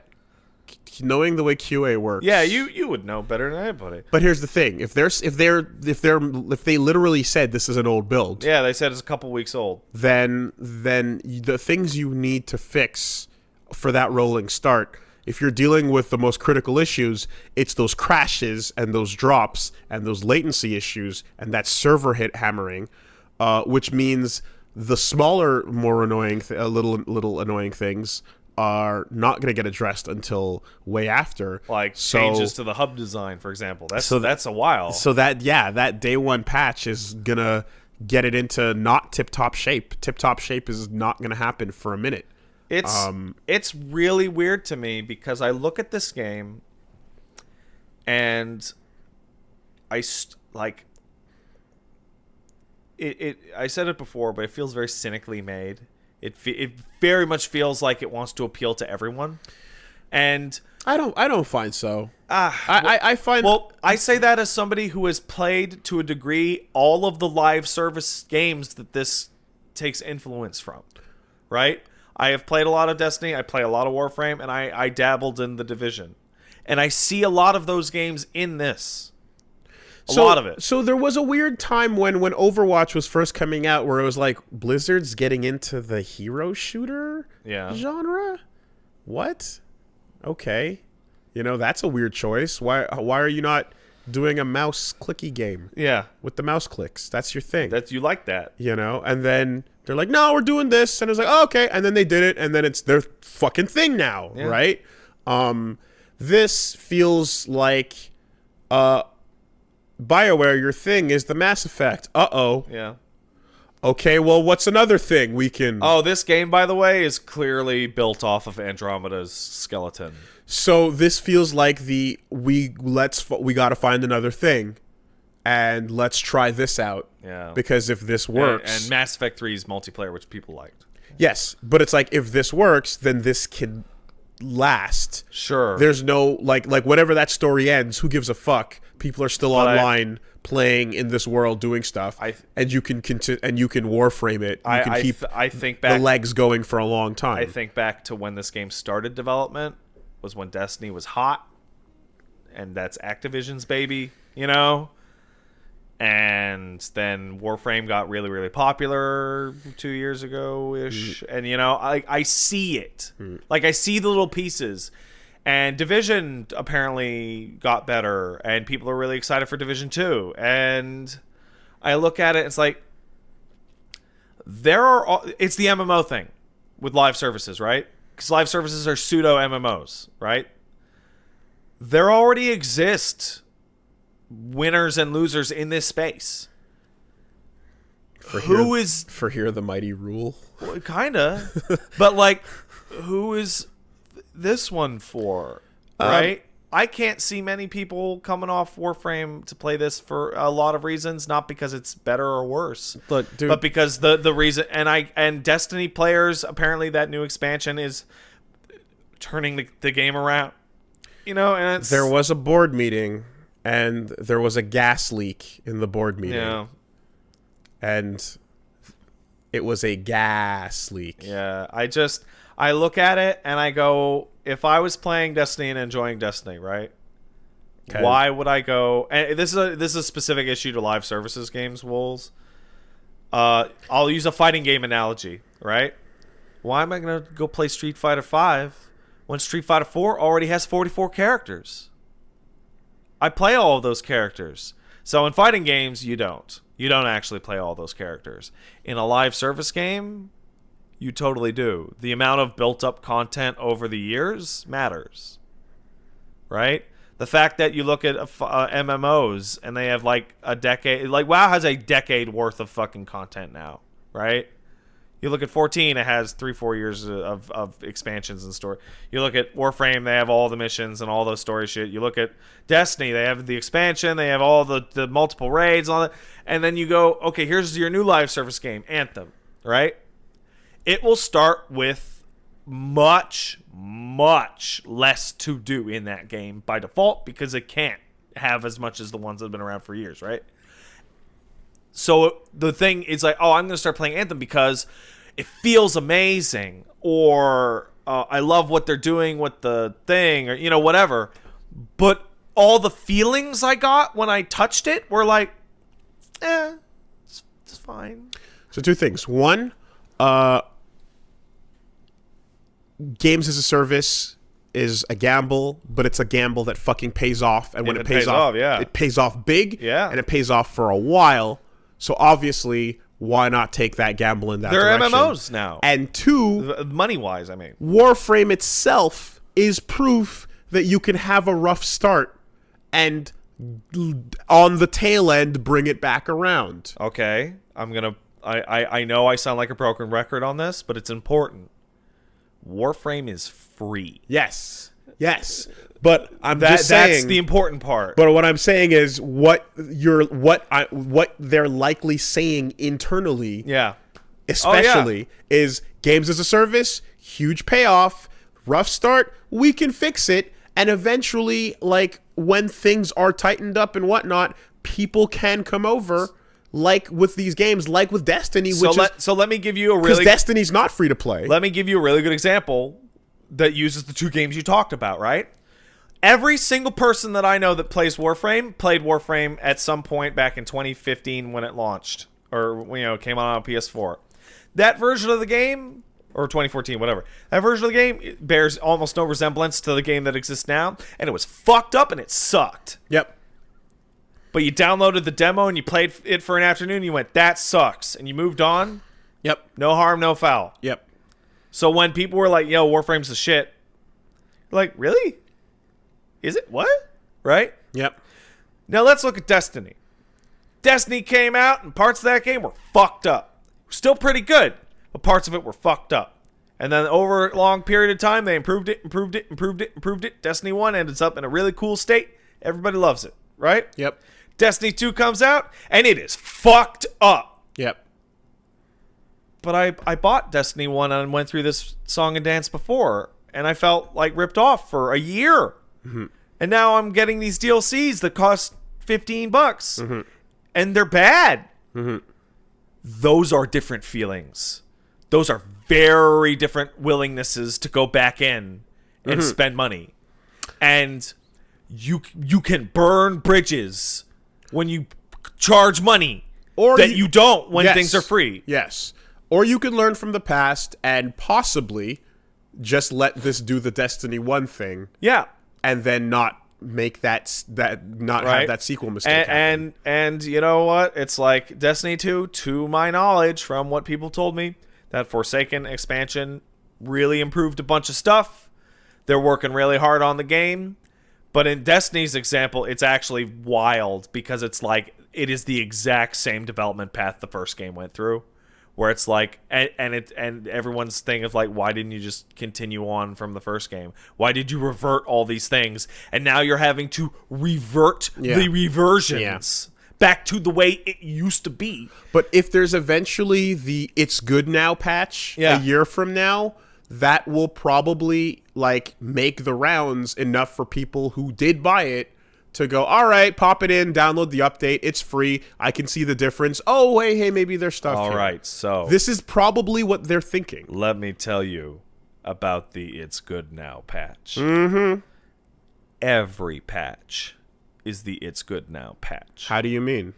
way QA works. Yeah, you would know better than anybody. But here's the thing: if they literally said this is an old build, Yeah, they said it's a couple weeks old. then the things you need to fix for that rolling start, if you're dealing with the most critical issues, it's those crashes and those drops and those latency issues and that server hit hammering, which means the smaller, more annoying, little annoying things are not going to get addressed until way after. Like changes to the hub design, for example. That's a while. So that day one patch is gonna get it into not tip-top shape. Tip-top shape is not gonna happen for a minute. It's really weird to me because I look at this game and I said it before, but it feels very cynically made. It very much feels like it wants to appeal to everyone, and I don't find so. I find I say that as somebody who has played to a degree all of the live service games that this takes influence from, right? I have played a lot of Destiny, I play a lot of Warframe, and I dabbled in The Division. And I see a lot of those games in this. A lot of it. So there was a weird time when Overwatch was first coming out where it was like, Blizzard's getting into the hero shooter genre? What? Okay. That's a weird choice. Why are you not doing a mouse clicky game Yeah. with the mouse clicks. That's your thing. You like that. You know, and then they're like, no, we're doing this. And it was like, oh, okay. And then they did it, and then it's their fucking thing now, right? This feels like BioWare, your thing is the Mass Effect. Uh-oh. Yeah. Okay, well, what's another thing we can... Oh, this game, by the way, is clearly built off of Andromeda's skeleton. So this feels like we gotta find another thing, and let's try this out. Yeah. Because if this works... And Mass Effect 3's multiplayer, which people liked. Yes, but it's like, if this works, then this can last. Sure. There's no, like whenever that story ends, who gives a fuck? People are still online playing in this world, doing stuff, and you can warframe it. You can keep I think back, the legs going for a long time. I think back to when this game started development, was when Destiny was hot, and that's Activision's baby, you know? And then Warframe got really, really popular 2 years ago-ish. And, you know, I see it. Like, I see the little pieces. And Division apparently got better, and people are really excited for Division 2. And I look at it, it's like, it's the MMO thing with live services, right? Because live services are pseudo MMOs, right? There already exist winners and losers in this space. For Hear the Mighty Rule? Well, kinda. But, like, who is this one for, right? I can't see many people coming off Warframe to play this for a lot of reasons, not because it's better or worse, Look, dude, but because the reason, and Destiny players, apparently that new expansion is turning the game around, you know. And there was a board meeting, and there was a gas leak in the board meeting. Yeah. And it was a gas leak. Yeah, I look at it and I go, if I was playing Destiny and enjoying Destiny, right? Okay. Why would I go? And this is a specific issue to live services games, Wolves. I'll use a fighting game analogy, right? Why am I going to go play Street Fighter 5 when Street Fighter 4 already has 44 characters? I play all of those characters. So in fighting games, you don't. You don't actually play all those characters. In a live service game, you totally do. The amount of built-up content over the years matters, right? The fact that you look at MMOs and they have like a decade, like WoW has a decade worth of fucking content now, right? You look at 14, it has 3-4 years of expansions and story. You look at Warframe, they have all the missions and all those story shit. You look at Destiny, they have the expansion, they have all the multiple raids and all that. And then you go, okay, here's your new live service game, Anthem, right? It will start with much, much less to do in that game by default because it can't have as much as the ones that have been around for years, right? So the thing is like, oh, I'm going to start playing Anthem because it feels amazing, or I love what they're doing with the thing, or, you know, whatever. But all the feelings I got when I touched it were like, it's fine. So two things. One, games as a service is a gamble, but it's a gamble that fucking pays off. And when it pays off, it pays off big, and it pays off for a while. So obviously, why not take that gamble in that direction? They're MMOs now. And two, money-wise, I mean. Warframe itself is proof that you can have a rough start and on the tail end bring it back around. Okay, I know I sound like a broken record on this, but it's important. Warframe is free. Yes. But just saying, that's the important part. But what I'm saying is what they're likely saying internally, especially is games as a service, huge payoff, rough start, we can fix it, and eventually, like when things are tightened up and whatnot, people can come over. Like with these games, like with Destiny, so let me give you a because Destiny's not free to play. Let me give you a really good example that uses the two games you talked about, right? Every single person that I know that plays Warframe played Warframe at some point back in 2015 when it launched, or came out on PS4. That version of the game, or 2014, whatever. That version of the game bears almost no resemblance to the game that exists now, and it was fucked up and it sucked. Yep. but you downloaded the demo and you played it for an afternoon. And you went, that sucks, and you moved on. Yep. No harm, no foul. Yep. So when people were like, "Yo, Warframe's the shit," like, really? Is it what? Right? Yep. Now let's look at Destiny. Destiny came out, and parts of that game were fucked up. Still pretty good, but parts of it were fucked up. And then over a long period of time, they improved it. Destiny 1 ends up in a really cool state. Everybody loves it, right? Yep. Destiny 2 comes out, and it is fucked up. Yep. But I bought Destiny 1 and went through this song and dance before, and I felt like ripped off for a year. Mm-hmm. And now I'm getting these DLCs that cost $15, and they're bad. Mm-hmm. Those are different feelings. Those are very different willingnesses to go back in and spend money. And you can burn bridges when you charge money Or that you don't when things are free. Yes. Or you can learn from the past and possibly just let this do the Destiny 1 thing. Yeah. And then not make have that sequel mistake happen. And you know what? It's like Destiny 2, to my knowledge, from what people told me, that Forsaken expansion really improved a bunch of stuff. They're working really hard on the game. But in Destiny's example, it's actually wild because it's like it is the exact same development path the first game went through. Where it's like, and everyone's thing of like, why didn't you just continue on from the first game? Why did you revert all these things? And now you're having to revert the reversions back to the way it used to be. But if there's eventually the "It's Good Now" patch a year from now, that will probably like make the rounds enough for people who did buy it to go, all right, pop it in, download the update. It's free. I can see the difference. Oh, hey, maybe there's stuff All here. right, so This is probably what they're thinking. let me tell you about the It's Good Now patch. Mm-hmm. Every patch is the It's Good Now patch. How do you mean?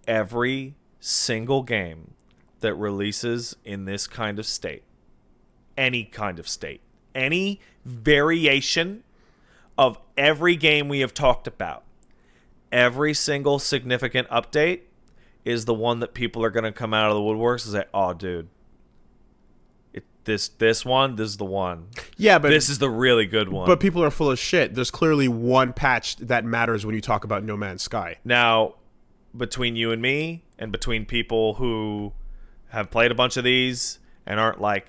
Every single game that releases in this kind of state, any kind of state, any variation of every game we have talked about, every single significant update is the one that people are going to come out of the woodworks and say, "Oh, dude, this is the one. Yeah, but This is the really good one." But people are full of shit. There's clearly one patch that matters when you talk about No Man's Sky. Now, between you and me, and between people who have played a bunch of these and aren't like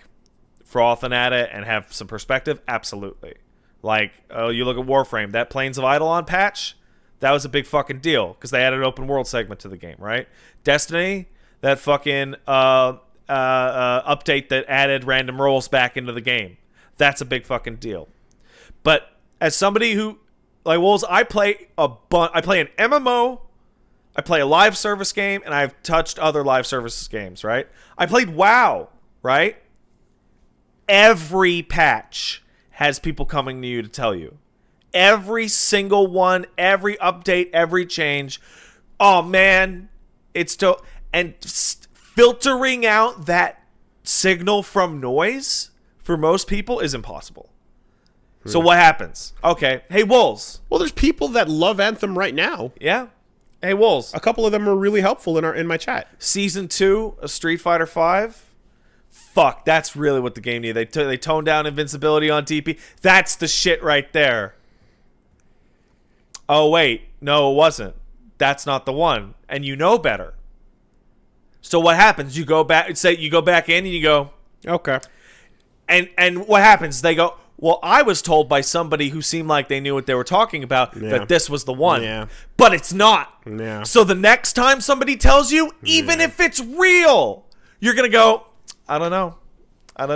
frothing at it and have some perspective, absolutely. Like, you look at Warframe, that Plains of Eidolon patch, that was a big fucking deal because they added an open world segment to the game, right? Destiny, that fucking update that added random rolls back into the game, that's a big fucking deal. But as somebody who, like Wolves, I play an MMO, I play a live service game, and I've touched other live services games, right? I played WoW, right? Every patch has people coming to you to tell you. Every single one, every update, every change. Oh, man. It's still... And filtering out that signal from noise for most people is impossible. So what happens? Okay. Hey, Wolves. Well, there's people that love Anthem right now. Yeah? Hey, Wolves. A couple of them are really helpful in my chat. Season 2 of Street Fighter V. Fuck, that's really what the game needed. They toned down invincibility on TP. That's the shit right there. Oh, wait. No, it wasn't. That's not the one. And you know better. So what happens? You go back in and you go, okay. And what happens? They go, well, I was told by somebody who seemed like they knew what they were talking about that this was the one. Yeah. But it's not. Yeah. So the next time somebody tells you, even if it's real, you're going to go, I don't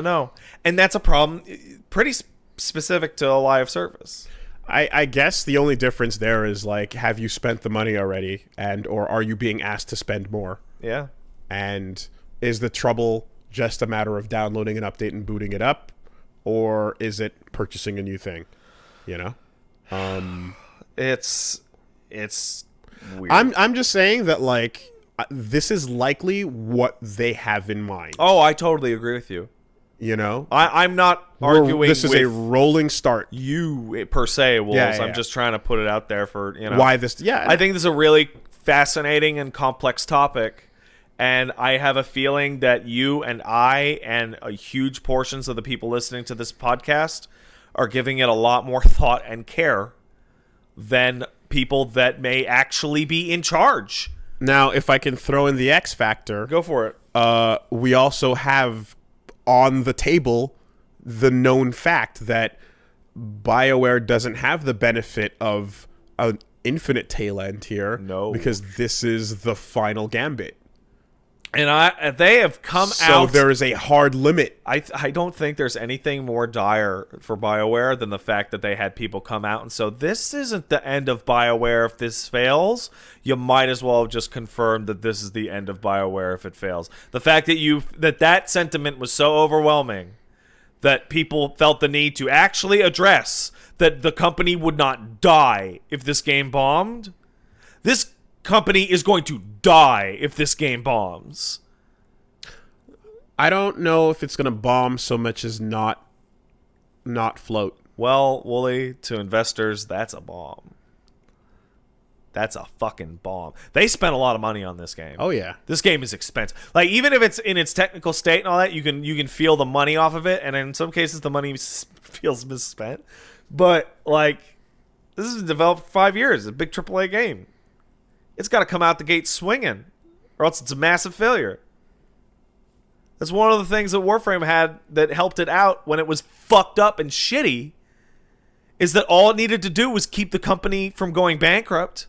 know. And that's a problem pretty specific to a live service. I guess the only difference there is, like, have you spent the money already, or are you being asked to spend more? Yeah. And is the trouble just a matter of downloading an update and booting it up, or is it purchasing a new thing? You know? It's weird. I'm just saying that, like, this is likely what they have in mind. Oh, I totally agree with you. You know, I'm not arguing. This is with a rolling start. you per se, Wolves. Yeah, yeah, I'm yeah. just trying to put it out there for Why this? Yeah, I think this is a really fascinating and complex topic, and I have a feeling that you and I and huge portions of the people listening to this podcast are giving it a lot more thought and care than people that may actually be in charge. Now, if I can throw in the X factor, Go for it. we also have on the table the known fact that BioWare doesn't have the benefit of an infinite tail end here. No. Because this is the final gambit. And they have come So out. there is a hard limit. I don't think there's anything more dire for BioWare than the fact that they had people come out and so this isn't the end of BioWare if this fails. You might as well have just confirmed that this is the end of BioWare if it fails. The fact that that sentiment was so overwhelming that people felt the need to actually address that the company would not die if this game bombed. This company is going to die if this game bombs. I don't know if it's going to bomb so much as not float. Well, Wooly, to investors, that's a bomb. That's a fucking bomb. They spent a lot of money on this game. Oh yeah. This game is expensive. Like even if it's in its technical state and all that, you can feel the money off of it, and in some cases the money feels misspent. But like this is developed for 5 years. It's a big AAA game. It's got to come out the gate swinging, or else it's a massive failure. That's one of the things that Warframe had that helped it out when it was fucked up and shitty, is that all it needed to do was keep the company from going bankrupt.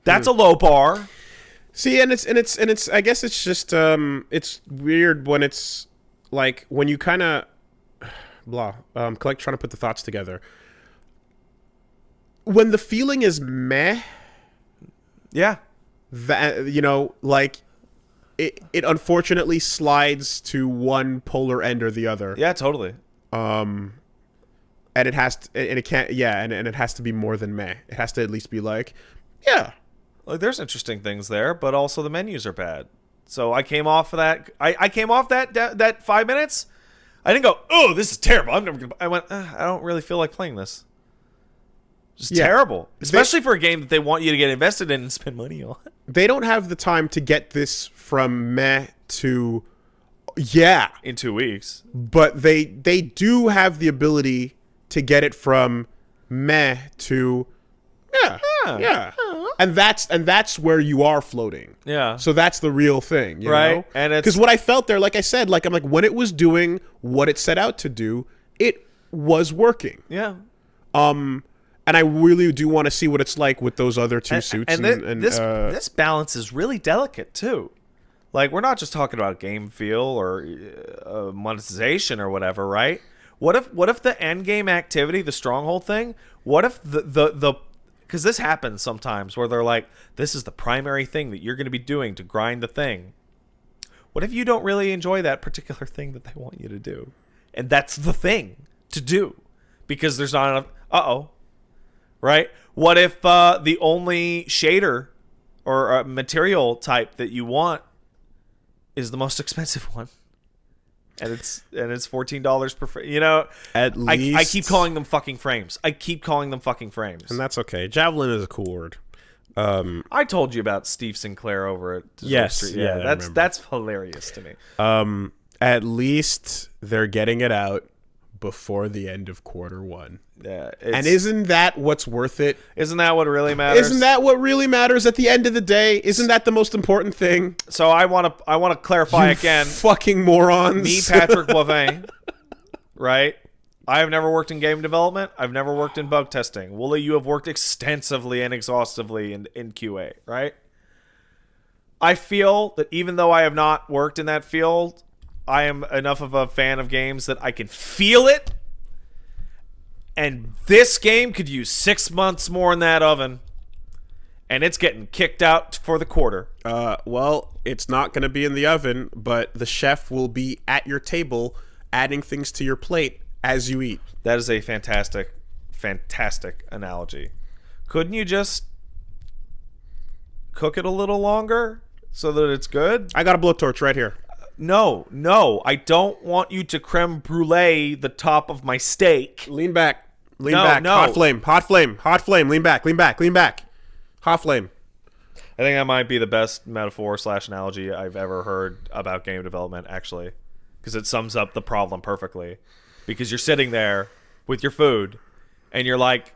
That's a low bar. See, and it's I guess it's just it's weird when it's like when you kind of like trying to put the thoughts together. When the feeling is meh, Yeah. that like it unfortunately slides to one polar end or the other. Yeah, totally. And it has to, and it can't and it has to be more than meh. It has to at least be like, yeah. Like there's interesting things there, but also the menus are bad. So I came off of that. I came off that 5 minutes. I didn't go, oh, this is terrible. I'm never gonna. I went, I don't really feel like playing this. Just terrible, especially for a game that they want you to get invested in and spend money on. They don't have the time to get this from meh to yeah, In 2 weeks. but they do have the ability to get it from meh to yeah. And that's where you are floating. Yeah. So that's the real thing, you Right, know? and it's- because what I felt there, like I said, like I'm like when it was doing what it set out to do, it was working. Yeah. And I really do want to see what it's like with those other two suits. And this balance is really delicate too. Like we're not just talking about game feel or monetization or whatever, right? What if the end game activity, the stronghold thing? What if the because this happens sometimes where they're like, this is the primary thing that you're going to be doing to grind the thing. What if you don't really enjoy that particular thing that they want you to do, and that's the thing to do because there's not enough. Right? What if the only shader or material type that you want is the most expensive one, and it's $14 per frame? You know, At least I keep calling them fucking frames. and that's okay. Javelin is a cool word. I told you about Steve Sinclair over at Desert Yes, Street. yeah, I remember. that's hilarious to me. At least they're getting it out before the end of Q1. Yeah, And isn't that what's worth it? isn't that what really matters? Isn't that what really matters at the end of the day? Isn't that the most important thing? So I want to clarify You again. fucking morons. Me, Patrick Boivin, right? I have never worked in game development. I've never worked in bug testing. Wooly, you have worked extensively and exhaustively in QA, right? I feel that even though I have not worked in that field, I am enough of a fan of games that I can feel it. And this game could use 6 months more in that oven. And it's getting kicked out for the quarter. Well, it's not going to be in the oven, but the chef will be at your table adding things to your plate as you eat. That is a fantastic, fantastic analogy. Couldn't you just cook it a little longer so that it's good? I got a blowtorch right here. No. I don't want you to creme brulee the top of my steak. Lean back. Lean No, back. no. Hot flame. Lean back. Hot flame. I think that might be the best metaphor / analogy I've ever heard about game development, actually, because it sums up the problem perfectly. Because you're sitting there with your food, and you're like,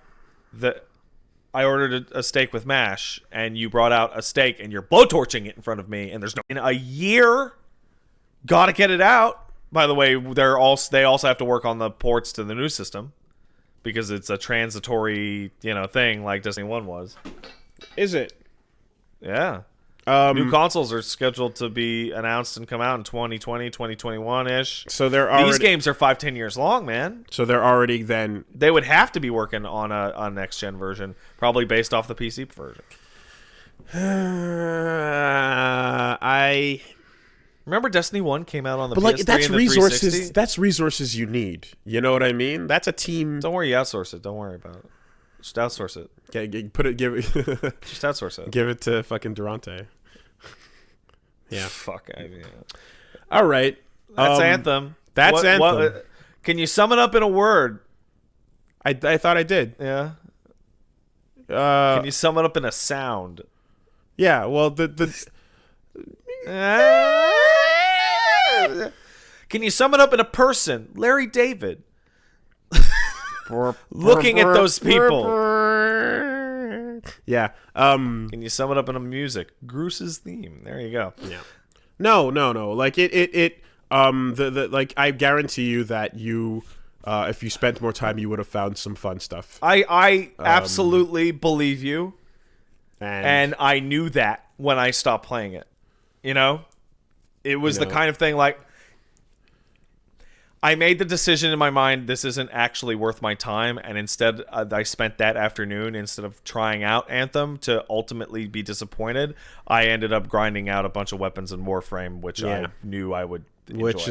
I ordered a steak with mash, and you brought out a steak, and you're blowtorching it in front of me, and there's no... In a year, gotta get it out. By the way, they also have to work on the ports to the new system, because it's a transitory, thing like Destiny 1 was. Is it? Yeah. New consoles are scheduled to be announced and come out in 2020, 2021-ish. So these games are 5-10 years long, man. So they're already then... They would have to be working on a next-gen version, probably based off the PC version. Remember Destiny 1 came out on the PS3 that's and the resources. 360? That's resources you need. You know what I mean? That's a team. Don't worry, you outsource it. Don't worry about it. Just outsource it. Give it Just outsource it. give it to fucking Durante. Yeah. Fuck. All right. That's Anthem. That's Anthem. Can you sum it up in a word? I thought I did. Yeah. Can you sum it up in a sound? Yeah. Well, Can you sum it up in a person? Larry David. Looking at those people. Yeah. Can you sum it up in a music? Gruce's theme. There you go. Yeah. No. Like like I guarantee you that you, if you spent more time, you would have found some fun stuff. I absolutely believe you, And I knew that when I stopped playing it. It was the kind of thing like I made the decision in my mind, this isn't actually worth my time, and instead I spent that afternoon, instead of trying out Anthem to ultimately be disappointed, I ended up grinding out a bunch of weapons in Warframe, which I knew I would enjoy. which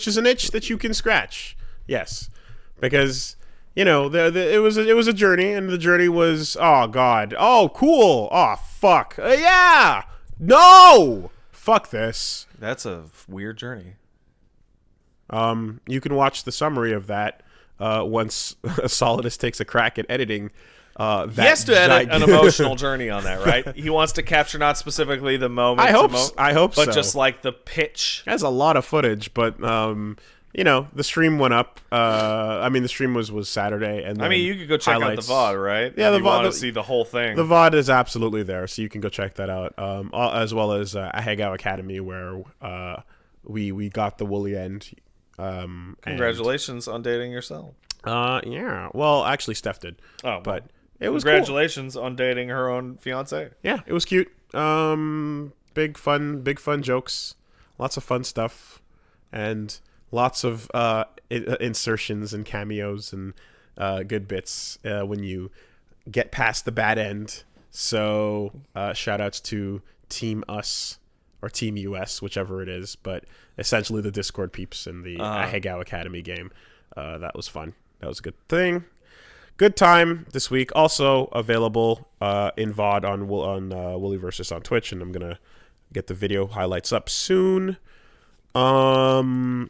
is an itch that you can scratch. Yes, because it was a journey, and the journey was, oh god, oh cool, oh fuck, yeah, no, fuck this. That's a weird journey. You can watch the summary of that once Solidus takes a crack at editing. He has to edit an emotional journey on that, right? He wants to capture not specifically the moment. I hope so. But just like the pitch. It has a lot of footage, but the stream went up. The stream was Saturday, and then you could go check out the VOD, right? Yeah, the VOD. Want to see the whole thing. The VOD is absolutely there, so you can go check that out. As well as Ahegao Academy, where we got the woolly end. Congratulations on dating yourself. Yeah. Well, actually, Steph did. Oh, but it was congratulations on dating her own fiance. Yeah, it was cute. Big fun jokes, lots of fun stuff, and lots of insertions and cameos and good bits when you get past the bad end. So shout outs to Team Us or Team US, whichever it is, but essentially the Discord peeps in the Ahegao Academy game. That was fun. That was a good thing. Good time this week. Also available in VOD on Wooly Versus on Twitch, and I'm gonna get the video highlights up soon. And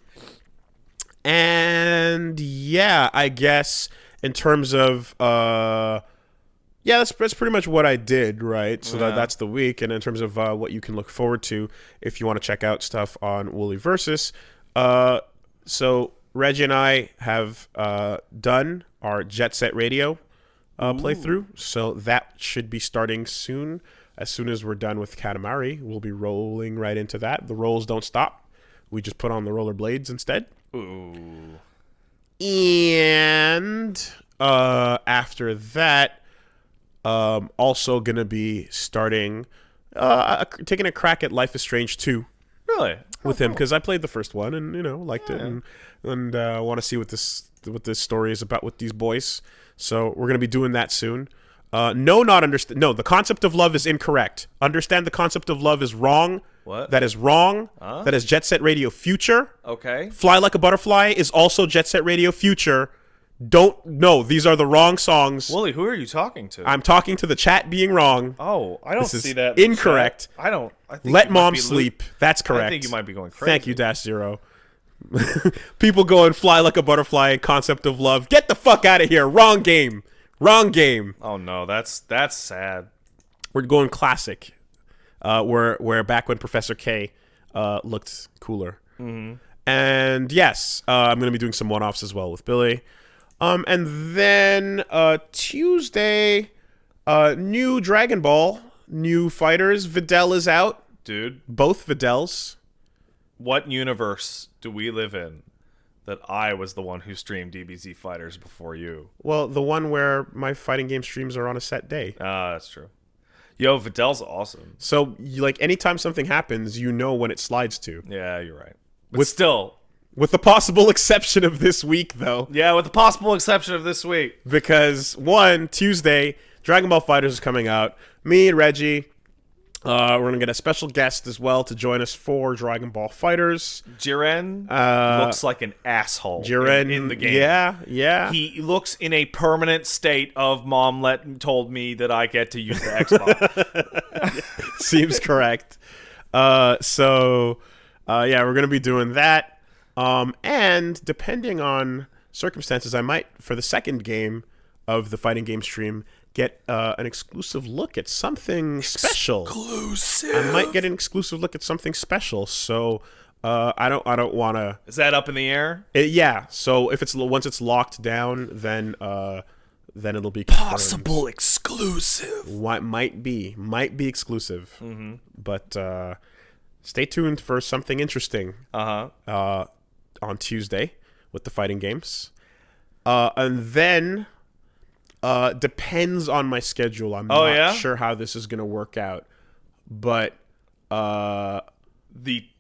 yeah, I guess in terms of that's pretty much what I did, right? So that's the week. And in terms of what you can look forward to if you want to check out stuff on Wooly Versus, so Reggie and I have done our Jet Set Radio playthrough, so that should be starting soon. As soon as we're done with Katamari, we'll be rolling right into that. The rolls don't stop. We just put on the rollerblades instead. Ooh. And after that, also going to be starting, taking a crack at Life is Strange 2. Really? With him, because I played the first one and, liked it, and want to see what this story is about with these boys. So we're going to be doing that soon. No, the concept of love is incorrect. Understand the concept of love is wrong. What? That is wrong. That is Jet Set Radio Future. Okay. Fly Like a Butterfly is also Jet Set Radio Future. No, these are the wrong songs. Wooly, who are you talking to? I'm talking to the chat being wrong. Oh, I don't This is see that. in the incorrect. chat. I don't. I think Let you might mom be sleep. That's correct. I think you might be going crazy. Thank you, Dash Zero. People go and fly like a butterfly. Concept of love. Get the fuck out of here. Wrong game. Wrong game. Oh no, that's sad. We're going classic. Where back when Professor K looked cooler. Mm-hmm. And yes, I'm going to be doing some one-offs as well with Billy. And then Tuesday, new Dragon Ball, new fighters. Videl is out. Dude, Both Videls. what universe do we live in that I was the one who streamed DBZ Fighters before you? Well, the one where my fighting game streams are on a set day. Ah, that's true. Yo, Videl's awesome. So, like, anytime something happens, you know when it slides to. Yeah, you're right. But still, With the possible exception of this week, though. yeah, with the possible exception of this week. Because, Tuesday, Dragon Ball Fighters is coming out. Me and Reggie, we're going to get a special guest as well to join us for Dragon Ball Fighters. Jiren looks like an asshole Jiren, in the game. Yeah. He looks in a permanent state of mom told me that I get to use the Xbox. Seems correct. So, we're going to be doing that. And depending on circumstances, I might, for the second game of the fighting game stream, get an exclusive look at something special. Exclusive. I might get an exclusive look at something special. So I don't want to. Is that up in the air? Yeah. So if once it's locked down, then it'll be confirmed. Possible exclusive. What might be exclusive. Mm-hmm. But stay tuned for something interesting. On Tuesday with the fighting games, and then depends on my schedule. I'm not sure how this is going to work out, but the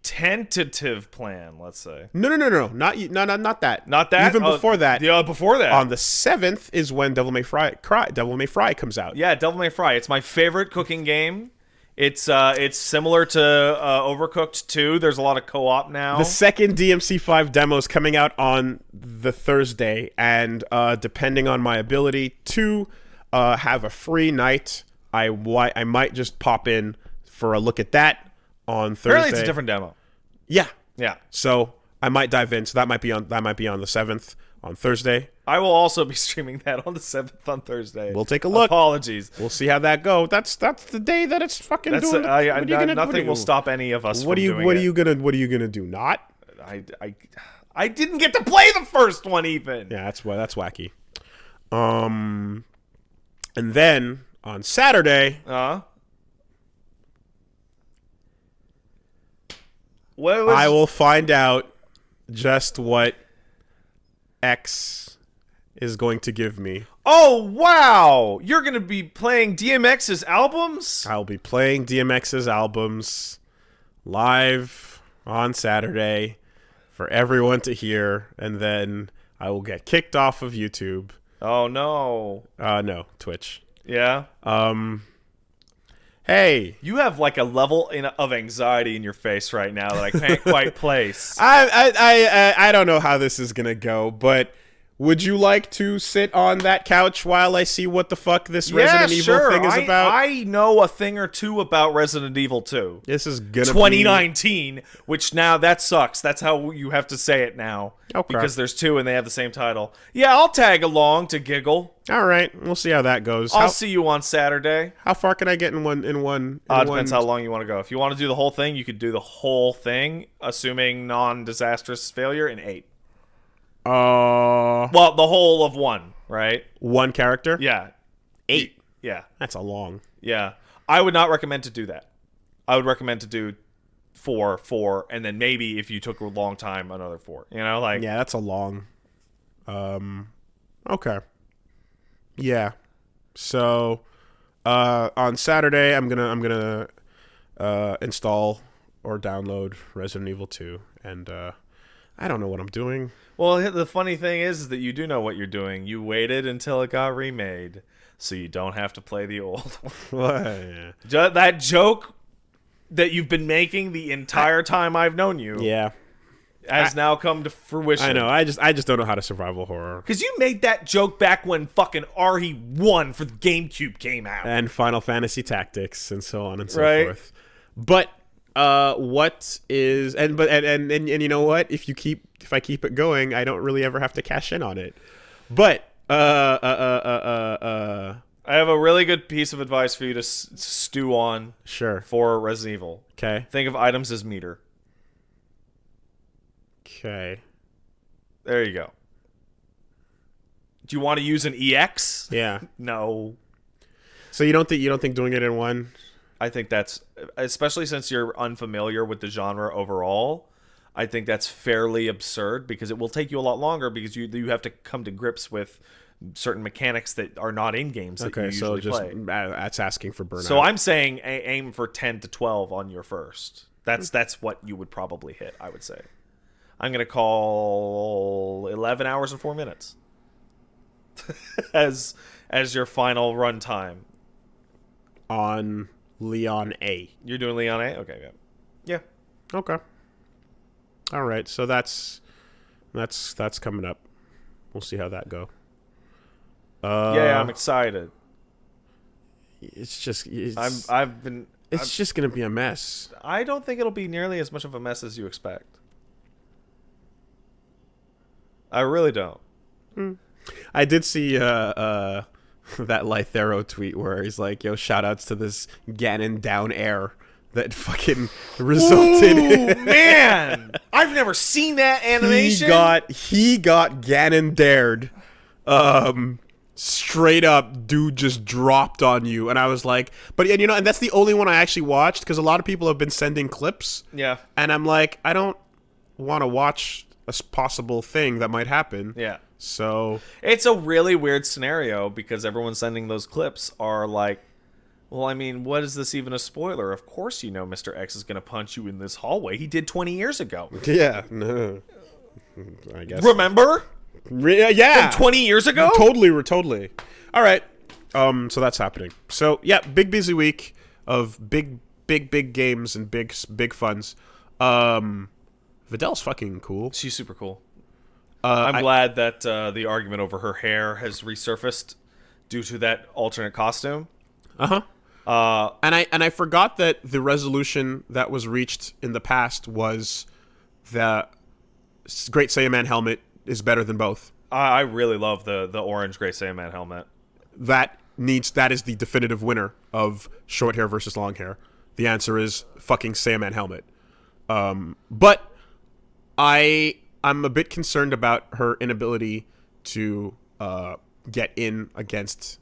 tentative plan, let's say. No, not that. Not that. Even before that. Yeah, before that. On the 7th is when Devil May Fry comes out. Yeah, Devil May Fry. It's my favorite cooking game. It's similar to Overcooked 2. There's a lot of co-op now. The second DMC5 demo is coming out on the Thursday, and depending on my ability to have a free night, I might just pop in for a look at that on Thursday. Apparently, it's a different demo. Yeah. So I might dive in. So that might be on the 7th on Thursday. I will also be streaming that on the 7th on Thursday. We'll take a look. Apologies. We'll see how that goes. That's the day that it's fucking doing. Nothing will stop any of us from doing it. What are you gonna do? Not? I didn't get to play the first one even. Yeah, that's wacky. And then on Saturday, I will find out just what X is going to give me. Oh, wow! You're going to be playing DMX's albums? I'll be playing DMX's albums live on Saturday for everyone to hear, and then I will get kicked off of YouTube. Oh, no. No, Twitch. Yeah? Hey. You have like a level of anxiety in your face right now that I can't quite place. I don't know how this is going to go, but would you like to sit on that couch while I see what the fuck this Resident Evil thing is about? I know a thing or two about Resident Evil 2. This is gonna 2019, which now that sucks. That's how you have to say it now. Okay. Because there's two and they have the same title. Yeah, I'll tag along to giggle. All right, we'll see how that goes. I'll see you on Saturday. How far can I get in one? Depends how long you want to go. If you want to do the whole thing, you could do the whole thing, assuming non-disastrous failure, in 8. Well, the whole of 1, right? One character? Yeah. 8. Yeah. That's a long. Yeah. I would not recommend to do that. I would recommend to do 4, and then maybe if you took a long time, another 4. You know, like. Yeah, that's a long. Okay. Yeah. So, on Saturday, I'm gonna install or download Resident Evil 2, and I don't know what I'm doing. Well, the funny thing is that you do know what you're doing. You waited until it got remade, so you don't have to play the old one. That joke that you've been making the entire time I've known you. Yeah. has now come to fruition. I know. I just don't know how to survival horror. Because you made that joke back when fucking RE1 for the GameCube came out. And Final Fantasy Tactics and so on and so Right. forth. But what is and you know what? If I keep it going, I don't really ever have to cash in on it. But I have a really good piece of advice for you to stew on sure. for Resident Evil. Okay. Think of items as meter. Okay. There you go. Do you want to use an EX? Yeah. No. So you don't think doing it in one? I think that's, especially since you're unfamiliar with the genre overall, I think that's fairly absurd because it will take you a lot longer because you have to come to grips with certain mechanics that are not in games that you usually play. That's asking for burnout. So I'm saying aim for 10 to 12 on your first. That's what you would probably hit, I would say. I'm going to call 11 hours and 4 minutes as your final run time. On Leon A. You're doing Leon A? Okay, yeah. Yeah. Okay. All right. So that's coming up. We'll see how that go. Yeah, I'm excited. It's just I've been just gonna be a mess. I don't think it'll be nearly as much of a mess as you expect. I really don't. I did see that Lythero tweet where he's like, "Yo, shout outs to this Ganon down air that fucking resulted in Man, I've never seen that animation. he got Ganon dared. Straight up, dude just dropped on you, and I was like, and that's the only one I actually watched because a lot of people have been sending clips. Yeah. And I'm like, I don't want to watch a possible thing that might happen. Yeah. So It's a really weird scenario because everyone sending those clips are like, well, I mean, what is this even a spoiler? Of course you know Mr. X is going to punch you in this hallway. He did 20 years ago. yeah, no, I guess. Remember? Yeah. From 20 years ago? Totally. All right. So that's happening. So yeah, big busy week of big games and big funs. Vidal's fucking cool. She's super cool. I'm glad that the argument over her hair has resurfaced due to that alternate costume. And I forgot that the resolution that was reached in the past was the Great Saiyaman helmet is better than both. I really love the orange Great Saiyaman helmet. That is the definitive winner of short hair versus long hair. The answer is fucking Saiyaman helmet. But I'm a bit concerned about her inability to get in against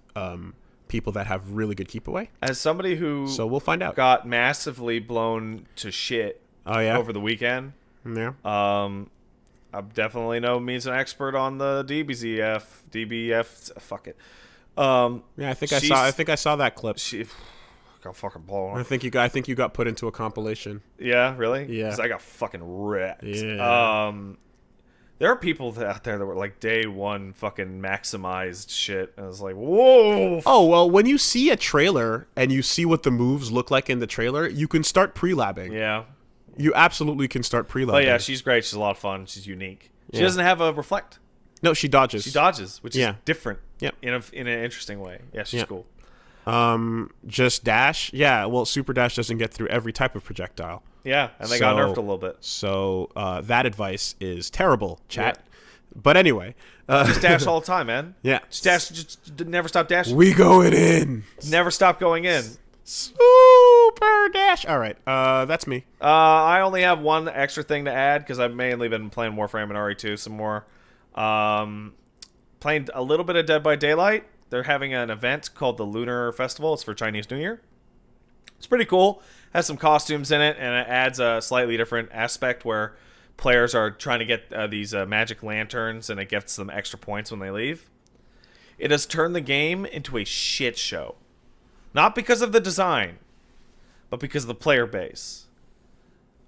people that have really good keep away. As somebody who So we'll find out. got massively blown to shit over the weekend, Yeah. I definitely know me's an expert on the DBF. Fuck it. Yeah, I think I saw that clip. She got fucking blown. I think you got put into a compilation. Yeah, really? Yeah. 'Cause I got fucking wrecked. Yeah. There are people out there that were like day one fucking maximized shit. I was like, whoa. Oh, well, when you see a trailer and you see what the moves look like in the trailer, you can start pre-labbing. Yeah. You absolutely can start pre-labbing. But yeah, she's great. She's a lot of fun. She's unique. She Yeah. doesn't have a reflect. No, she dodges. She dodges, which Yeah. is different. Yep. In an interesting way. Yeah, she's Yeah. cool. Just dash. Yeah, well, super dash doesn't get through every type of projectile. Yeah, and they got nerfed a little bit. So that advice is terrible, chat. Yeah. But anyway, just dash all the time, man. Yeah, just dash. Just never stop dashing. We going in. Never stop going in. Super dash. All right, that's me. I only have one extra thing to add because I've mainly been playing Warframe and RE2 some more. Playing a little bit of Dead by Daylight. They're having an event called the Lunar Festival. It's for Chinese New Year. It's pretty cool. Has some costumes in it, and it adds a slightly different aspect where players are trying to get these magic lanterns, and it gets them extra points when they leave. It has turned the game into a shit show. Not because of the design, but because of the player base.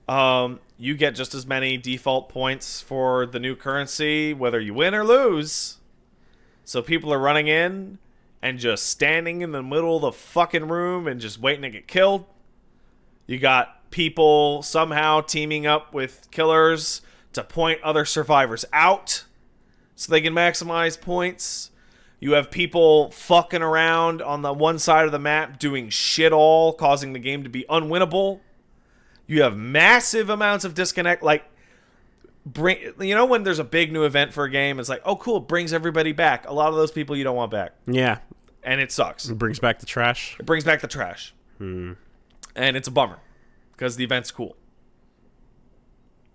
You get just as many default points for the new currency, whether you win or lose. So people are running in and just standing in the middle of the fucking room and just waiting to get killed. You got people somehow teaming up with killers to point other survivors out so they can maximize points. You have people fucking around on the one side of the map doing shit all, causing the game to be unwinnable. You have massive amounts of disconnect. Like, when there's a big new event for a game, it's like, oh, cool, it brings everybody back. A lot of those people you don't want back. Yeah. And it sucks. It brings back the trash. It brings back the trash. And it's a bummer because the event's cool.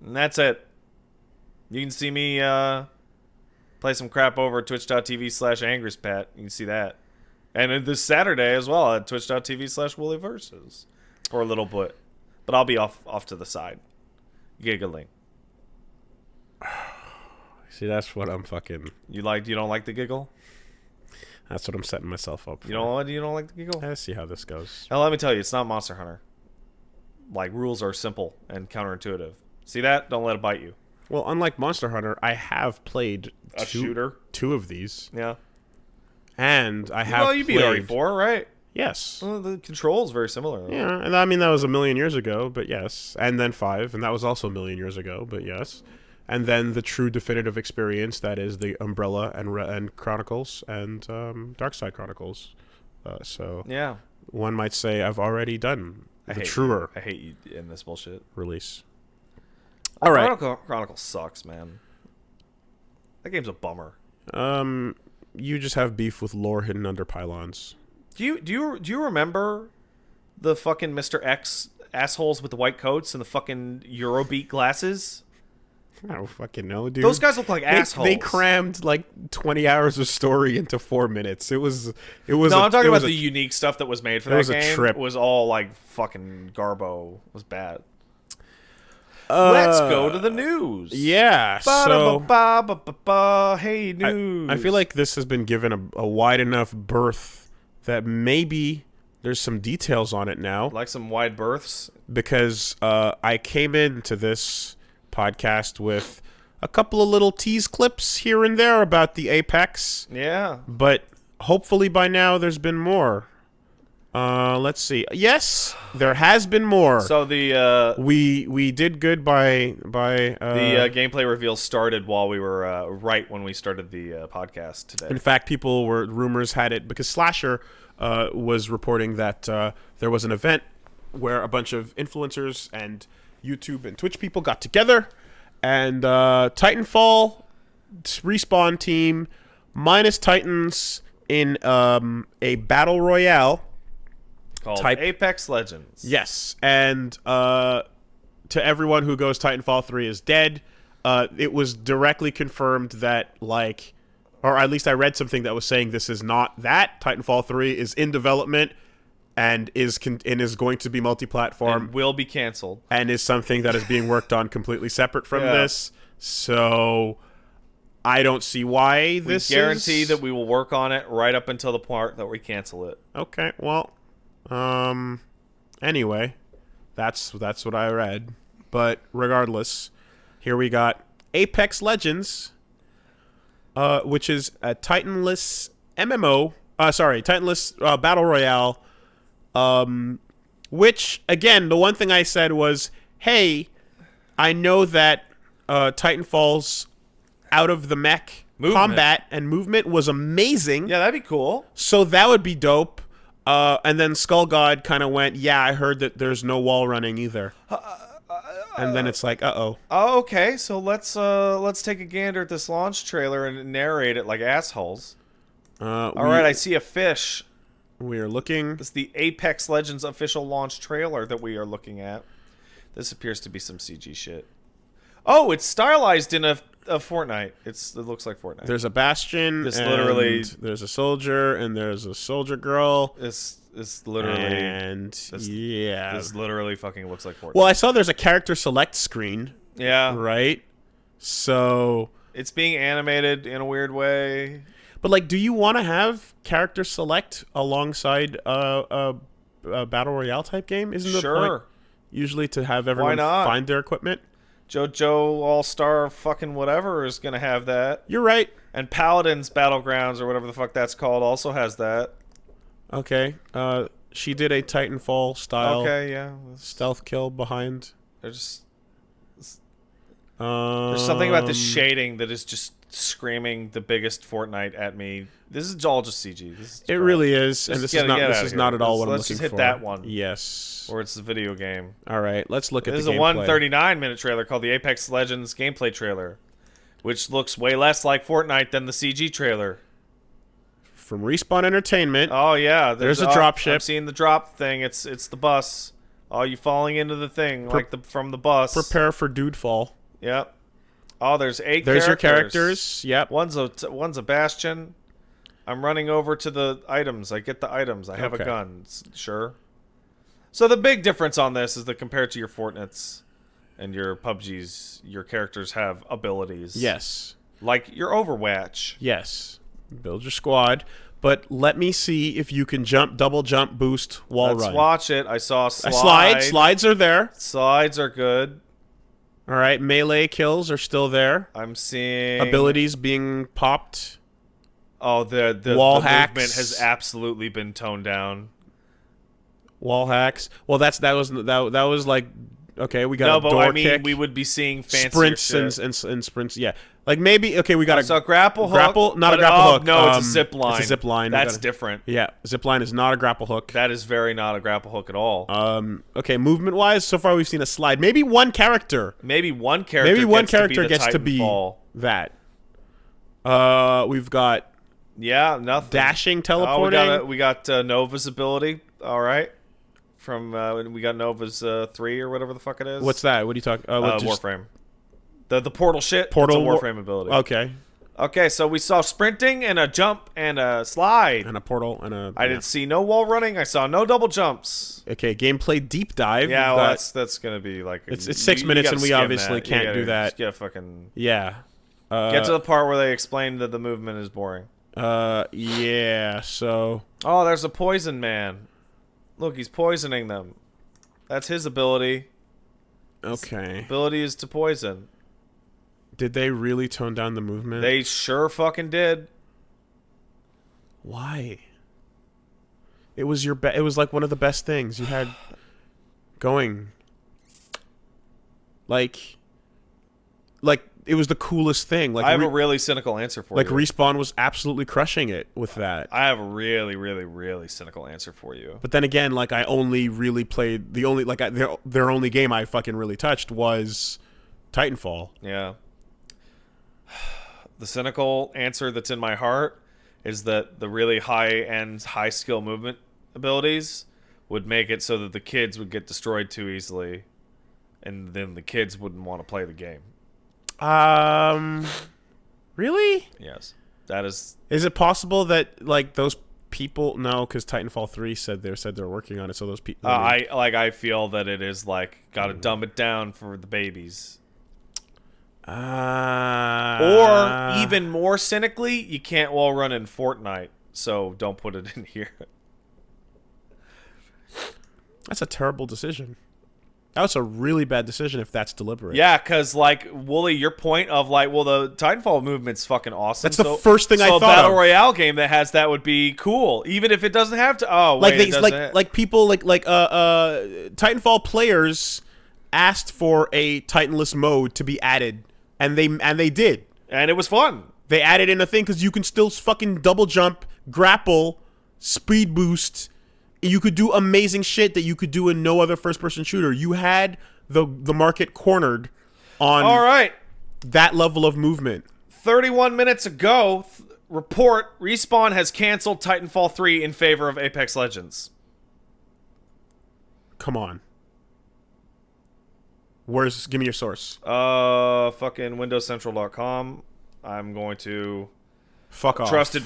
And that's it. You can see me play some crap over at twitch.tv/AngrisPat. You can see that. And this Saturday as well at twitch.tv/WoollyVersus for a little bit. But I'll be off to the side, giggling. See, that's what I'm fucking... You don't like the giggle? That's what I'm setting myself up for. You don't like the giggle? Let's see how this goes. Now, let me tell you, it's not Monster Hunter. Like, rules are simple and counterintuitive. See that? Don't let it bite you. Well, unlike Monster Hunter, I have played A shooter? two of these. Yeah. And I have Well, you beat played... RE4, right? Yes. Well, the control is very similar. Yeah, and I mean, that was a million years ago, but yes. And then 5, and that was also a million years ago, but yes. And then the true definitive experience, that is the Umbrella and Chronicles and Darkside Chronicles. So Yeah. one might say I've already done I the hate truer you. I hate you in this bullshit. release. All right. Chronicles sucks, man. That game's a bummer. You just have beef with lore hidden under pylons. Do you remember the fucking Mr. X assholes with the white coats and the fucking Eurobeat glasses? I don't fucking know, dude. Those guys look like assholes. They crammed like 20 hours of story into 4 minutes. It was. No, I'm talking about the unique stuff that was made for that was a game. trip. It was all like fucking garbo. It was bad. Let's go to the news. Yeah. So hey, news. I feel like this has been given a wide enough berth that maybe there's some details on it now. Like some wide berths. Because I came into this podcast with a couple of little tease clips here and there about the Apex. Yeah. But hopefully by now there's been more. Let's see. Yes, there has been more. So the we did good by the gameplay reveal started while we were right when we started the podcast today. In fact, rumors had it because Slasher was reporting that there was an event where a bunch of influencers and YouTube and Twitch people got together, and Titanfall Respawn team minus Titans in a battle royale called type Apex Legends. Yes, and to everyone who goes Titanfall 3 is dead, it was directly confirmed that, like, or at least I read something that was saying this is not that. Titanfall 3 is in development and is going to be multi-platform. And will be canceled. And is something that is being worked on completely separate from this. So I don't see why this We guarantee that we will work on it right up until the part that we cancel it. Okay, well, anyway, that's what I read. But regardless, here we got Apex Legends, which is a Titanless MMO. Titanless Battle Royale. Which, again, the one thing I said was, hey, I know that Titanfall's out of the mech combat and movement was amazing. Yeah, that'd be cool. So that would be dope. And then Skull God kind of went, yeah, I heard that there's no wall running either. And then it's like, uh-oh. Oh, okay. So let's take a gander at this launch trailer and narrate it like assholes. All right, I see a fish. We are looking. This is the Apex Legends official launch trailer that we are looking at. This appears to be some CG shit. Oh, it's stylized in a Fortnite. It looks like Fortnite. There's a Bastion. This literally. There's a soldier and there's a soldier girl. This literally. And yeah, this literally fucking looks like Fortnite. Well, I saw there's a character select screen. Yeah. Right. So it's being animated in a weird way. But, like, do you want to have character select alongside a Battle Royale type game? Isn't the point usually to have everyone find their equipment? JoJo All-Star fucking whatever is going to have that. You're right. And Paladins Battlegrounds or whatever the fuck that's called also has that. Okay. She did a Titanfall style okay, yeah. stealth kill behind. They're just... There's something about this shading that is just screaming the biggest Fortnite at me. This is all just CG. It really is, and Just this is not. get This outta is here. not at all what I'm Let's looking just hit for. that one. Yes. Or it's the video game. All right. Let's look at This the is a gameplay. 139-minute trailer called the Apex Legends gameplay trailer, which looks way less like Fortnite than the CG trailer. From Respawn Entertainment. Oh yeah, There's a drop ship. I'm seeing the drop thing. It's the bus. Oh, you falling into the thing from the bus. Prepare for dude fall. Yep. Oh, there's 8 There's characters. your characters. Yep. One's a Bastion. I'm running over to the items. I get the items. I have Okay. a gun. Sure. So the big difference on this is that compared to your Fortnites and your PUBGs, your characters have abilities. Yes. Like your Overwatch. Yes. Build your squad. But let me see if you can jump, double jump, boost, wall Let's run. watch it. I saw a slide. Slides are there. Slides are good. All right. Melee kills are still there. I'm seeing Abilities being popped. Oh, the Wall the hacks. movement has absolutely been toned down. Wall hacks. Well, that was like, okay, we got No, a but door I mean, kick. we would be seeing fancier sprints shit. and sprints. Yeah, like maybe okay, we got a So grapple hook. grapple, not a but, grapple hook. No, it's a zip line. It's a zip line. We That's gotta- different. Yeah, zip line is not a grapple hook. That is very not a grapple hook at all. Okay, movement wise, so far we've seen a slide. Maybe one character. Maybe one character. Gets to be Titanfall. that. We've got Yeah, nothing. dashing, Oh, teleporting. we got Nova's ability. All right. From we got Nova's 3 or whatever the fuck it is. What's that? What are you talking? Warframe. The portal shit. Portal It's a Warframe ability. Okay, Okay, so we saw sprinting and a jump and a slide. and a portal and a. I didn't see no wall running. I saw no double jumps. Okay, gameplay deep dive. Yeah, We've well, got- that's gonna be like It's 6 minutes gotta and we skim obviously that. can't You do gotta that. Just get fucking yeah. get to the part where they explain that the movement is boring. Yeah. So Oh, there's a poison man. Look, he's poisoning them. That's his ability. okay. Ability is to poison. Did they really tone down the movement? They sure fucking did. Why? It was it was like one of the best things you had going. Like it was the coolest thing. Like I have a really cynical answer for like you. Respawn was absolutely crushing it with that. I have a really, really, really cynical answer for you. But then again, like I only really played the only their only game I fucking really touched was Titanfall. Yeah. The cynical answer that's in my heart is that the really high-end, high-skill movement abilities would make it so that the kids would get destroyed too easily, and then the kids wouldn't want to play the game. Really? Yes. That is... Is it possible that like those people? No, because Titanfall 3 said they're working on it. So those people. I feel that it is like, gotta dumb it down for the babies. Or, even more cynically, you can't wall run in Fortnite, so don't put it in here. That's a terrible decision. That was a really bad decision if that's deliberate. Yeah, because, like, Wooly, your point of, like, well, the Titanfall movement's fucking awesome. That's the first thing I so a thought Battle of. Royale game that has that would be cool, even if it doesn't have to. Oh, like wait, it they doesn't. like people Titanfall players asked for a Titanless mode to be added, and they did. And it was fun. They added in a thing because you can still fucking double jump, grapple, speed boost. You could do amazing shit that you could do in no other first-person shooter. You had the market cornered on All right. that level of movement. 31 minutes ago, report Respawn has canceled Titanfall 3 in favor of Apex Legends. Come on. Give me your source. Fucking WindowsCentral.com. I'm going to... Fuck off. Trusted...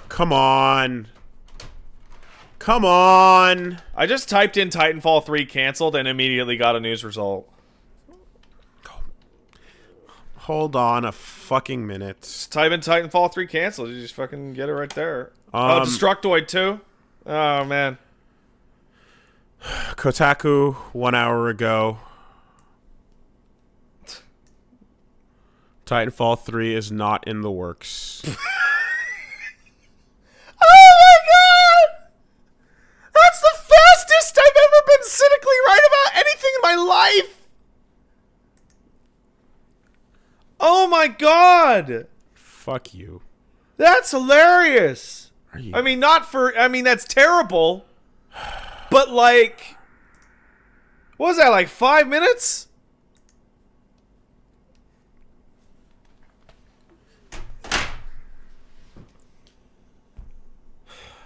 Come on. Come on. I just typed in Titanfall 3 canceled and immediately got a news result. Hold on a fucking minute. Just type in Titanfall 3 canceled. You just fucking get it right there. Destructoid 2? Oh, man. Kotaku 1 hour ago. Titanfall 3 is not in the works. Oh my god! That's the fastest I've ever been cynically right about anything in my life! god! Fuck you. That's hilarious. Are you? I mean, that's terrible. But like, what was that, like 5 minutes?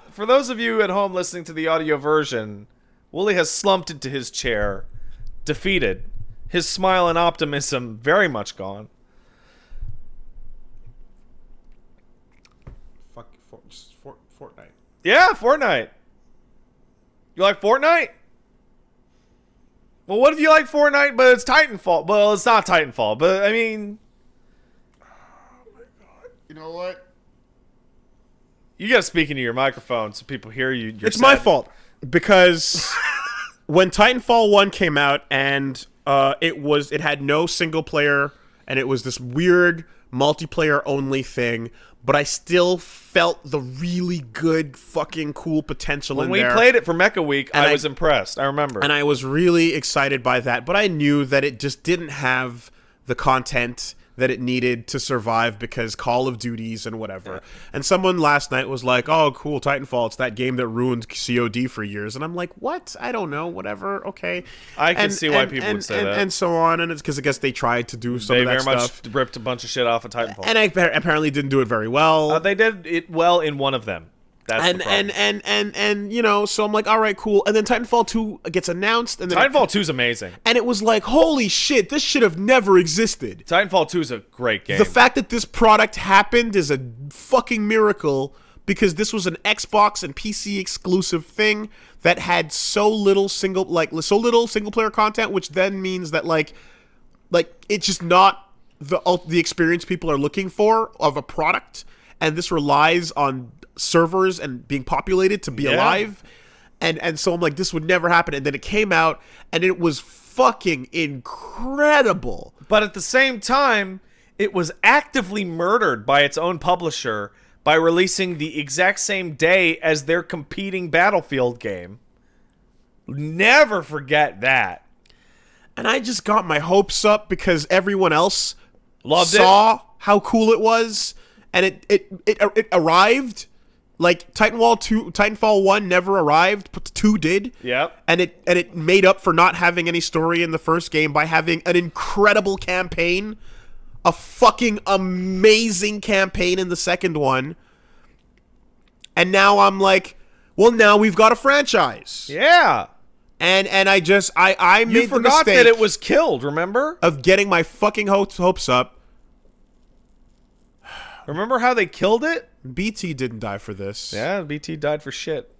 For those of you at home listening to the audio version, Wooly has slumped into his chair, defeated, his smile and optimism very much gone. Fuck. Fortnite. Yeah, Fortnite. You like Fortnite? Well, what if you like Fortnite, but it's Titanfall? Well, it's not Titanfall, but I mean... Oh my god. You know what? You gotta speak into your microphone so people hear you. It's my fault. Because when Titanfall 1 came out and it had no single player and it was this weird multiplayer only thing, but I still felt the really good fucking cool potential When in we there. played it for Mecha Week, And I was impressed. I remember. And I was really excited by that, but I knew that it just didn't have the content that it needed to survive because Call of Duties and whatever. Yeah. And someone last night was like, oh, cool, Titanfall, it's that game that ruined COD for years. And I'm like, what? I don't know, whatever, okay. I can see why people would say that. And so on, and it's because I guess they tried to do some of that stuff. They very much ripped a bunch of shit off of Titanfall. And I apparently didn't do it very well. They did it well in one of them. That's the problem. And you know, so I'm like, all right, cool. And then Titanfall 2 gets announced, and then Titanfall 2 is amazing. And it was like, holy shit, this should have never existed. Titanfall 2 is a great game. The fact that this product happened is a fucking miracle because this was an Xbox and PC exclusive thing that had so little single player content, which then means that like it's just not the experience people are looking for of a product, and this relies on servers and being populated to be alive, and so I'm like, this would never happen. And then it came out and it was fucking incredible, but at the same time it was actively murdered by its own publisher by releasing the exact same day as their competing Battlefield game. Never forget that. And I just got my hopes up because everyone else saw how cool it was, and it arrived. Like Titanfall 1 never arrived, but 2 did. Yep. And it made up for not having any story in the first game by having an incredible campaign, a fucking amazing campaign in the second one. And now I'm like, well, now we've got a franchise. Yeah. And I made the mistake. You forgot that it was killed, remember? Of getting my fucking hopes up. Remember how they killed it? BT didn't die for this. Yeah, BT died for shit.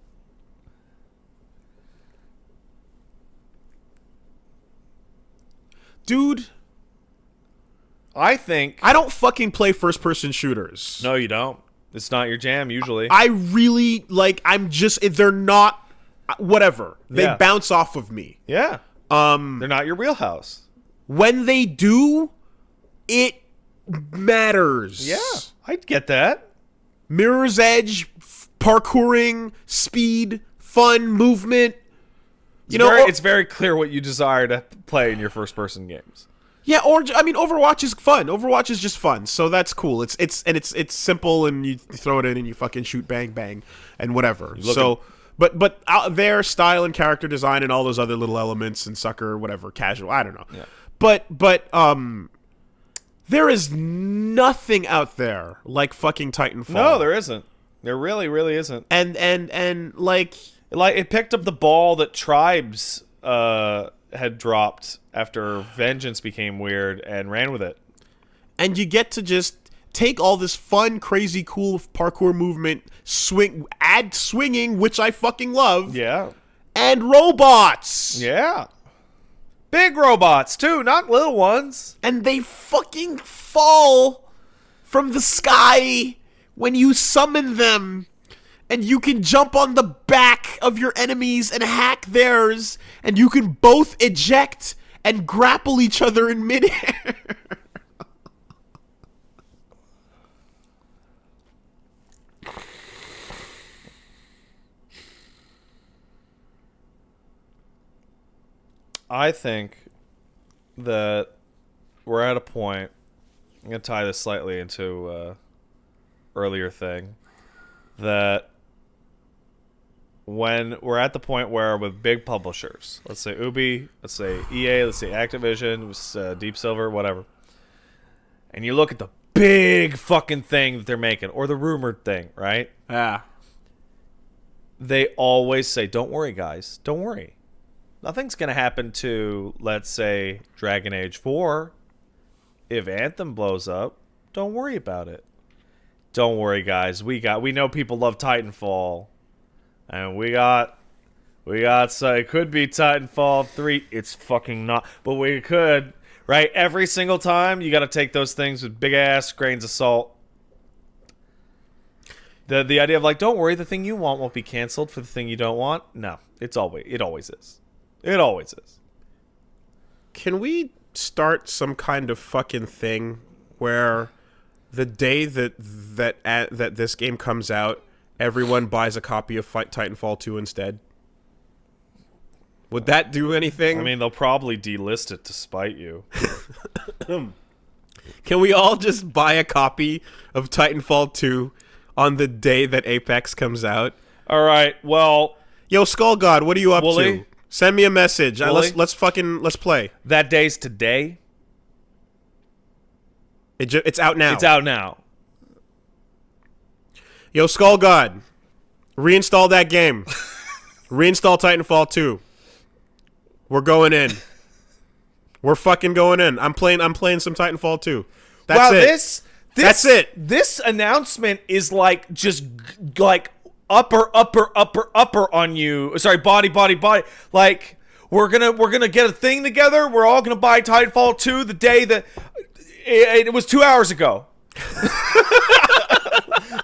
Dude, I think... I don't fucking play first-person shooters. No, you don't. It's not your jam, usually. I really, they're not... Whatever. They bounce off of me. Yeah. They're not your wheelhouse. When they do, it matters. Yeah, I get that. Mirror's Edge, parkouring, speed, fun, movement. It's very clear what you desire to play in your first-person games. Yeah, Overwatch is fun. Overwatch is just fun, so that's cool. It's simple, and you throw it in and you fucking shoot, bang, bang, and whatever. But out there, style and character design and all those other little elements and sucker, whatever, casual, I don't know. Yeah. But there is nothing out there like fucking Titanfall. No, there isn't. There really, really isn't. And like it picked up the ball that Tribes had dropped after Vengeance became weird and ran with it. And you get to just take all this fun, crazy, cool parkour movement, add swinging, which I fucking love. Yeah. And robots. Yeah. Big robots, too, not little ones. And they fucking fall from the sky when you summon them. And you can jump on the back of your enemies and hack theirs. And you can both eject and grapple each other in midair. I think that we're at a point I'm gonna tie this slightly into earlier thing that when we're at the point where with big publishers, let's say Ubi, let's say EA, let's say Activision, Deep Silver, whatever, and you look at the big fucking thing that they're making or the rumored thing, right? Yeah. They always say, "Don't worry, guys. Don't worry. Nothing's gonna happen to, let's say, Dragon Age 4. If Anthem blows up, don't worry about it. Don't worry, guys. We know people love Titanfall, and we got so it could be Titanfall 3. It's fucking not, but we could, right? Every single time, you got to take those things with big ass grains of salt. The idea of like, don't worry, the thing you want won't be canceled for the thing you don't want. No, it always is. It always is. Can we start some kind of fucking thing where the day that this game comes out, everyone buys a copy of Titanfall 2 instead? Would that do anything? I mean, they'll probably delist it to spite you. Can we all just buy a copy of Titanfall 2 on the day that Apex comes out? All right, well, Yo, Skull God, what are you up Wooly? to? Send me a message. Wooly? Let's play. that day's today. It's out now. It's out now. Yo, Skull God, reinstall that game. Reinstall Titanfall 2. We're going in. We're fucking going in. I'm playing some Titanfall 2. That's wow, it. That's it. This announcement is like just like upper on you. Sorry, body. Like we're gonna get a thing together. We're all gonna buy Titanfall 2 the day that it was 2 hours ago.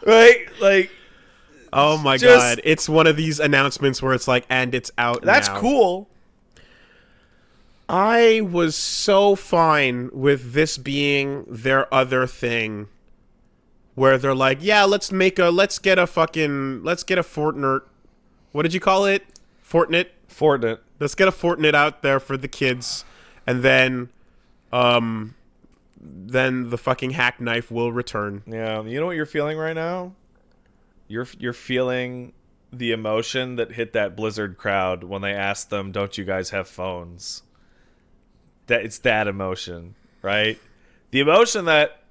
Right? Like, Oh my just- god. It's one of these announcements where it's like, and it's out that's now. cool. I was so fine with this being their other thing where they're like, yeah, let's get a Fortnite. What did you call it? Fortnite? Let's get a Fortnite out there for the kids, and then the fucking hack knife will return. Yeah, you know what you're feeling right now? You're feeling the emotion that hit that Blizzard crowd when they asked them, "Don't you guys have phones?" That it's that emotion, right? The emotion that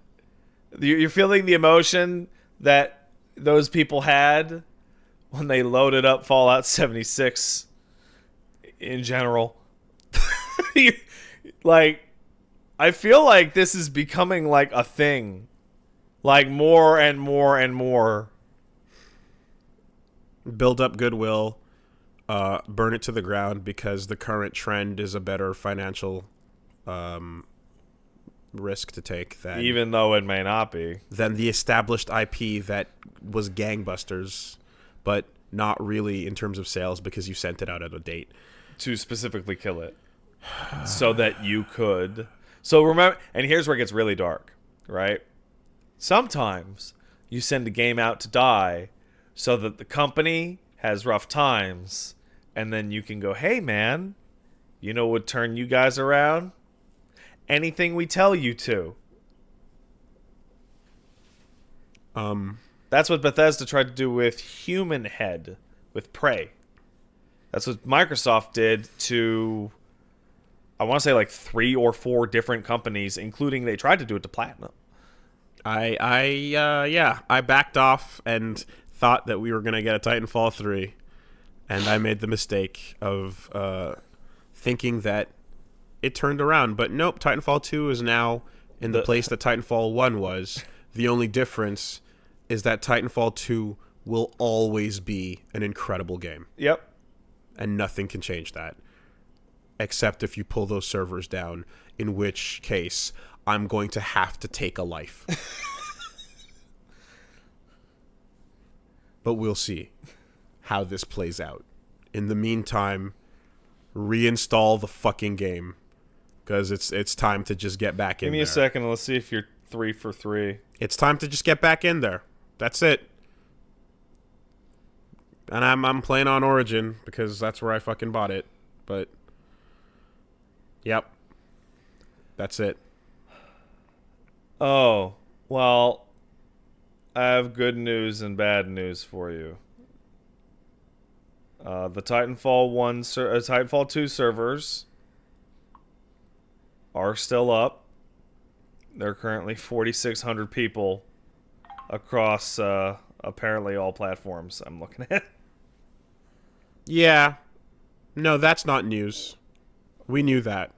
you're feeling, the emotion that those people had when they loaded up Fallout 76 in general. Like, I feel like this is becoming like a thing, like more and more and more. Build up goodwill, burn it to the ground because the current trend is a better financial risk to take than Even though it may not be. than the established IP that was gangbusters, but not really in terms of sales because you sent it out at a date. To specifically kill it. So that you could. So remember, and here's where it gets really dark, right? Sometimes you send a game out to die so that the company has rough times, and then you can go, hey man, you know what would turn you guys around? Anything we tell you to. That's what Bethesda tried to do with Human Head, with Prey. That's what Microsoft did to, I want to say like 3 or 4 different companies, including they tried to do it to Platinum. I backed off and thought that we were going to get a Titanfall 3, and I made the mistake of thinking that it turned around. But nope, Titanfall 2 is now in the place that Titanfall 1 was. The only difference is that Titanfall 2 will always be an incredible game. Yep. And nothing can change that. Except if you pull those servers down, in which case I'm going to have to take a life. But we'll see how this plays out. In the meantime, reinstall the fucking game. Because it's time to just get back in there. Give me a second and let's see if you're 3 for 3. It's time to just get back in there. That's it. And I'm playing on Origin because that's where I fucking bought it. But, yep. That's it. Oh, well, I have good news and bad news for you. The Titanfall 2 servers are still up. They're currently 4,600 people across apparently all platforms I'm looking at. Yeah. No, that's not news. We knew that.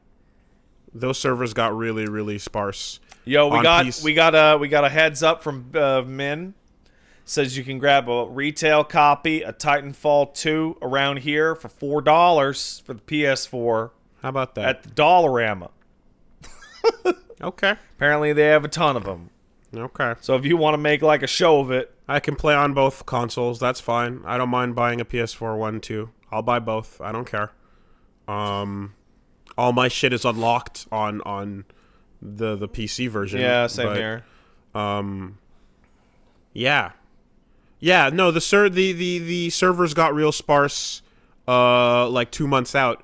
Those servers got really, really sparse. Yo, we on got PC. we got a heads up from Min. Says you can grab a retail copy of Titanfall 2 around here for $4 for the PS4 How about that? at the Dollarama. Okay. Apparently they have a ton of them. Okay. So if you want to make like a show of it, I can play on both consoles. That's fine. I don't mind buying a PS4 one too. I'll buy both. I don't care. All my shit is unlocked on the PC version. yeah, same but, here. Yeah. Yeah, no, the servers got real sparse like 2 months out.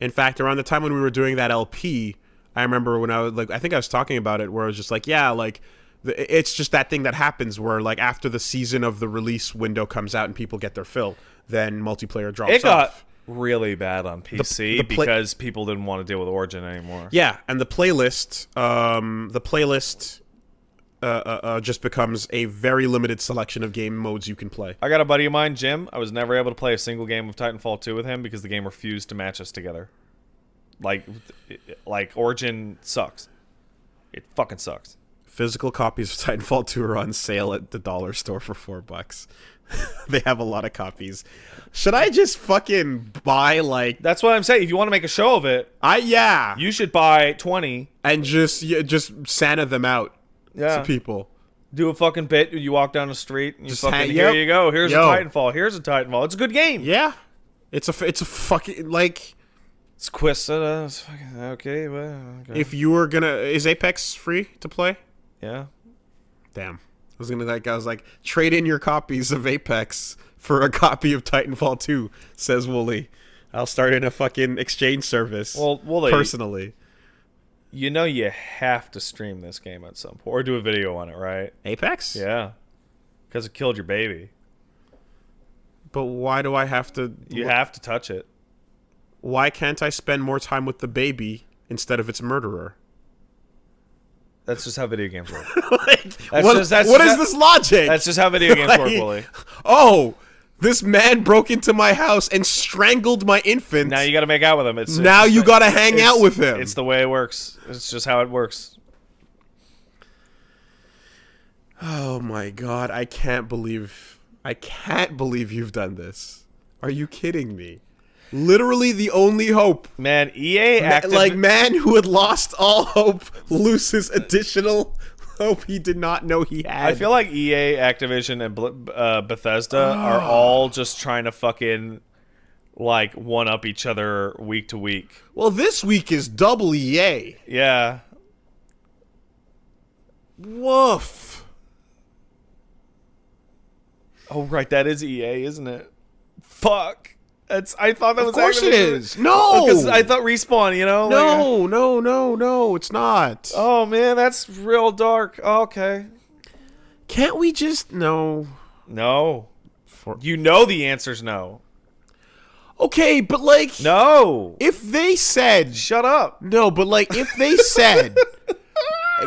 In fact, around the time when we were doing that LP, I remember when I think I was talking about it where I was just like, yeah, like it's just that thing that happens where like after the season of the release window comes out and people get their fill, then multiplayer drops It got off. really bad on PC because people didn't want to deal with Origin anymore. Yeah, and the playlist just becomes a very limited selection of game modes you can play. I got a buddy of mine, Jim. I was never able to play a single game of Titanfall 2 with him because the game refused to match us together. Like Origin sucks. It fucking sucks. Physical copies of Titanfall 2 are on sale at the dollar store for $4. They have a lot of copies. Should I just fucking buy like That's what I'm saying. If you want to make a show of it, yeah, you should buy 20. and just Santa them out to people. Do a fucking bit. You walk down the street and you Just fucking hang- here yep. you go. Here's Yo. a Titanfall. Here's a Titanfall. It's a good game. Yeah, it's a fucking like It's Quest. It's fucking okay. Well, okay. if you were gonna is Apex free to play? Yeah. Damn. I was like, trade in your copies of Apex for a copy of Titanfall 2, says Wooly. I'll start in a fucking exchange service. Well, Wooly, personally. you know you have to stream this game at some point or do a video on it, right? Apex? Yeah. Because it killed your baby. But why do I have to... You have to touch it. Why can't I spend more time with the baby instead of its murderer? That's just how video games work. Like, That's what just- that's what just- is this logic? That's just how video games work, Like, Wooly. Oh, this man broke into my house and strangled my infant. Now you got to make out with him. Now you got to hang it's- out with him. It's the way it works. It's just how it works. Oh my god, I can't believe you've done this. Are you kidding me? Literally the only hope. Man, EA Man who had lost all hope loses additional hope he did not know he had. I feel like EA, Activision, and Bethesda are all just trying to fucking like one up each other week to week. Well, this week is double EA. Yeah. Woof. Oh right, that is EA, isn't it? Fuck. I thought that was. Of course it Activision. is. No. Because I thought Respawn. You know. No, it's not. Oh man, that's real dark. Okay. Can't we just no? No. You know the answer's no. Okay, but like No. if they said Shut up. no, but like if they said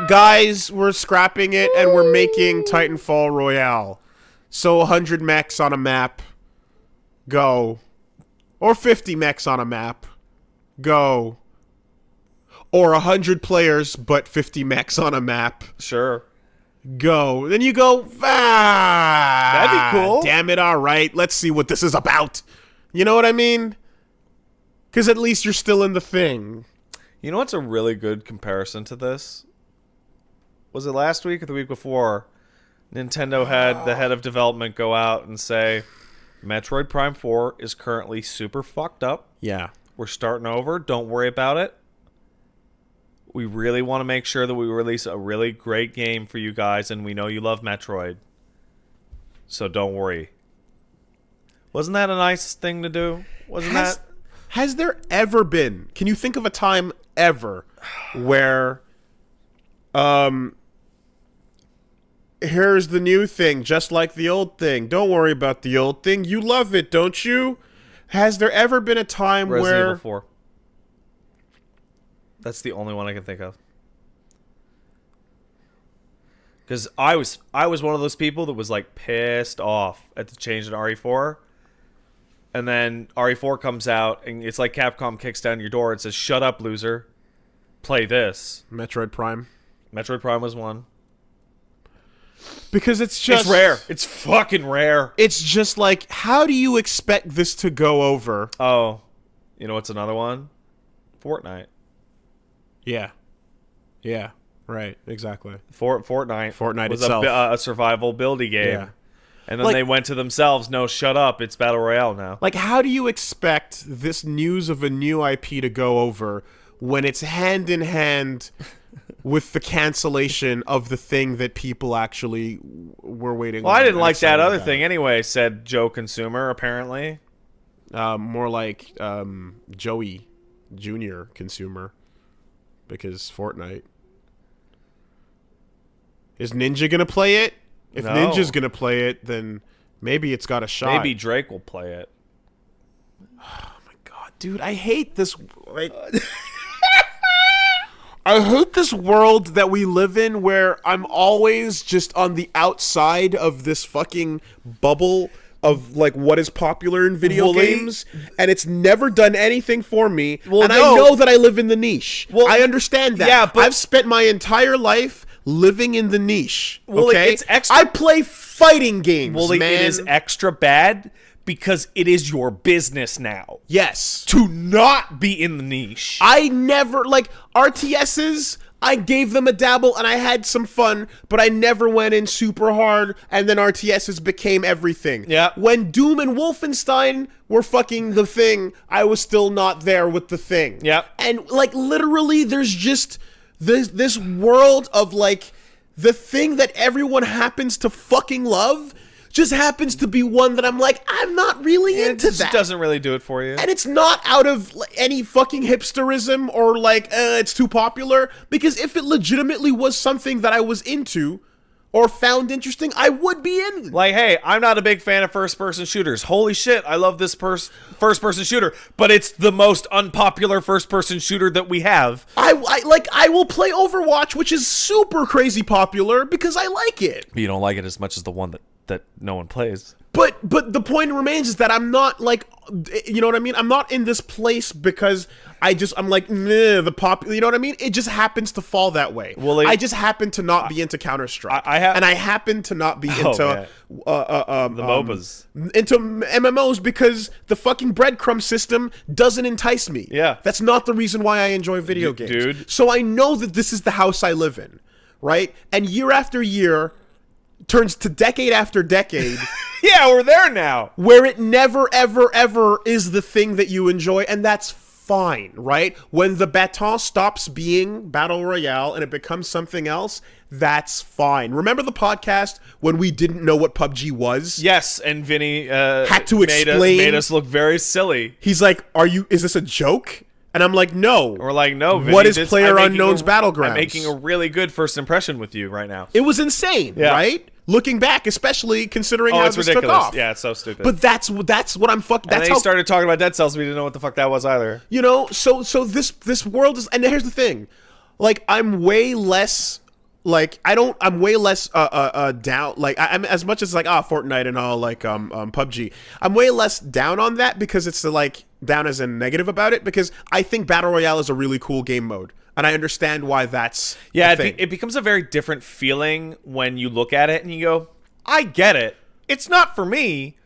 guys, we're scrapping it and we're making Titanfall Royale. So 100 mechs on a map. Go. Or 50 mechs on a map. Go. Or 100 players but 50 mechs on a map. Sure. Go. Then you go, That'd be cool. Damn it, all right. Let's see what this is about. You know what I mean? Because at least you're still in the thing. You know what's a really good comparison to this? Was it last week or the week before? Nintendo had the head of development go out and say, Metroid Prime 4 is currently super fucked up. Yeah. We're starting over. Don't worry about it. We really want to make sure that we release a really great game for you guys, and we know you love Metroid. So don't worry. Wasn't that a nice thing to do? Has there ever been, can you think of a time ever where here's the new thing, just like the old thing. Don't worry about the old thing. You love it, don't you? Has there ever been a time Resident where... Evil 4. That's the only one I can think of. Because I was one of those people that was like pissed off at the change in RE4. And then RE4 comes out, and it's like Capcom kicks down your door and says, "Shut up, loser. Play this." Metroid Prime. Metroid Prime was one. Because it's just... It's rare. It's fucking rare. It's just like, how do you expect this to go over? Oh, you know what's another one? Fortnite. Yeah. Yeah. Right. Exactly. Fortnite was itself. a survival buildy game. Yeah. And then Like- they went to themselves, "No, shut up. It's Battle Royale now." Like, how do you expect this news of a new IP to go over when it's hand in hand with the cancellation of the thing that people actually were waiting Well, on? I didn't and like that excited other about? thing anyway, said Joe Consumer, apparently. More like Joey Jr. Consumer, because Fortnite. Is Ninja gonna play it? If No. Ninja's gonna play it, then maybe it's got a shot. Maybe Drake will play it. God, dude, I hate this. Like, I hate this world that we live in, where I'm always just on the outside of this fucking bubble of like what is popular in video Well, games, and it's never done anything for me. Well, and no. I know that I live in the niche. Well, I understand that. yeah, but- I've spent my entire life living in the niche. Well, okay, it's extra- I play fighting games. Well, man. it is extra bad because it is your business now Yes. to not be in the niche. I never, like, RTSs, I gave them a dabble and I had some fun, but I never went in super hard, and then RTSs became everything. Yeah. When Doom and Wolfenstein were fucking the thing, I was still not there with the thing. Yeah. And, like, literally, there's just this world of, like, the thing that everyone happens to fucking love just happens to be one that I'm like, I'm not really It into just that. doesn't really do it for you. And it's not out of any fucking hipsterism or like, it's too popular. Because if it legitimately was something that I was into or found interesting, I would be in. Like, hey, I'm not a big fan of first-person shooters. Holy shit, I love this first-person shooter, but it's the most unpopular first-person shooter that we have. I will play Overwatch, which is super crazy popular because I like it. But you don't like it as much as the one that no one plays. But the point remains is that I'm not like, you know what I mean? I'm not in this place because I'm like, nah, the pop, you know what I mean? It just happens to fall that way. Well, I just happen to not be into Counter-Strike. I have- and I happen to not be into man. The MOBAs. into MMOs because the fucking breadcrumb system doesn't entice me. Yeah. That's not the reason why I enjoy video games. Dude. So I know that this is the house I live in, right? And year after year turns to decade after decade. Yeah, we're there now. Where it never, ever, ever is the thing that you enjoy, and that's fine, right? When the baton stops being Battle Royale and it becomes something else, that's fine. Remember the podcast when we didn't know what PUBG was? Yes, and Vinny Had to made explain. us look very silly. He's like, is this a joke? And I'm like, no. We're like, no, Vinny, What is I'm PlayerUnknown's making Battlegrounds? I'm making a really good first impression with you right now. It was insane, Yeah. right? Looking back, especially considering Oh, how it's this ridiculous. took off. Yeah, it's so stupid. But that's what I'm fucking. and That's then how he started talking about Dead Cells. We didn't know what the fuck that was either. You know, so this world is, and here's the thing, like I'm way less down, like I'm as much as like Fortnite and all, like PUBG. I'm way less down on that because it's like down as a negative about it, because I think Battle Royale is a really cool game mode. And I understand why that's Yeah, a thing. it becomes a very different feeling when you look at it and you go, I get it. It's not for me,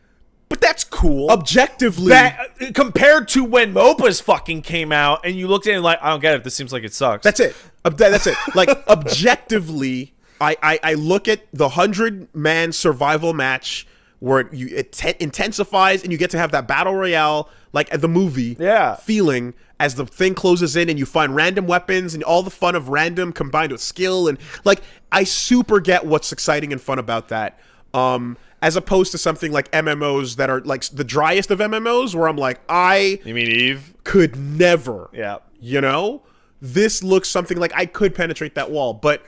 but that's cool. Objectively, That, compared to when MOBAs fucking came out and you looked at it and like, I don't get it. This seems like it sucks. that's it. That's it. Like objectively, I look at the 100-man survival match where it intensifies and you get to have that battle royale like the movie feeling as the thing closes in and you find random weapons and all the fun of random combined with skill, and like I super get what's exciting and fun about that. As opposed to something like MMOs that are like the driest of MMOs where I'm like, You mean Eve? could never. Yeah. You know? This looks something like I could penetrate that wall, but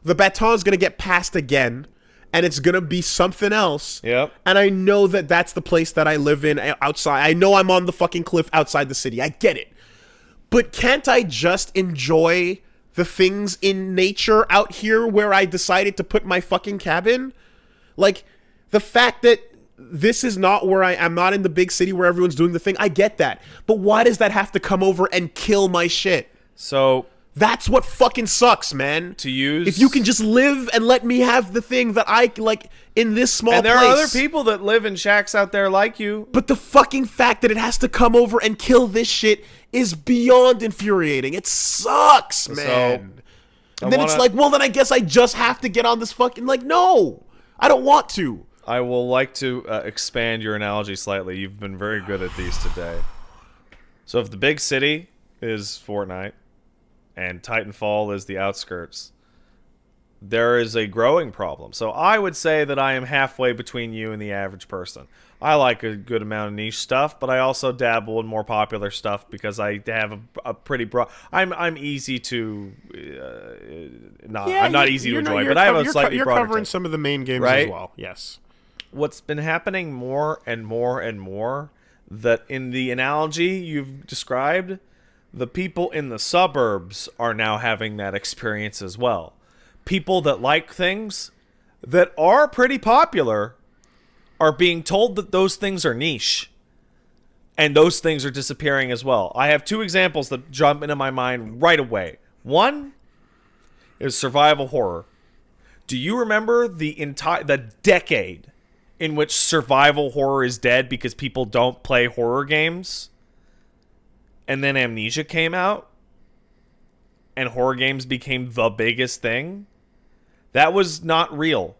the baton's going to get passed again, and it's gonna be something else. Yep. And I know that that's the place that I live in outside. I know I'm on the fucking cliff outside the city. I get it. But can't I just enjoy the things in nature out here where I decided to put my fucking cabin? Like, the fact that this is not where I'm not in the big city where everyone's doing the thing. I get that. But why does that have to come over and kill my shit? So that's what fucking sucks, man. to use, If you can just live and let me have the thing that I like in this small and there place. are other people that live in shacks out there like you. But the fucking fact that it has to come over and kill this shit is beyond infuriating. It sucks, man. And then it's like, well, then I guess I just have to get on this fucking, like, no. I don't want to. I will like to expand your analogy slightly. You've been very good at these today. So if the big city is Fortnite and Titanfall is the outskirts, there is a growing problem. So I would say that I am halfway between you and the average person. I like a good amount of niche stuff, but I also dabble in more popular stuff because I have a pretty broad. I'm easy to I'm not easy to enjoy, but I have a slightly You're broader covering taste. some of the main games Right? as well. Yes. What's been happening more and more and more, that in the analogy you've described, the people in the suburbs are now having that experience as well. People that like things that are pretty popular are being told that those things are niche, and those things are disappearing as well. I have two examples that jump into my mind right away. One is survival horror. Do you remember the decade in which survival horror is dead because people don't play horror games? And then Amnesia came out, and horror games became the biggest thing? That was not real.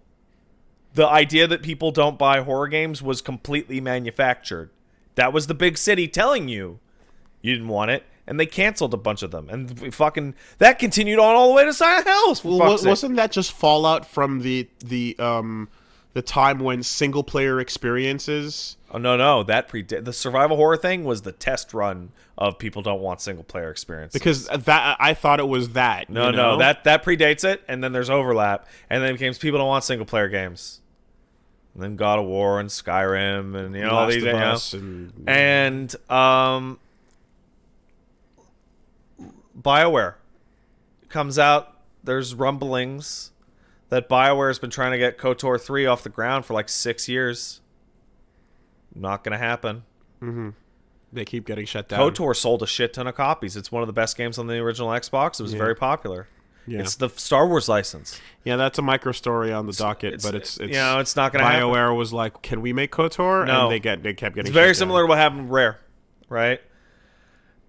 The idea that people don't buy horror games was completely manufactured. That was the big city telling you you didn't want it, and they canceled a bunch of them. And fucking that continued on all the way to Silent Hills. Wasn't that just fallout from the time when single player experiences? Oh no, that the survival horror thing was the test run of people don't want single player experience. Because that I thought it was that. No, that predates it, and then there's overlap, and then it becomes people don't want single player games. And then God of War and Skyrim and all these and BioWare comes out. There's rumblings that BioWare has been trying to get KOTOR 3 off the ground for like 6 years. Not gonna happen. Mm-hmm. They keep getting shut down. KOTOR sold a shit ton of copies. It's one of the best games on the original Xbox. It was very popular. Yeah. It's the Star Wars license. Yeah, that's a micro story on the docket, but it's it's not going to happen. BioWare was like, "Can we make KOTOR?" No. And they kept getting. It's very shut similar down. to what happened with Rare, right?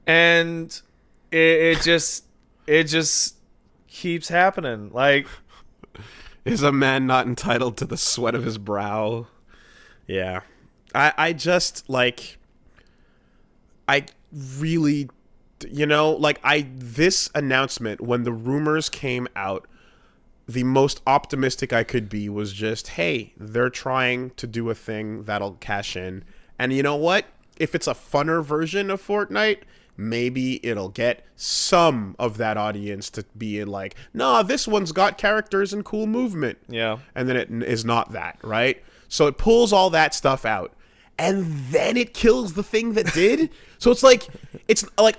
And it just keeps happening. Like, is a man not entitled to the sweat of his brow? Yeah, I just like. I really. This announcement, when the rumors came out, the most optimistic I could be was just, hey, they're trying to do a thing that'll cash in. And you know what? If it's a funner version of Fortnite, maybe it'll get some of that audience to be like, nah, this one's got characters and cool movement. yeah. And then it is not that, right? So it pulls all that stuff out. And then it kills the thing that did. So it's like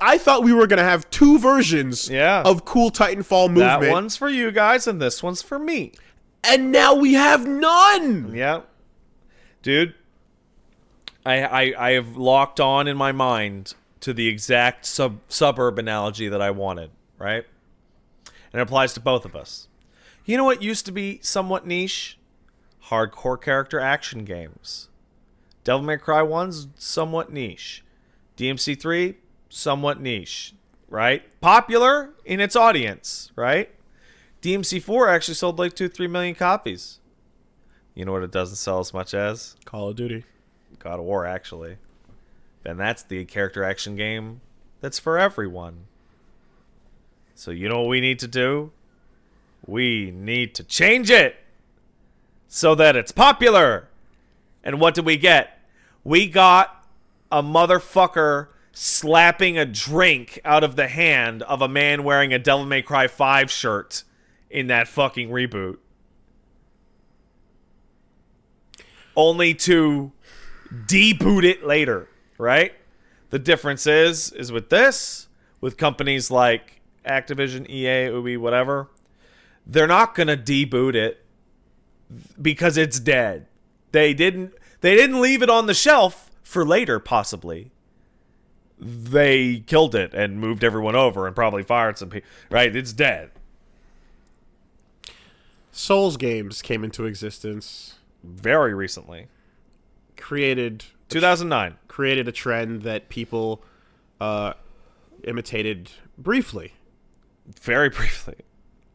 I thought we were gonna have two versions of cool Titanfall movement. That one's for you guys, and this one's for me. And now we have none. Yeah, dude. I have locked on in my mind to the exact suburb analogy that I wanted, right? And it applies to both of us. You know what used to be somewhat niche? Hardcore character action games. Devil May Cry 1's somewhat niche. DMC3, somewhat niche, right? Popular in its audience, right? DMC4 actually sold like 2-3 million copies. You know what it doesn't sell as much as? Call of Duty. God of War, actually. And that's the character action game that's for everyone. So you know what we need to do? We need to change it so that it's popular. And what did we get? We got a motherfucker slapping a drink out of the hand of a man wearing a Devil May Cry 5 shirt in that fucking reboot. only to deboot it later, right? The difference is with this, with companies like Activision, EA, Ubi, whatever, they're not gonna deboot it because it's dead. They didn't leave it on the shelf for later, possibly. They killed it and moved everyone over and probably fired some people. Right? It's dead. Souls games came into existence. Very recently. Created 2009. Created a trend that people imitated briefly. Very briefly.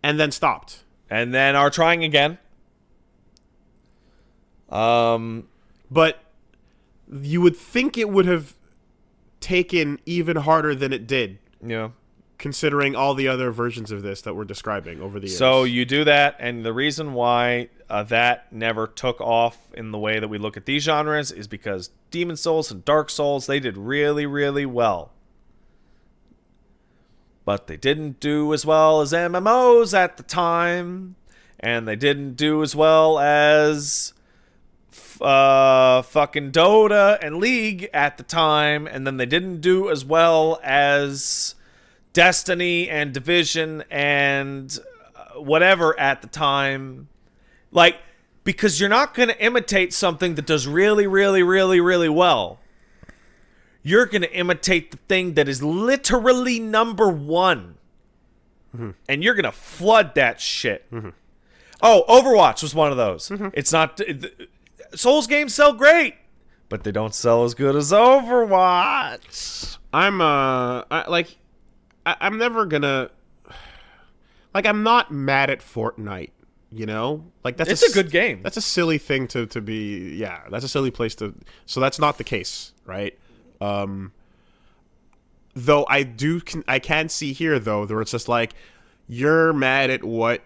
And then stopped. And then are trying again. But you would think it would have taken even harder than it did. Yeah. Considering all the other versions of this that we're describing over the years. So you do that, and the reason why that never took off in the way that we look at these genres is because Demon Souls and Dark Souls, they did really, really well. But they didn't do as well as MMOs at the time, and they didn't do as well as fucking Dota and League at the time, and then they didn't do as well as Destiny and Division and whatever at the time. Like, because you're not going to imitate something that does really, really, really, really well. You're going to imitate the thing that is literally number one. Mm-hmm. And you're going to flood that shit. Mm-hmm. Oh, Overwatch was one of those. Mm-hmm. It's not... Souls games sell great, but they don't sell as good as Overwatch. I'm never gonna... Like, I'm not mad at Fortnite, you know? Like, it's a good game. That's a silly thing to be... Yeah, that's a silly place to... So that's not the case, right? Though I can see here, though, where it's just like, you're mad at what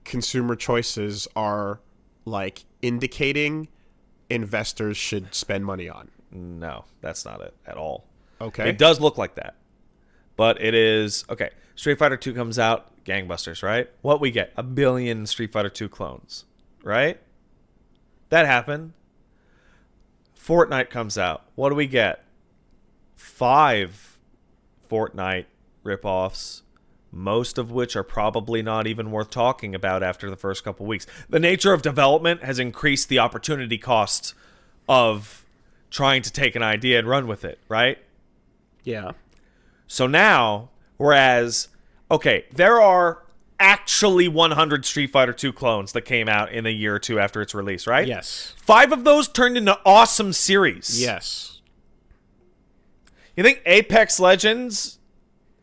consumer choices are, like, indicating investors should spend money on. No, that's not it at all. Okay. It does look like that. But it is... Okay, Street Fighter 2 comes out, gangbusters, right? What we get? 1 billion Street Fighter 2 clones, right? That happened. Fortnite comes out. What do we get? 5 Fortnite ripoffs, most of which are probably not even worth talking about after the first couple weeks. The nature of development has increased the opportunity cost of trying to take an idea and run with it, right? Yeah. So now, whereas, okay, there are actually 100 Street Fighter 2 clones that came out in a year or two after its release, right? Yes. 5 of those turned into awesome series. Yes. You think Apex Legends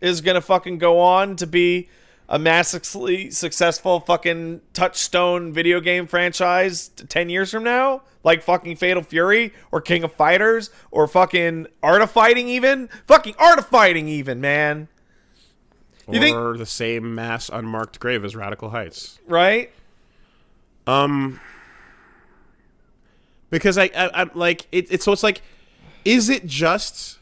is gonna fucking go on to be a massively successful fucking touchstone video game franchise 10 years from now? Like fucking Fatal Fury or King of Fighters or fucking Art of Fighting even? Fucking Art of Fighting even, man. You think the same mass unmarked grave as Radical Heights. Right? Because I'm like, it's like, is it just...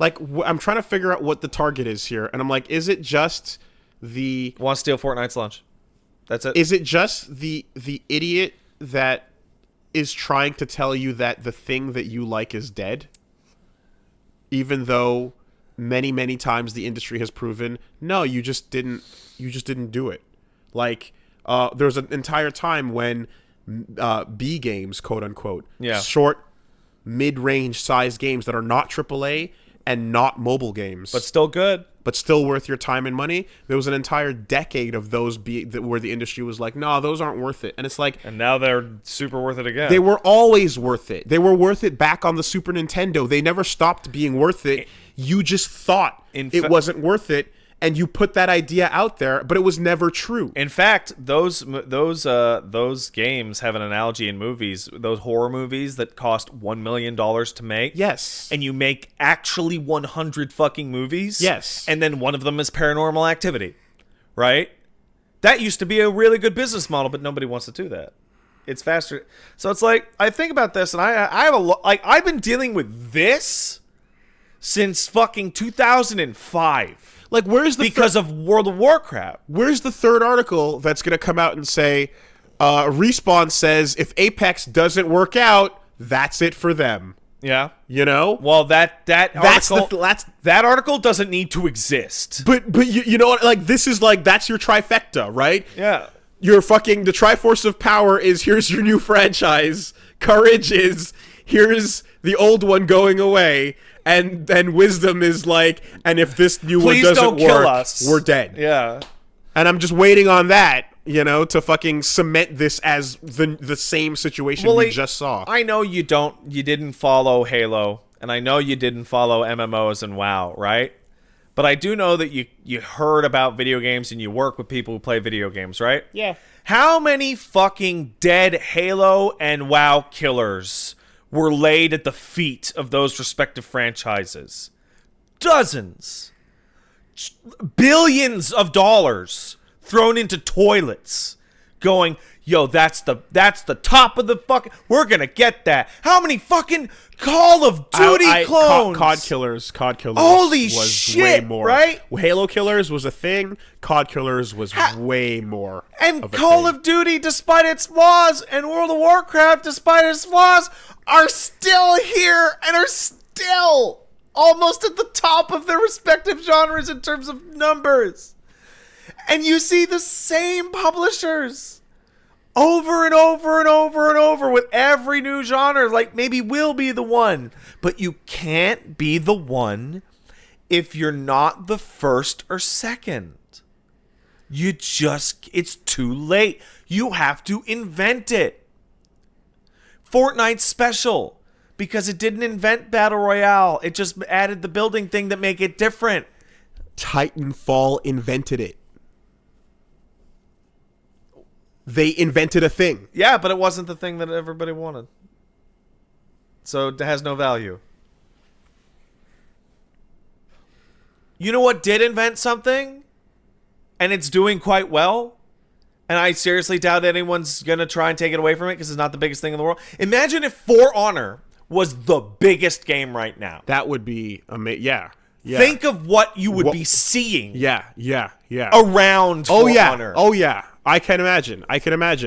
Like, I'm trying to figure out what the target is here. And I'm like, is it just the... Want to steal Fortnite's lunch. That's it. Is it just the idiot that is trying to tell you that the thing that you like is dead? Even though many, many times the industry has proven, no, you just didn't do it. Like, there's an entire time when B games, quote unquote, short, mid-range size games that are not AAA and not mobile games, but still good, but still worth your time and money. There was an entire decade of those where the industry was like, no, those aren't worth it. And it's like, and now they're super worth it again. They were always worth it. They were worth it back on the Super Nintendo. They never stopped being worth it. You just thought it wasn't worth it, and you put that idea out there, but it was never true. In fact, those games have an analogy in movies. Those horror movies that cost $1 million to make. Yes. And you make actually 100 fucking movies. Yes. And then one of them is Paranormal Activity, right? That used to be a really good business model, but nobody wants to do that. It's faster. So it's like, I think about this, and I have I've been dealing with this since fucking 2005. Like, where's the because of World of Warcraft? Where's the third article that's going to come out and say, Respawn says if Apex doesn't work out, that's it for them. Yeah. You know? Well, that article that's that article doesn't need to exist. but you know what? Like this is like that's your trifecta, right? Yeah. You're fucking the Triforce of Power is here's your new franchise. Courage is here's the old one going away, and then Wisdom is like, and if this new Please one doesn't don't kill work, us. we're dead. Yeah. And I'm just waiting on that, you know, to fucking cement this as the same situation we just saw. I know you didn't follow Halo, and I know you didn't follow MMOs and WoW, right? But I do know that you heard about video games and you work with people who play video games, right? Yeah. How many fucking dead Halo and WoW killers were laid at the feet of those respective franchises? Dozens. Billions of dollars thrown into toilets going, yo, that's the top of the fucking, we're gonna get that. How many fucking Call of Duty clones? COD Killers Holy was shit, way more. right? Halo Killers was a thing. COD Killers was way more. And of a Call thing. of Duty, despite its flaws, and World of Warcraft, despite its flaws, are still here and are still almost at the top of their respective genres in terms of numbers. And you see the same publishers over and over and over and over with every new genre. Like, maybe we'll be the one. But you can't be the one if you're not the first or second. It's too late. You have to invent it. Fortnite's special because it didn't invent Battle Royale. It just added the building thing that make it different. Titanfall invented it. They invented a thing. Yeah, but it wasn't the thing that everybody wanted. So it has no value. You know what did invent something? And it's doing quite well? And I seriously doubt anyone's going to try and take it away from it because it's not the biggest thing in the world. Imagine if For Honor was the biggest game right now. That would be amazing. Yeah. Think of what you would be seeing Yeah. around For Honor. Oh, yeah. I can imagine.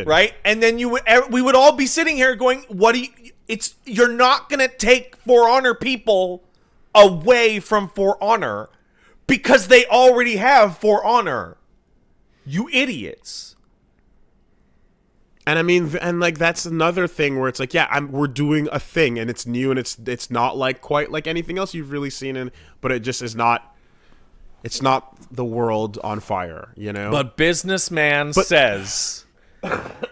Right? And then we would all be sitting here going, you're not going to take For Honor people away from For Honor because they already have For Honor. You idiots. And I mean, and like that's another thing where it's like, yeah, we're doing a thing and it's new and it's not like quite like anything else you've really seen, but it just is not. It's not the world on fire, you know. But businessman says,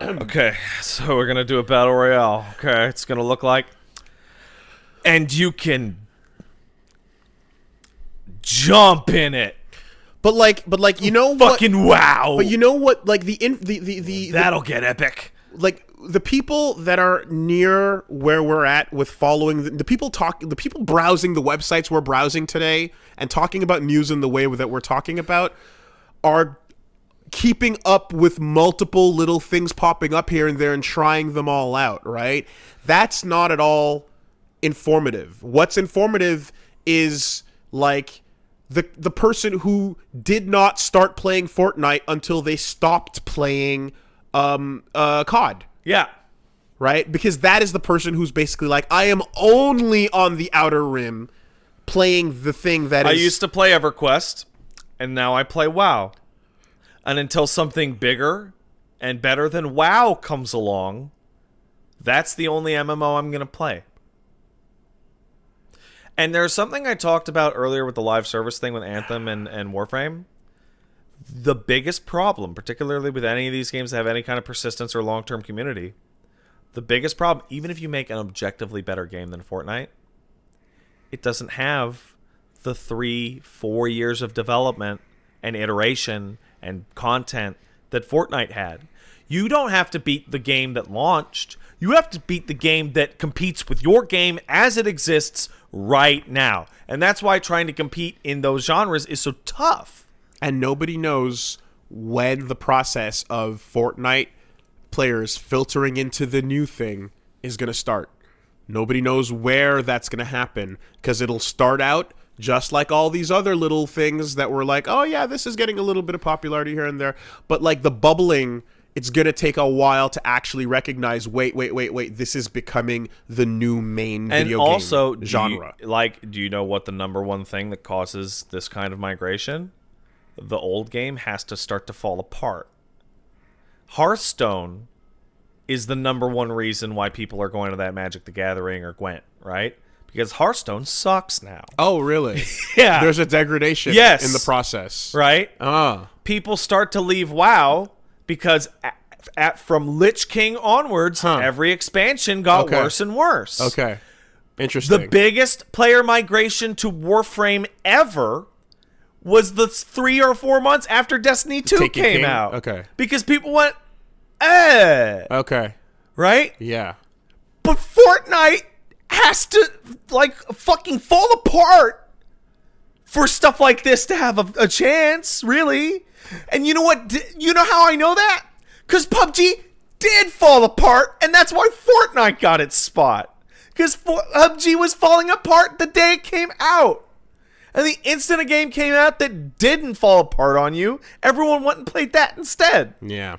okay, so we're gonna do a battle royale. Okay, it's gonna look like, and you can jump in it. But like you know fucking what, wow. But you know what? Like that'll get epic. Like the people that are near where we're at with following the people browsing the websites we're browsing today and talking about news in the way that we're talking about are keeping up with multiple little things popping up here and there and trying them all out, right? That's not at all informative. What's informative is like the person who did not start playing Fortnite until they stopped playing COD. Yeah. Right? Because that is the person who's basically like, I am only on the outer rim playing the thing that I used to play EverQuest, and now I play WoW. And until something bigger and better than WoW comes along, that's the only MMO I'm going to play. And there's something I talked about earlier with the live service thing with Anthem and Warframe. The biggest problem, particularly with any of these games that have any kind of persistence or long-term community, the biggest problem, even if you make an objectively better game than Fortnite, it doesn't have the 3-4 years of development and iteration and content that Fortnite had. You don't have to beat the game that launched. You have to beat the game that competes with your game as it exists right now. And that's why trying to compete in those genres is so tough. And nobody knows when the process of Fortnite players filtering into the new thing is going to start. Nobody knows where that's going to happen because it'll start out just like all these other little things that were like, oh yeah, this is getting a little bit of popularity here and there. But like the bubbling it's going to take a while to actually recognize, wait, this is becoming the new main video And also, game genre. do you know what the number one thing that causes this kind of migration? The old game has to start to fall apart. Hearthstone is the number one reason why people are going to that Magic the Gathering or Gwent, right? Because Hearthstone sucks now. Oh, really? Yeah. There's a degradation Yes. in the process. Right? Ah. People start to leave WoW because from Lich King onwards, every expansion got worse and worse. Okay. Interesting. The biggest player migration to Warframe ever was the 3 or 4 months after Destiny 2 Taken came King? out. Okay. Because people went, Okay. right? Yeah. But Fortnite has to, like, fucking fall apart for stuff like this to have a chance, really. And you know what? You know how I know that? Because PUBG did fall apart, and that's why Fortnite got its spot. Because PUBG was falling apart the day it came out. And the instant a game came out that didn't fall apart on you, everyone went and played that instead. Yeah.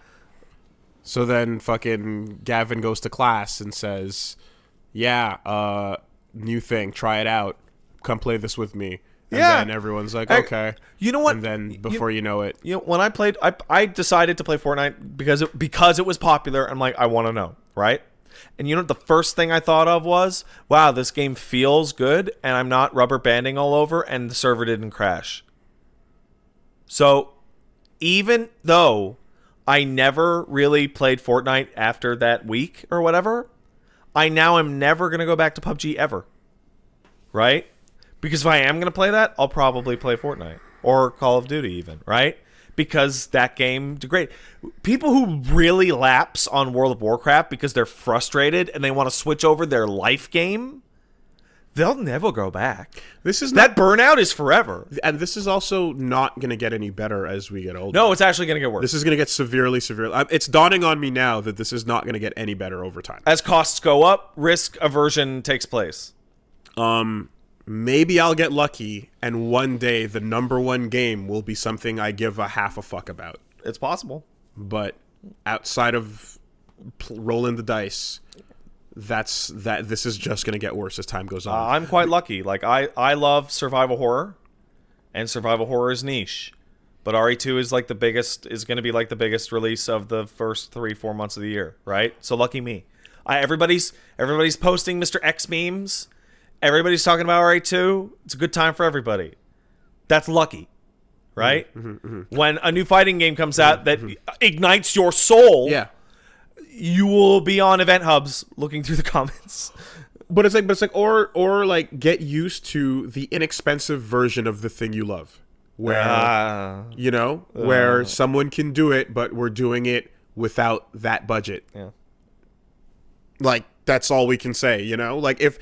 So then fucking Gavin goes to class and says, yeah, new thing, try it out. Come play this with me. And then everyone's like, okay. You know what? And then before you know it. You know, when I played, I decided to play Fortnite because it was popular. I'm like, I want to know, right? And you know what the first thing I thought of was, wow, this game feels good, and I'm not rubber banding all over, and the server didn't crash. So, even though I never really played Fortnite after that week or whatever, I now am never going to go back to PUBG ever. Right? Because if I am going to play that, I'll probably play Fortnite. Or Call of Duty even, right? Because that game degraded. People who really lapse on World of Warcraft because they're frustrated and they want to switch over their life game, they'll never go back. That burnout is forever. And this is also not going to get any better as we get older. No, it's actually going to get worse. This is going to get severely. It's dawning on me now that this is not going to get any better over time. As costs go up, risk aversion takes place. Maybe I'll get lucky, and one day the number one game will be something I give a half a fuck about. It's possible. But outside of rolling the dice, this is just going to get worse as time goes on. I'm quite lucky. Like I love survival horror, and survival horror is niche. But RE2 is going to be like the biggest release of the first 3-4 months of the year, right? So lucky me. Everybody's posting Mr. X memes. Everybody's talking about RE2. It's a good time for everybody. That's lucky, right? When a new fighting game comes out that ignites your soul, you will be on event hubs looking through the comments. But it's like, or like get used to the inexpensive version of the thing you love, where where someone can do it, but we're doing it without that budget. Yeah, like that's all we can say. Like if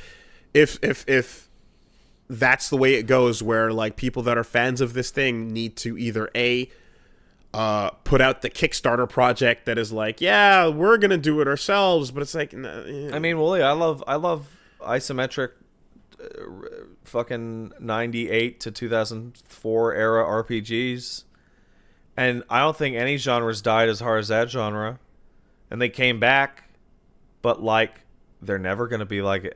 that's the way it goes, where like people that are fans of this thing need to either put out the Kickstarter project that is like, yeah, we're gonna do it ourselves, but it's like, I mean, Willie, I love isometric, fucking 98 to 2004 era RPGs, and I don't think any genres died as hard as that genre, and they came back, but like they're never gonna be like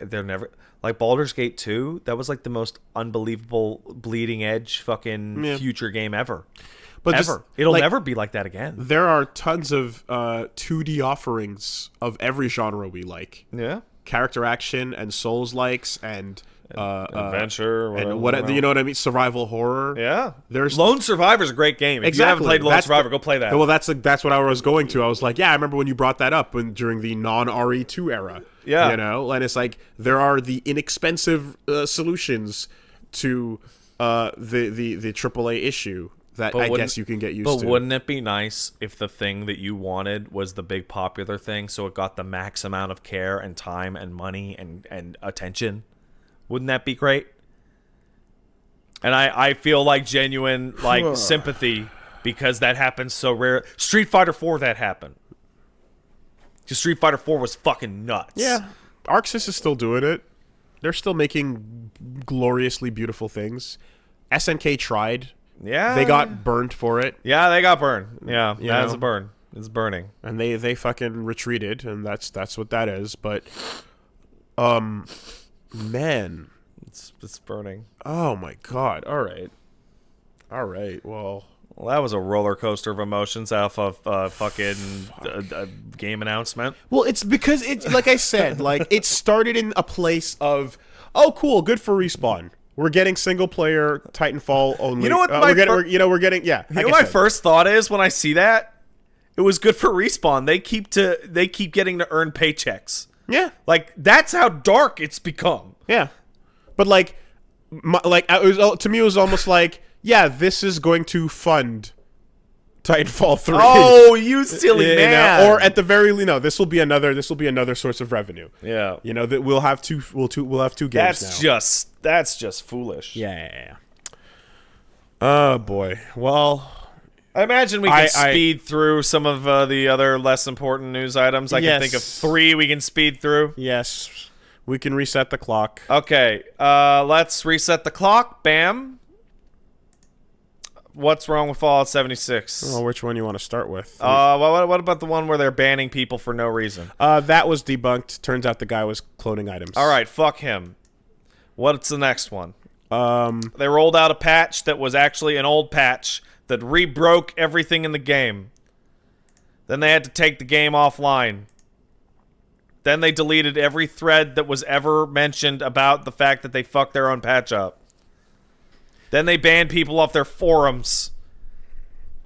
Baldur's Gate 2. That was like the most unbelievable bleeding edge fucking future game ever. But it'll never be like that again. There are tons of 2D offerings of every genre we like. Yeah, character action and Souls likes and adventure and what you know what I mean. Survival horror. Yeah, there's Lone Survivor's a great game. If you haven't played Lone Survivor, go play that. Well, that's what I was going to. I was like, yeah, I remember when you brought that up during the non-RE2 era. Yeah, and it's like there are the inexpensive solutions to the AAA issue that I guess you can get used to. But wouldn't it be nice if the thing that you wanted was the big popular thing, so it got the max amount of care and time and money and attention? Wouldn't that be great? And I feel like genuine like sympathy because that happens so rare. Street Fighter 4, that happened. Because Street Fighter 4 was fucking nuts. Yeah. ArcSys is still doing it. They're still making gloriously beautiful things. SNK tried. Yeah. They got burned for it. Yeah, they got burned. Yeah, that's a burn. It's burning. and they fucking retreated, and that's what that is. But, man, It's burning. oh my god! All right, well. Well, that was a roller coaster of emotions off of fucking game announcement. Well, it's because it's like I said, like it started in a place of, oh, cool, good for Respawn. We're getting single player Titanfall only. You know what we're getting yeah. You know what my first thought is when I see that? It was good for Respawn. They keep getting to earn paychecks. Yeah, Like that's how dark it's become. yeah. But like, to me, it was almost like, yeah, this is going to fund Titanfall 3. Oh, you silly You know, man! or at the very this will be another source of revenue. Yeah, You know that we'll have two games now. That's just foolish. Yeah. Oh boy. Well, I imagine we can speed through some of the other less important news items. I can think of 3 we can speed through. yes, we can reset the clock. Okay, let's reset the clock. Bam. What's wrong with Fallout 76? Well, which one you want to start with? What about the one where they're banning people for no reason? That was debunked. Turns out the guy was cloning items. All right, fuck him. What's the next one? They rolled out a patch that was actually an old patch that re-broke everything in the game. Then they had to take the game offline. Then they deleted every thread that was ever mentioned about the fact that they fucked their own patch up. Then they banned people off their forums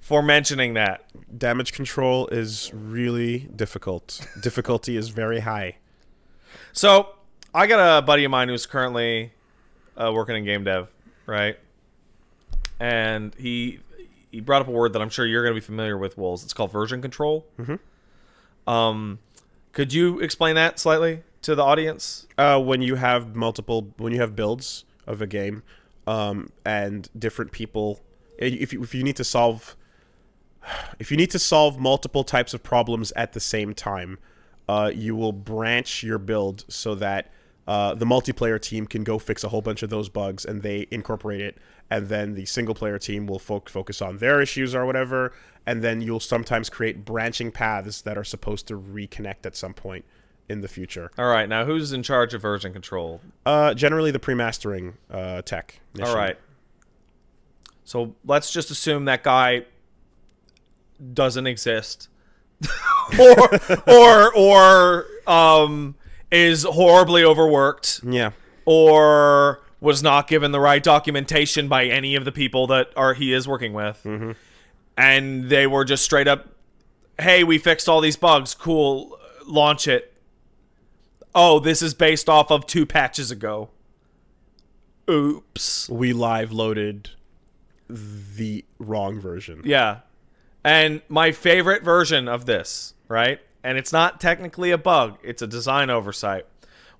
for mentioning that. Damage control is really difficult. Difficulty is very high. So, I got a buddy of mine who's currently working in game dev, right? And he brought up a word that I'm sure you're going to be familiar with, Wolves. It's called version control. Mm-hmm. Could you explain that slightly to the audience? When you have builds of a game, and different people, if you need to solve multiple types of problems at the same time, you will branch your build so that the multiplayer team can go fix a whole bunch of those bugs and they incorporate it, and then the single player team will focus on their issues or whatever, and then you'll sometimes create branching paths that are supposed to reconnect at some point in the future. All right, now who's in charge of version control? Generally the pre-mastering tech. All right. So let's just assume that guy doesn't exist, or is horribly overworked, Yeah. or was not given the right documentation by any of the people that he is working with, and they were just straight up, "Hey, we fixed all these bugs. Cool, launch it." Oh, this is based off of 2 patches ago. Oops. We live loaded the wrong version. Yeah. And my favorite version of this, right? And it's not technically a bug, it's a design oversight.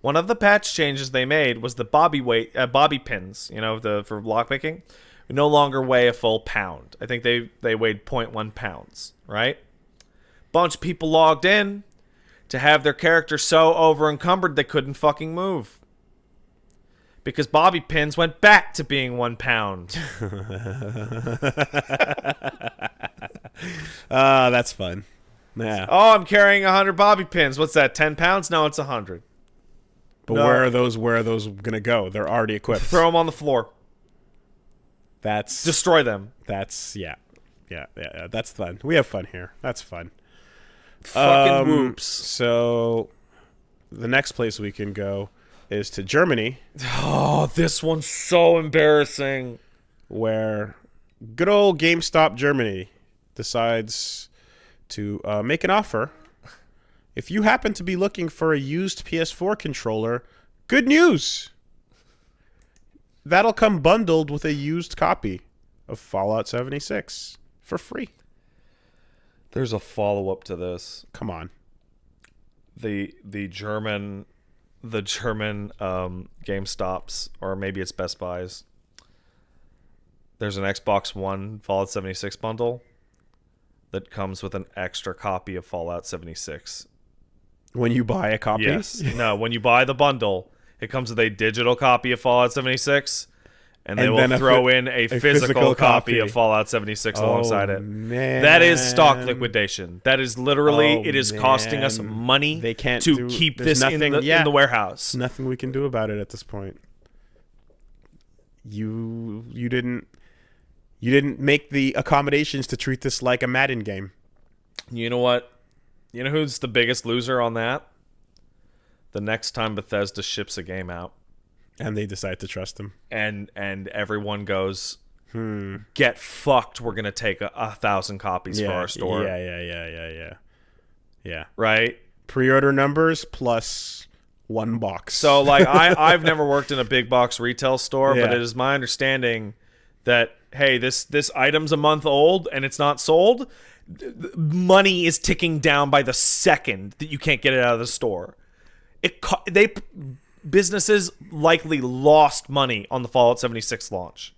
One of the patch changes they made was the bobby pins, for lockpicking, no longer weigh a full pound. I think they weighed 0.1 pounds, right? Bunch of people logged in to have their character so over encumbered they couldn't fucking move. Because bobby pins went back to being 1 pound. That's fun. Yeah. Oh, I'm carrying 100 bobby pins. What's that, 10 pounds? No, it's 100. But No. where are those gonna go? They're already equipped. Throw them on the floor. That's Destroy them. yeah. That's fun. We have fun here. That's fun. Fucking whoops. So the next place we can go is to Germany, Oh, this one's so embarrassing. where good old GameStop Germany decides to make an offer. If you happen to be looking for a used PS4 controller, good news. That'll come bundled with a used copy of Fallout 76 for free. There's a follow-up to this. Come on. The German GameStops, or maybe it's Best Buys. There's an Xbox One Fallout 76 bundle that comes with an extra copy of Fallout 76. When you buy a copy? Yes. No, when you buy the bundle, it comes with a digital copy of Fallout 76 and they will throw in a physical copy of Fallout 76 alongside it. Man. That is stock liquidation. That is literally, it is costing us money They can't keep this in the warehouse. There's nothing we can do about it at this point. You didn't make the accommodations to treat this like a Madden game. You know what? You know who's the biggest loser on that? The next time Bethesda ships a game out. And they decide to trust them. And everyone goes, get fucked, we're going to take 1,000 copies for our store. Yeah. Right? Pre-order numbers plus one box. So, like, I've never worked in a big box retail store, Yeah. but it is my understanding that, hey, this item's a month old and it's not sold. Money is ticking down by the second that you can't get it out of the store. Businesses likely lost money on the Fallout 76 launch.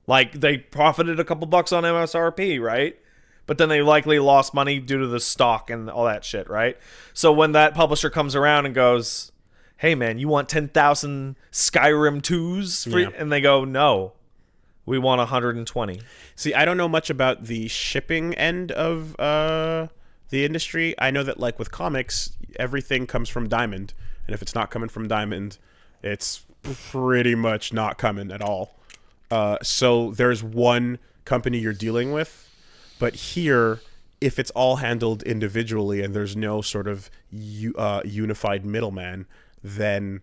Like, they profited a couple bucks on MSRP, right? But then they likely lost money due to the stock and all that shit, right? So when that publisher comes around and goes, hey, man, you want 10,000 Skyrim 2s? Free? Yeah. And they go, no, we want 120. See, I don't know much about the shipping end of the industry. I know that, like, with comics, everything comes from Diamond. And if it's not coming from Diamond, it's pretty much not coming at all. So there's one company you're dealing with. But here, if it's all handled individually and there's no sort of unified middleman, then,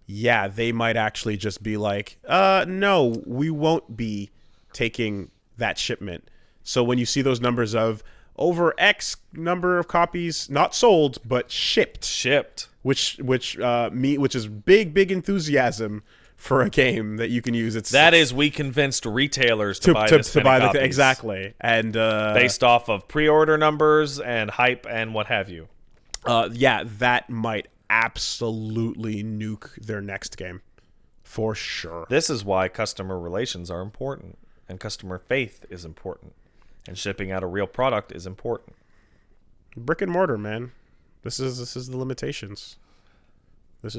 yeah, they might actually just be like, no, we won't be taking that shipment. So when you see those numbers of over X number of copies, not sold, but shipped, which is big enthusiasm for a game that you can use. We convinced retailers to buy this many copies. Exactly, and based off of pre-order numbers and hype and what have you. Yeah, that might absolutely nuke their next game, for sure. This is why customer relations are important, and customer faith is important, and shipping out a real product is important. Brick and mortar, man. This is the limitations. It's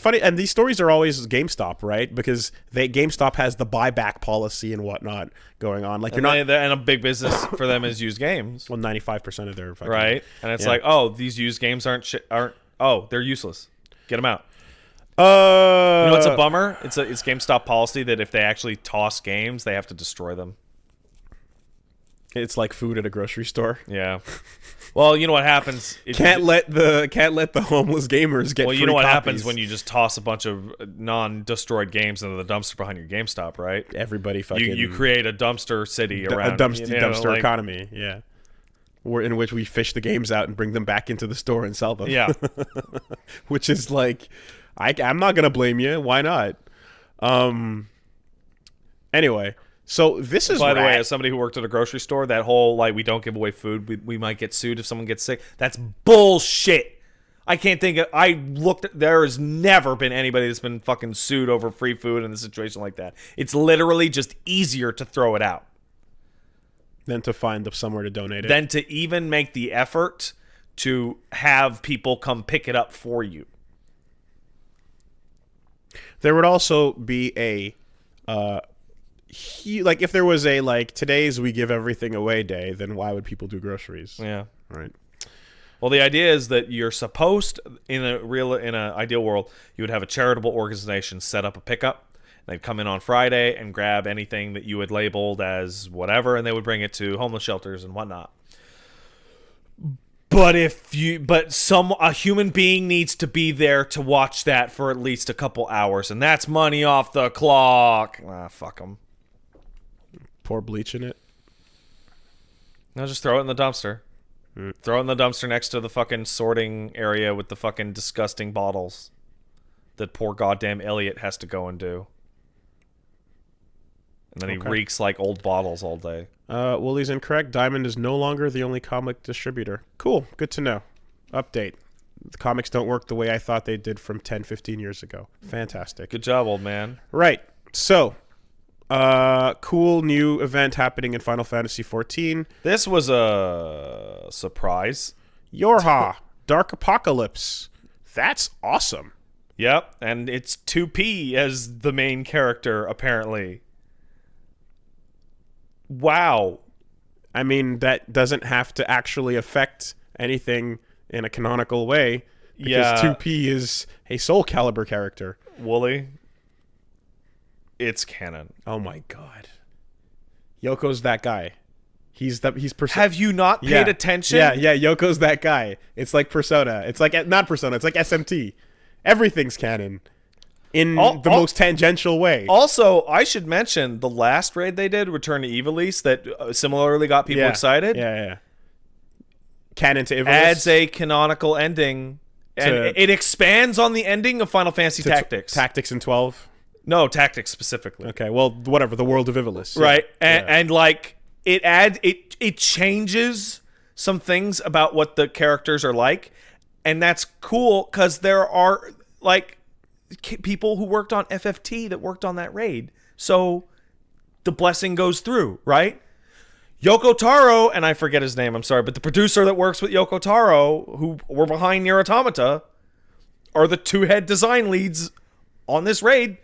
funny, and these stories are always GameStop, right? Because GameStop has the buyback policy and whatnot going on. Like, and a big business for them is used games. Well, 95% of their fucking, right, and it's like, these used games they're useless. Get them out. You know what's a bummer? It's GameStop policy that if they actually toss games, they have to destroy them. It's like food at a grocery store. Yeah. Well, you know what happens? Can't let the homeless gamers get. Well, you know what happens when you just toss a bunch of non-destroyed games into the dumpster behind your GameStop, right? Everybody fucking. You create a dumpster city around a dumpster economy. Yeah. In which we fish the games out and bring them back into the store and sell them. Yeah. Which is like, I'm not gonna blame you. Why not? Anyway. So this is, by the way, as somebody who worked at a grocery store, that whole, like, we don't give away food, we might get sued if someone gets sick, that's bullshit. I can't think of, there has never been anybody that's been fucking sued over free food in a situation like that. It's literally just easier to throw it out than to find somewhere to donate it. Than to even make the effort to have people come pick it up for you. There would also be like, if there was a, like, today's we give everything away day, then why would people do groceries? Yeah. Right. Well, the idea is that you're supposed, in an ideal world, you would have a charitable organization set up a pickup. They'd come in on Friday and grab anything that you had labeled as whatever, and they would bring it to homeless shelters and whatnot. But a human being needs to be there to watch that for at least a couple hours, and that's money off the clock. Fuck them. Pour bleach in it. No, just throw it in the dumpster. Throw it in the dumpster next to the fucking sorting area with the fucking disgusting bottles that poor goddamn Elliot has to go and do. And then he reeks like old bottles all day. Woolie's incorrect. Diamond is no longer the only comic distributor. Cool. Good to know. Update. The comics don't work the way I thought they did from 10, 15 years ago. Fantastic. Good job, old man. Right. So, cool new event happening in Final Fantasy XIV. This was a surprise. YoRHa, Dark Apocalypse. That's awesome. Yep, and it's 2P as the main character, apparently. Wow. I mean, that doesn't have to actually affect anything in a canonical way. Because Yeah. 2P is a Soul Calibur character. Wooly. It's canon. Oh my god. Yoko's that guy. He's Have you not paid attention? Yeah, Yoko's that guy. It's like Persona. It's like not Persona, it's like SMT. Everything's canon. In the most tangential way. Also, I should mention the last raid they did, Return to Ivalice, that similarly got people excited. Yeah. Canon to Ivalice. Adds a canonical ending. And it expands on the ending of Final Fantasy Tactics. Tactics in 12? No, Tactics specifically. Okay, well, whatever. The world of Ivalice. Right. And like, it changes some things about what the characters are like. And that's cool because there are, like, people who worked on FFT that worked on that raid. So the blessing goes through, right? Yoko Taro, and I forget his name, I'm sorry, but the producer that works with Yoko Taro, who were behind Nier Automata, are the two head design leads on this raid.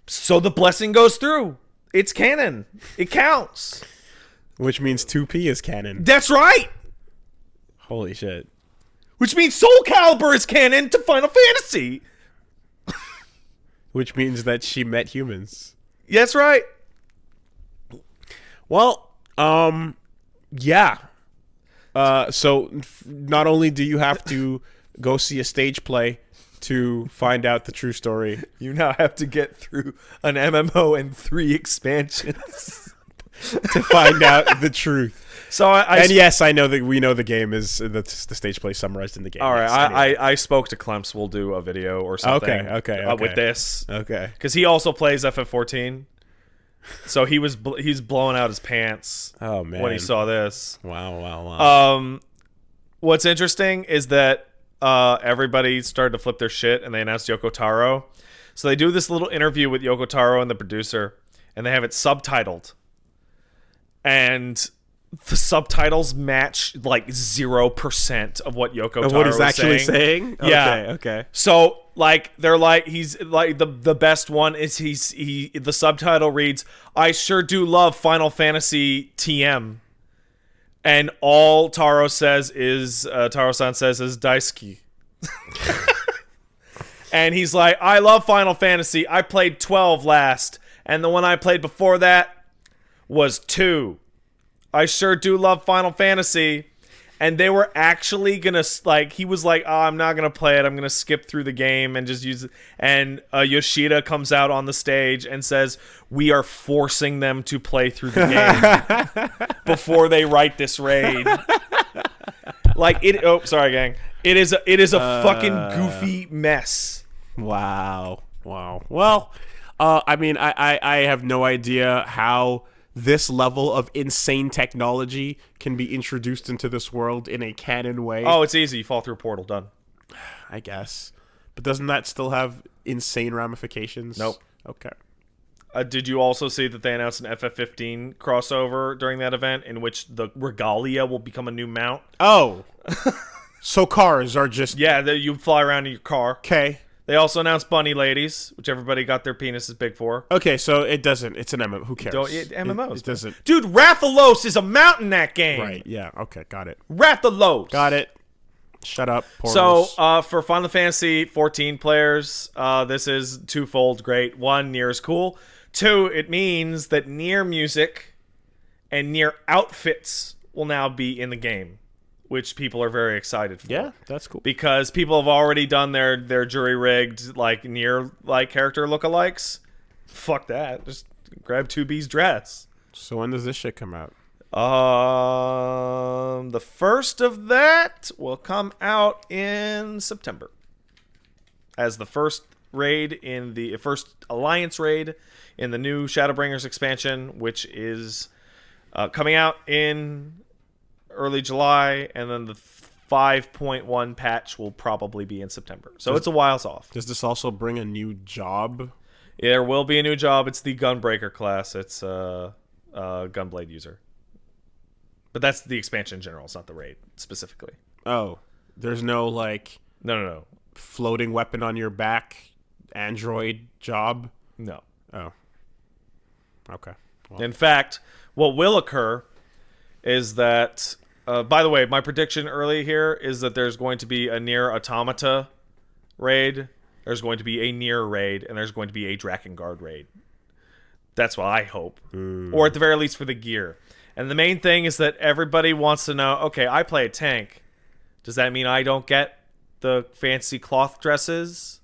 So the blessing goes through. It's canon. It counts. Which means 2P is canon. That's right. Holy shit. Which means Soul Calibur is canon to Final Fantasy. Which means that she met humans. That's right. Well, yeah. So not only do you have to go see a stage play to find out the true story, You now have to get through an MMO and 3 expansions. to find out the truth. So And yes, I know that we know the game is the stage play summarized in the game. all right, Yes, anyway. I spoke to Clemps. We'll do a video or something. Okay. With this, Okay. because he also plays FF14. So he's blowing out his pants. Oh man. When he saw this. Wow. What's interesting is that everybody started to flip their shit and they announced Yoko Taro. So they do this little interview with Yoko Taro and the producer, and they have it subtitled. And the subtitles match like 0% of what Yoko Taro what he's is actually saying. Yeah. Okay. So like they're like he's like the best one is the subtitle reads, "I sure do love Final Fantasy TM." And all Taro says is Taro-san says is Daisuke. And he's like, "I love Final Fantasy. I played 12 last, and the one I played before that was 2. I sure do love Final Fantasy." And they were actually gonna like. He was like, "Oh, I'm not gonna play it. I'm gonna skip through the game and just use it." And Yoshida comes out on the stage and says, "We are forcing them to play through the game before they write this raid." Like it. Oh, sorry, gang. It is a fucking goofy mess. Wow. Well, I mean, I have no idea how this level of insane technology can be introduced into this world in a canon way. Oh, it's easy. You fall through a portal. Done. I guess. But doesn't that still have insane ramifications? Nope. Okay. Did you also see that they announced an FF15 crossover during that event in which the Regalia will become a new mount? Oh. So cars are just... Yeah, you fly around in your car. Okay. They also announced bunny ladies, which everybody got their penises big for. Okay, so it doesn't... It's an MMO. Who cares? MMOs. It doesn't... Dude, Rathalos is a mount in that game. Right, yeah. Okay, got it. Rathalos. Got it. Shut up, portals. So, for Final Fantasy 14 players, this is twofold great. 1, Nier is cool. 2, it means that Nier music and Nier outfits will now be in the game, which people are very excited for. Yeah, that's cool. Because people have already done their jury-rigged, like, Nier-like character lookalikes. Fuck that. Just grab 2B's dress. So when does this shit come out? The first of that will come out in September. As the first raid in the first Alliance raid in the new Shadowbringers expansion, which is coming out in early July, and then the 5.1 patch will probably be in September. So it's a whiles off. Does this also bring a new job? There will be a new job. It's the Gunbreaker class. It's Gunblade user. But that's the expansion in general. It's not the raid specifically. Oh, there's no, like... No. floating weapon on your back android job? No. Oh. Okay. Well, In fact, what will occur is that, by the way, my prediction early here is that there's going to be a Nier Automata raid, there's going to be a Nier raid, and there's going to be a Drakengard raid. That's what I hope. Or at the very least for the gear. And the main thing is that everybody wants to know, okay, I play a tank. Does that mean I don't get the fancy cloth dresses?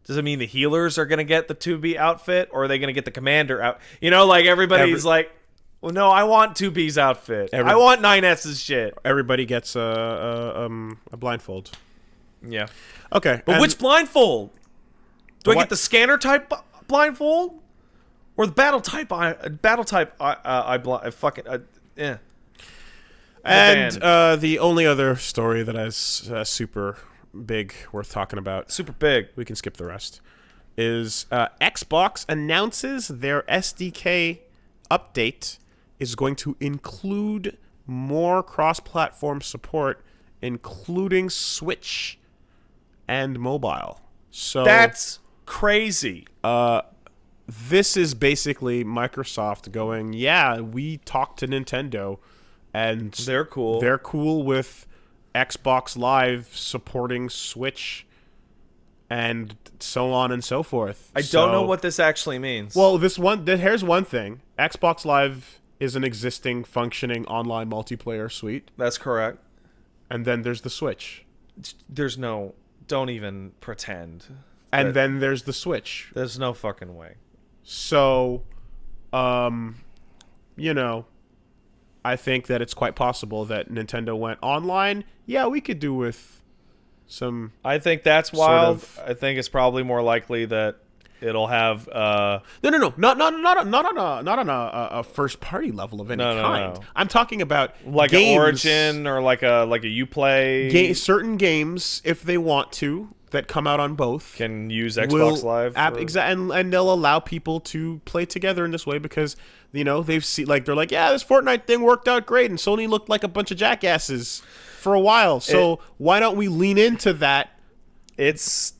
Does it mean the healers are going to get the 2B outfit, or are they going to get the commander out? You know, like everybody's like, well, no, I want 2B's outfit. I want 9S's shit. everybody gets a blindfold. Yeah. Okay. But and which blindfold? Do I What? get the scanner type blindfold? Or the battle type yeah. And band. the only other story that is super big worth talking about, Super big. we can skip the rest, is Xbox announces their SDK update is going to include more cross-platform support, including Switch and mobile. So That's crazy. this is basically Microsoft going, yeah, we talked to Nintendo, and They're cool. They're cool with Xbox Live supporting Switch and so on and so forth. I don't know what this actually means. Well, here's one thing. Xbox Live is an existing functioning online multiplayer suite, that's correct. and then there's the Switch. Don't even pretend. And then there's the Switch. There's no fucking way. So, I think that it's quite possible that Nintendo went online. Yeah, we could do with some. I think that's wild. of- I think it's probably more likely that it'll have No, not on a first party level of any No, kind. no. I'm talking about like games, an Origin or like a Uplay certain games, if they want to, that come out on both. can use Xbox Live. And they'll allow people to play together in this way because they've seen, like, they're like, yeah, this Fortnite thing worked out great, and Sony looked like a bunch of jackasses for a while. So why don't we lean into that? It's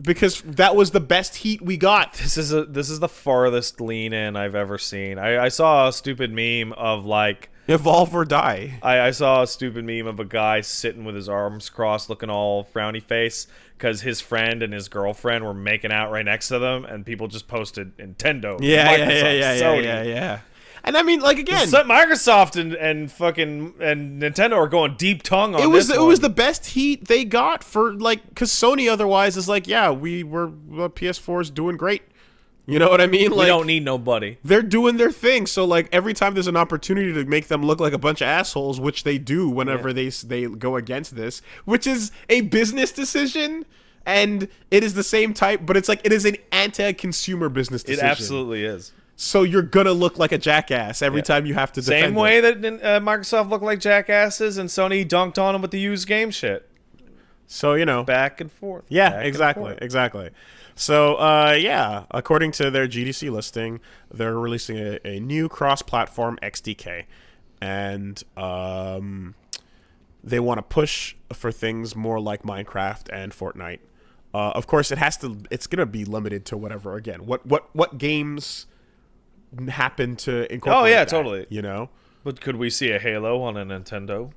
Because that was the best heat we got. this is the farthest lean in I've ever seen. I saw a stupid meme of like Evolve or die. I saw a stupid meme of a guy sitting with his arms crossed, looking all frowny face, because his friend and his girlfriend were making out right next to them, and people just posted Nintendo, Microsoft, Sony. Yeah. And I mean, like, again, So Microsoft and fucking and Nintendo are going deep tongue on it was this one. the best heat they got for, like, because Sony otherwise is like, yeah, PS4 is doing great. You know what I mean? We Like, don't need nobody. they're doing their thing. So, like, every time there's an opportunity to make them look like a bunch of assholes, which they do whenever they go against this, which is a business decision, and it is the same type, but it's like it is an anti-consumer business It decision. absolutely is. So you're gonna look like a jackass every time you have to defend Same it. way that Microsoft looked like jackasses and Sony dunked on them with the used game shit. So Back and forth. Yeah, back and exactly, forth. exactly. So, according to their GDC listing, they're releasing a new cross-platform XDK, and they want to push for things more like Minecraft and Fortnite. Of course, it's gonna be limited to whatever. Again, what games happen to incorporate? Oh, yeah, that, totally. But could we see a Halo on a Nintendo?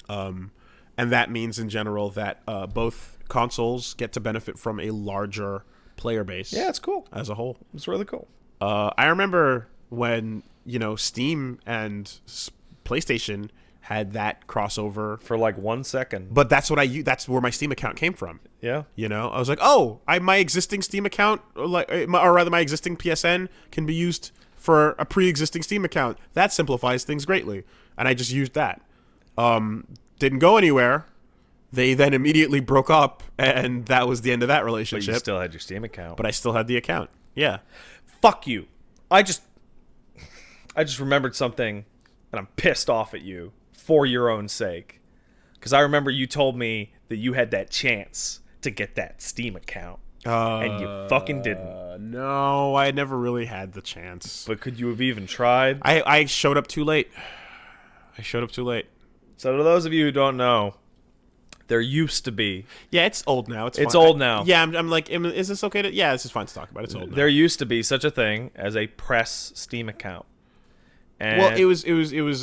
And that means in general that both consoles get to benefit from a larger player base. Yeah, it's cool. As a whole. It's really cool. I remember when Steam and PlayStation had that crossover, For like 1 second. but that's that's where my Steam account came from. Yeah. I was like, oh, my existing Steam account, or rather my existing PSN can be used for a pre-existing Steam account. That simplifies things greatly, and I just used that. Didn't go anywhere. They then immediately broke up, and that was the end of that But relationship. you still had your Steam account. But I still had the account. Yeah. Fuck you. I just remembered something, and I'm pissed off at you for your own sake. Because I remember you told me that you had that chance to get that Steam account, and you fucking didn't. No, I never really had the chance. But could you have even tried? I showed up too late. So to those of you who don't know, There used to be. Yeah, it's old now. It's It's fine. old now. Yeah, I'm like, is this okay to? Yeah, this is fine to talk about. It's old now. There used to be such a thing as a press Steam account. And Well, it was.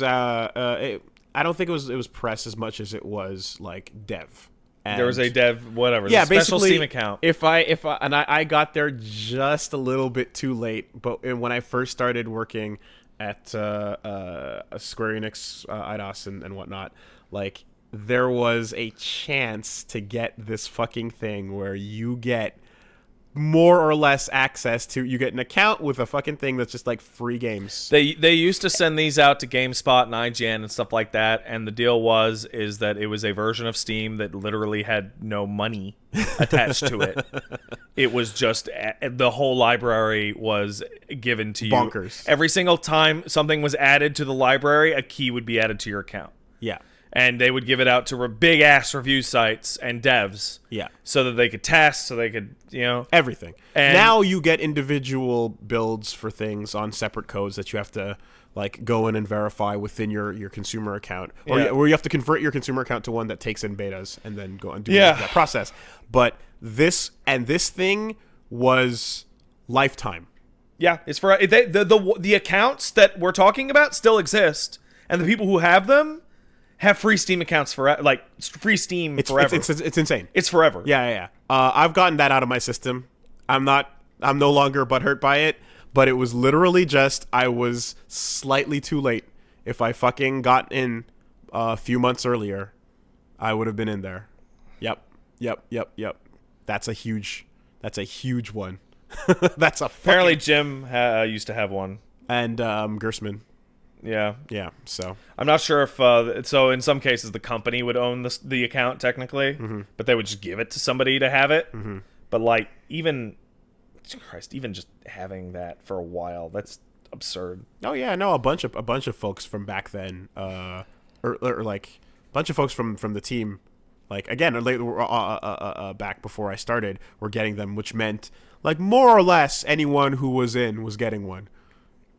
I don't think it was press as much as it was like dev. And there was a dev, whatever. yeah, a special basically, Steam account. If I got there just a little bit too late, but when I first started working at Square Enix, IDOS, and whatnot, like there was a chance to get this fucking thing where you get more or less access to, you get an account with a fucking thing that's just like free games. They used to send these out to GameSpot and IGN and stuff like that, and the deal is that it was a version of Steam that literally had no money attached to it. It was just the whole library was given to you. Bonkers. Every single time something was added to the library, a key would be added to your account. Yeah. And they would give it out to big ass review sites and devs. Yeah. So that they could test, so they could, Everything. And now you get individual builds for things on separate codes that you have to like go in and verify within your consumer account, or Yeah. you have to convert your consumer account to one that takes in betas and then go and do Yeah. that process. But this thing was lifetime. Yeah, it's for the accounts that we're talking about still exist, and the people who have them have free Steam accounts for free Steam forever. It's insane. It's forever. Yeah. I've gotten that out of my system. I'm no longer butthurt by it, but it was literally just I was slightly too late. If I fucking got in a few months earlier, I would have been in there. Yep. That's a huge one. That's a Apparently, fucking... Jim used to have one. And Gersman. Yeah. So I'm not sure if so. In some cases, the company would own the account technically, but they would just give it to somebody to have it. But like even just having that for a while, that's absurd. oh yeah, no, a bunch of folks from back then, or like a bunch of folks from the team, like again, back before I started, were getting them, which meant like more or less anyone who was getting one.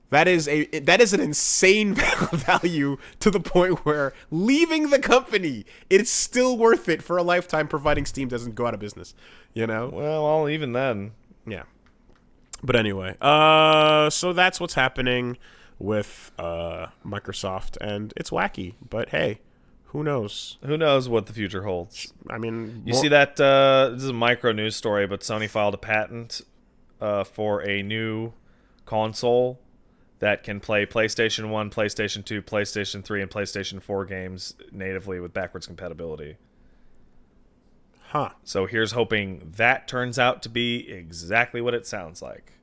That is an insane value to the point where leaving the company, it's still worth it for a lifetime, providing Steam doesn't go out of business. Well, even then. Yeah. But anyway, so that's what's happening with Microsoft, and it's wacky. But hey, who knows? Who knows what the future holds? I mean, You see that? This is a micro news story, but Sony filed a patent for a new console that can play PlayStation 1, PlayStation 2, PlayStation 3, and PlayStation 4 games natively with backwards compatibility. Huh. So here's hoping that turns out to be exactly what it sounds like.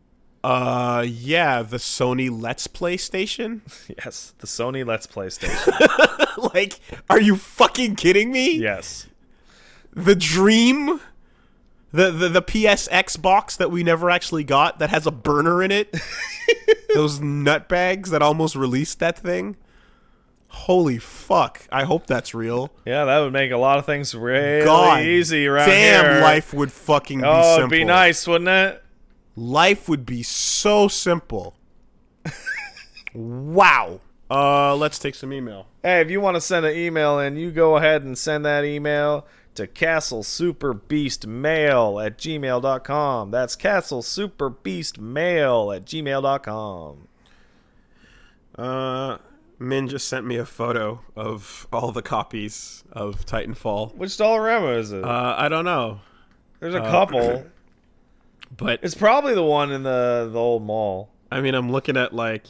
Yeah, the Sony Let's Play Station? Yes, the Sony Let's Play Station. Like, are you fucking kidding me? Yes. The dream? The PSX box that we never actually got that has a burner in it? Those nutbags that almost released that thing? Holy fuck. I hope that's real. Yeah, that would make a lot of things really God easy around damn, here. life would fucking be Oh, simple. it'd be nice, wouldn't it? Life would be so simple. Wow. Let's take some email. Hey, if you want to send an email in, you go ahead and send that email to castlesuperbeastmail@gmail.com. That's castlesuperbeastmail@gmail.com. Min just sent me a photo of all the copies of Titanfall. Which Dollarama is it? I don't know. There's a couple. But It's probably the one in the old mall. I mean, I'm looking at like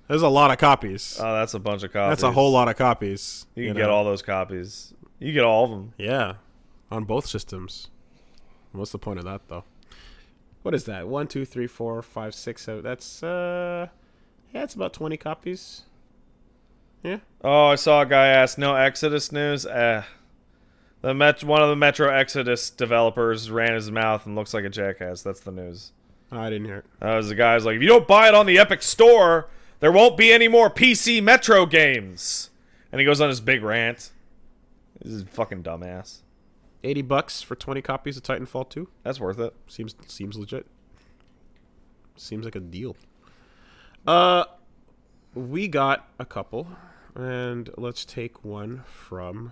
there's a lot of copies. Oh, that's a bunch of copies. That's a whole lot of copies. You can get all those copies. You get all of them. Yeah, on both systems. What's the point of that though? What is that? 1, 2, 3, 4, 5, 6, 7. That's yeah, it's about 20 copies. Yeah. Oh, I saw a guy ask, no Exodus news? One of the Metro Exodus developers ran his mouth and looks like a jackass. That's the news. I didn't hear it. The guy's like, if you don't buy it on the Epic Store, there won't be any more PC Metro games. And he goes on his big rant. This is fucking dumbass. $80 for 20 copies of Titanfall 2. That's worth it. Seems legit. Seems like a deal. We got a couple, and let's take one from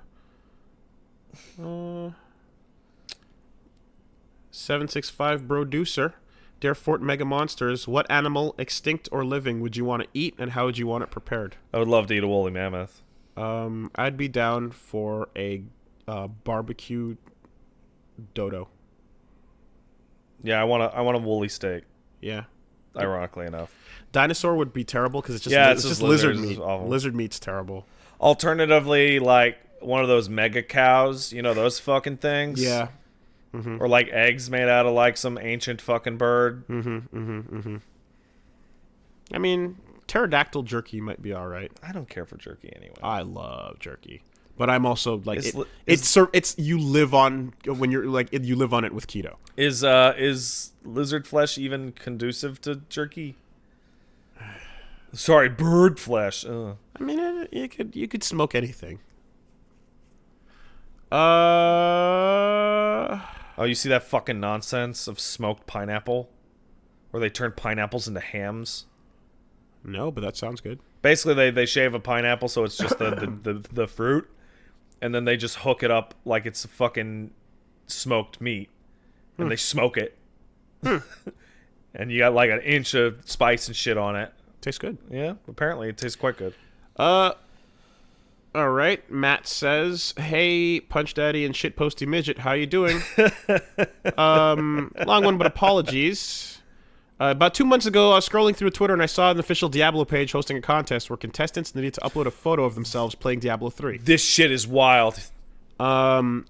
765 Broducer. Dear Fort Mega Monsters, what animal, extinct or living, would you want to eat, and how would you want it prepared? I would love to eat a woolly mammoth. I'd be down for a barbecue dodo. Yeah, I want a woolly steak. Yeah. Ironically enough. Dinosaur would be terrible because it's just it's just just lizard lizards. meat. It's awful. Lizard meat's terrible. Alternatively, like one of those mega cows, you know those fucking things? Yeah. Or like eggs made out of like some ancient fucking bird. I mean, pterodactyl jerky might be all right. I don't care for jerky anyway. I love jerky, but I'm also like It's it's you live on when you're like you live on it with keto. Is lizard flesh even conducive to jerky? Sorry, bird flesh. Ugh. I mean, you could smoke anything. Oh, you see that fucking nonsense of smoked pineapple? Where they turn pineapples into hams? No, but that sounds good. Basically, they shave a pineapple so it's just the fruit, and then they just hook it up like it's fucking smoked meat, and they smoke it. And you got like an inch of spice and shit on it. Tastes good. Yeah, apparently it tastes quite good. All right. Matt says, "Hey, Punch Daddy and Shitposty Midget, how you doing?" Long one, but apologies. About 2 months ago, I was scrolling through Twitter and I saw an official Diablo page hosting a contest where contestants needed to upload a photo of themselves playing Diablo 3. This shit is wild. On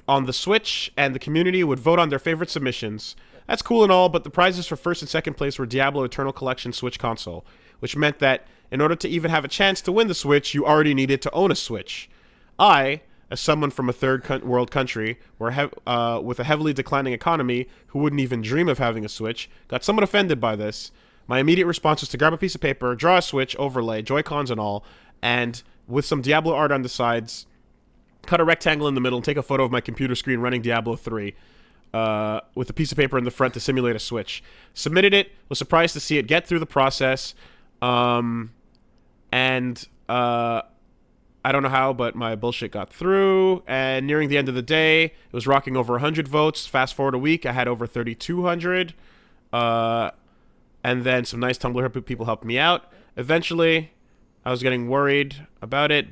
the Switch, and the community would vote on their favorite submissions. That's cool and all, but the prizes for first and second place were Diablo Eternal Collection Switch console, which meant that in order to even have a chance to win the Switch, you already needed to own a Switch. I, as someone from a third world country with a heavily declining economy who wouldn't even dream of having a Switch, got somewhat offended by this. My immediate response was to grab a piece of paper, draw a Switch, overlay, Joy-Cons and all, and with some Diablo art on the sides, cut a rectangle in the middle and take a photo of my computer screen running Diablo 3 with a piece of paper in the front to simulate a Switch. Submitted it, was surprised to see it get through the process, and I don't know how, but my bullshit got through, and nearing the end of the day, it was rocking over 100 votes. Fast forward a week, I had over 3,200, and then some nice Tumblr people helped me out. Eventually, I was getting worried about it,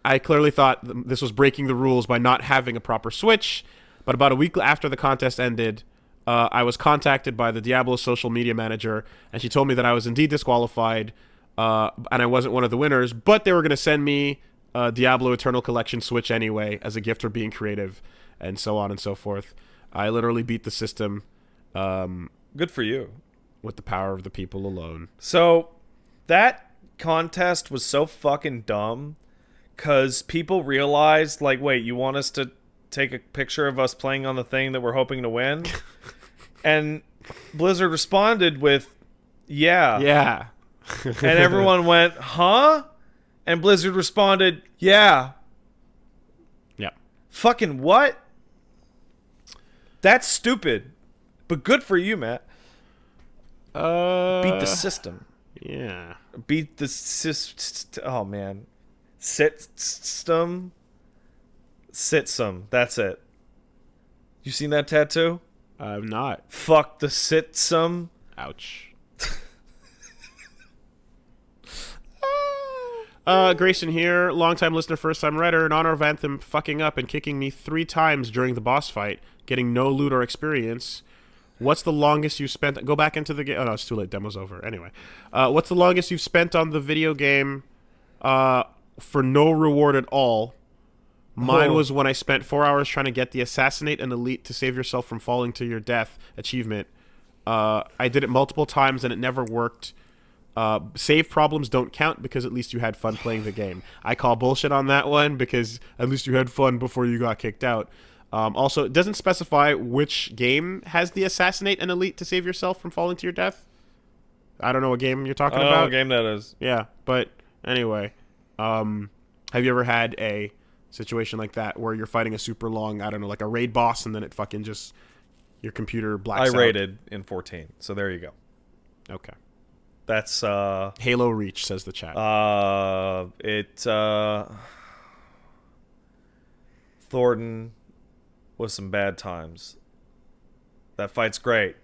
I clearly thought this was breaking the rules by not having a proper Switch, but about a week after the contest ended, I was contacted by the Diablo social media manager, and she told me that I was indeed disqualified, and I wasn't one of the winners, but they were going to send me a Diablo Eternal Collection Switch anyway as a gift for being creative, and so on and so forth. I literally beat the system Good for you. with the power of the people alone. So, that contest was so fucking dumb because people realized, like, wait, you want us to take a picture of us playing on the thing that we're hoping to win? And Blizzard responded with, yeah. Yeah. And everyone went, huh? And Blizzard responded, yeah. Yeah. Fucking what? That's stupid. But good for you, Matt. Beat the system. Yeah. Beat the system. Oh, man. System. That's it. You seen that tattoo? I'm not. Fuck the system. Ouch. Grayson here, longtime listener, first time writer. In honor of Anthem fucking up and kicking me 3 times during the boss fight, getting no loot or experience. What's the longest you spent? Go back into the game. Oh no, it's too late. Demo's over. Anyway, what's the longest you've spent on the video game for no reward at all? Mine was when I spent 4 hours trying to get the Assassinate an Elite to save yourself from falling to your death achievement. I did it multiple times and it never worked. Save problems don't count because at least you had fun playing the game. I call bullshit on that one because at least you had fun before you got kicked out. Also, it doesn't specify which game has the Assassinate an Elite to save yourself from falling to your death. I don't know what game you're talking about. What game that is. Yeah, but anyway, have you ever had a situation like that where you're fighting a super long, I don't know, like a raid boss, and then it fucking just your computer blacks out? I raided in 14, so there you go. Okay. That's Halo Reach, says the chat. Thornton with some bad times. That fight's great,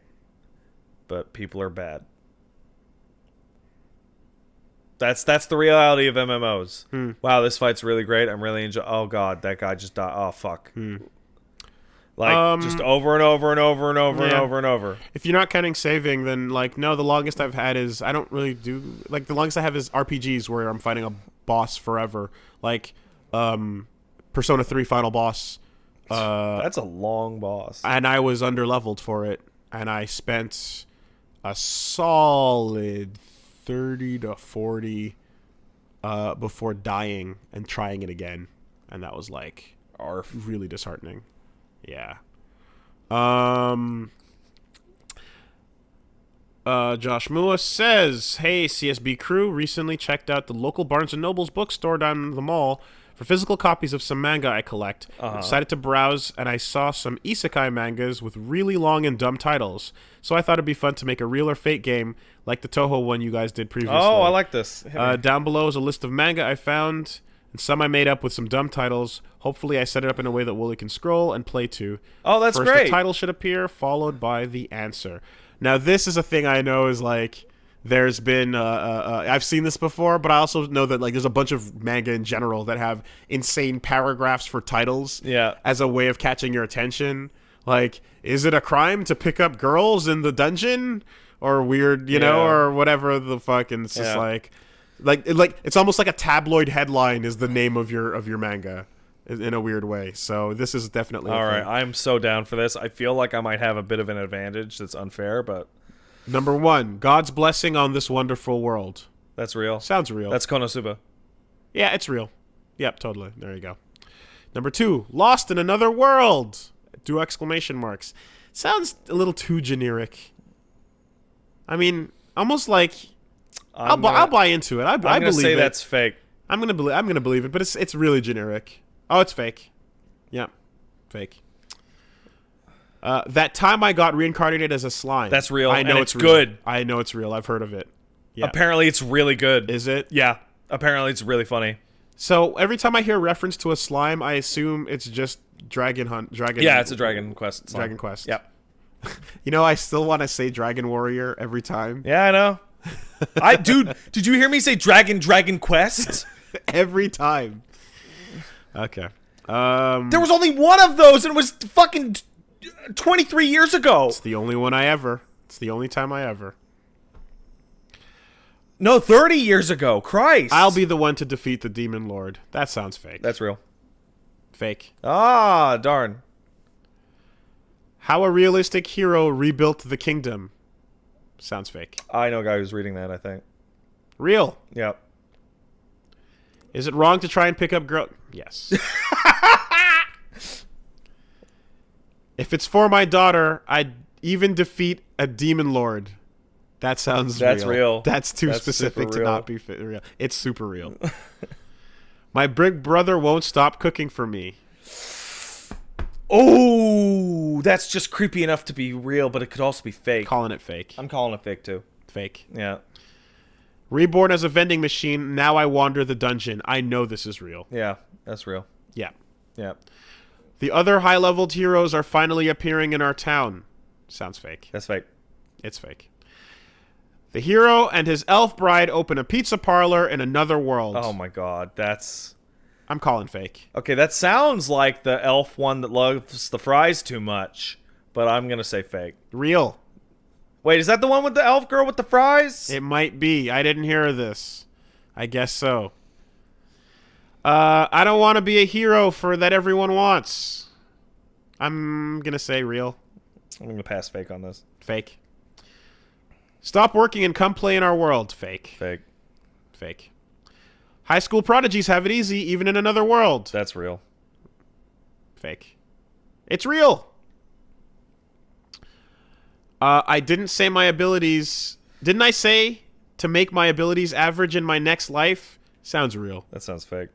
but people are bad. That's the reality of MMOs. Wow, this fight's really great. I'm really enjoying. Oh god, that guy just died. Oh fuck. Like just over and over and over and over and over and over. If you're not counting saving, then like no, the longest I've had is I don't really do like the longest I have is RPGs where I'm fighting a boss forever. Like Persona 3 final boss. That's a long boss. And I was underleveled for it, and I spent a solid 30 to 40 before dying and trying it again, and that was like really disheartening. Yeah. Josh Mua says, "Hey CSB crew, recently checked out the local Barnes & Noble's bookstore down the mall for physical copies of some manga I collect. Decided to browse, and I saw some isekai mangas with really long and dumb titles. So I thought it'd be fun to make a real or fake game like the Toho one you guys did previously. Oh, I like this. Down below is a list of manga I found, and some I made up with some dumb titles. Hopefully I set it up in a way that Wooly can scroll and play to. Oh, that's First, great. the title should appear, followed by the answer." Now, this is a thing I know is like... There's been I've seen this before, but I also know that like there's a bunch of manga in general that have insane paragraphs for titles as a way of catching your attention. Like, is it a crime to pick up girls in the dungeon or weird, you know, or whatever the fuck? And it's just like it's almost like a tabloid headline is the name of your manga in a weird way. So this is definitely all right. I'm so down for this. I feel like I might have a bit of an advantage that's unfair, but. Number 1, God's blessing on this wonderful world. That's real. Sounds real. That's Konosuba. Yeah, it's real. Yep, totally. There you go. Number 2, Lost in Another World. 2 exclamation marks. Sounds a little too generic. I mean, almost like I'll buy into it. I believe it. I'm gonna say that's fake. I'm gonna believe it, but it's really generic. Oh, it's fake. Yeah, fake. That time I got reincarnated as a slime. That's real. I know and it's real. good. I know it's real. I've heard of it. Yeah. Apparently, it's really good. Is it? Yeah. Apparently, it's really funny. So every time I hear reference to a slime, I assume it's just Dragon Hunt. Yeah, it's a Dragon Quest slime. Dragon Quest. Yep. You know, I still want to say Dragon Warrior every time. Yeah, I know. Dude, did you hear me say Dragon Quest? Every time. Okay. There was only one of those, and it was fucking 23 years ago. It's the only one I ever. It's the only time I ever. No, 30 years ago. Christ. I'll be the one to defeat the Demon Lord. That sounds fake. That's real. Fake. Ah, darn. How a realistic hero rebuilt the kingdom. Sounds fake. I know a guy who's reading that, I think. Real. Yep. Is it wrong to try and pick up girl? Yes. If it's for my daughter, I'd even defeat a demon lord. That sounds That's real. That's too That's specific to super real. not be real. It's super real. My big brother won't stop cooking for me. Oh, that's just creepy enough to be real, but it could also be fake. Calling it fake. I'm calling it fake, too. Fake. Yeah. Reborn as a vending machine. Now I wander the dungeon. I know this is real. Yeah, that's real. Yeah. Yeah. The other high-leveled heroes are finally appearing in our town. Sounds fake. That's fake. It's fake. The hero and his elf bride open a pizza parlor in another world. Oh, my God. That's... I'm calling fake. Okay, that sounds like the elf one that loves the fries too much, but I'm going to say fake. Real. Wait, is that the one with the elf girl with the fries? It might be. I didn't hear this. I guess so. I don't want to be a hero for that everyone wants. I'm going to say real. I'm going to pass fake on this. Fake. Stop working and come play in our world. Fake. Fake. Fake. High school prodigies have it easy even in another world. That's real. Fake. It's real. I didn't say my abilities... Didn't I say to make my abilities average in my next life? Sounds real. That sounds fake.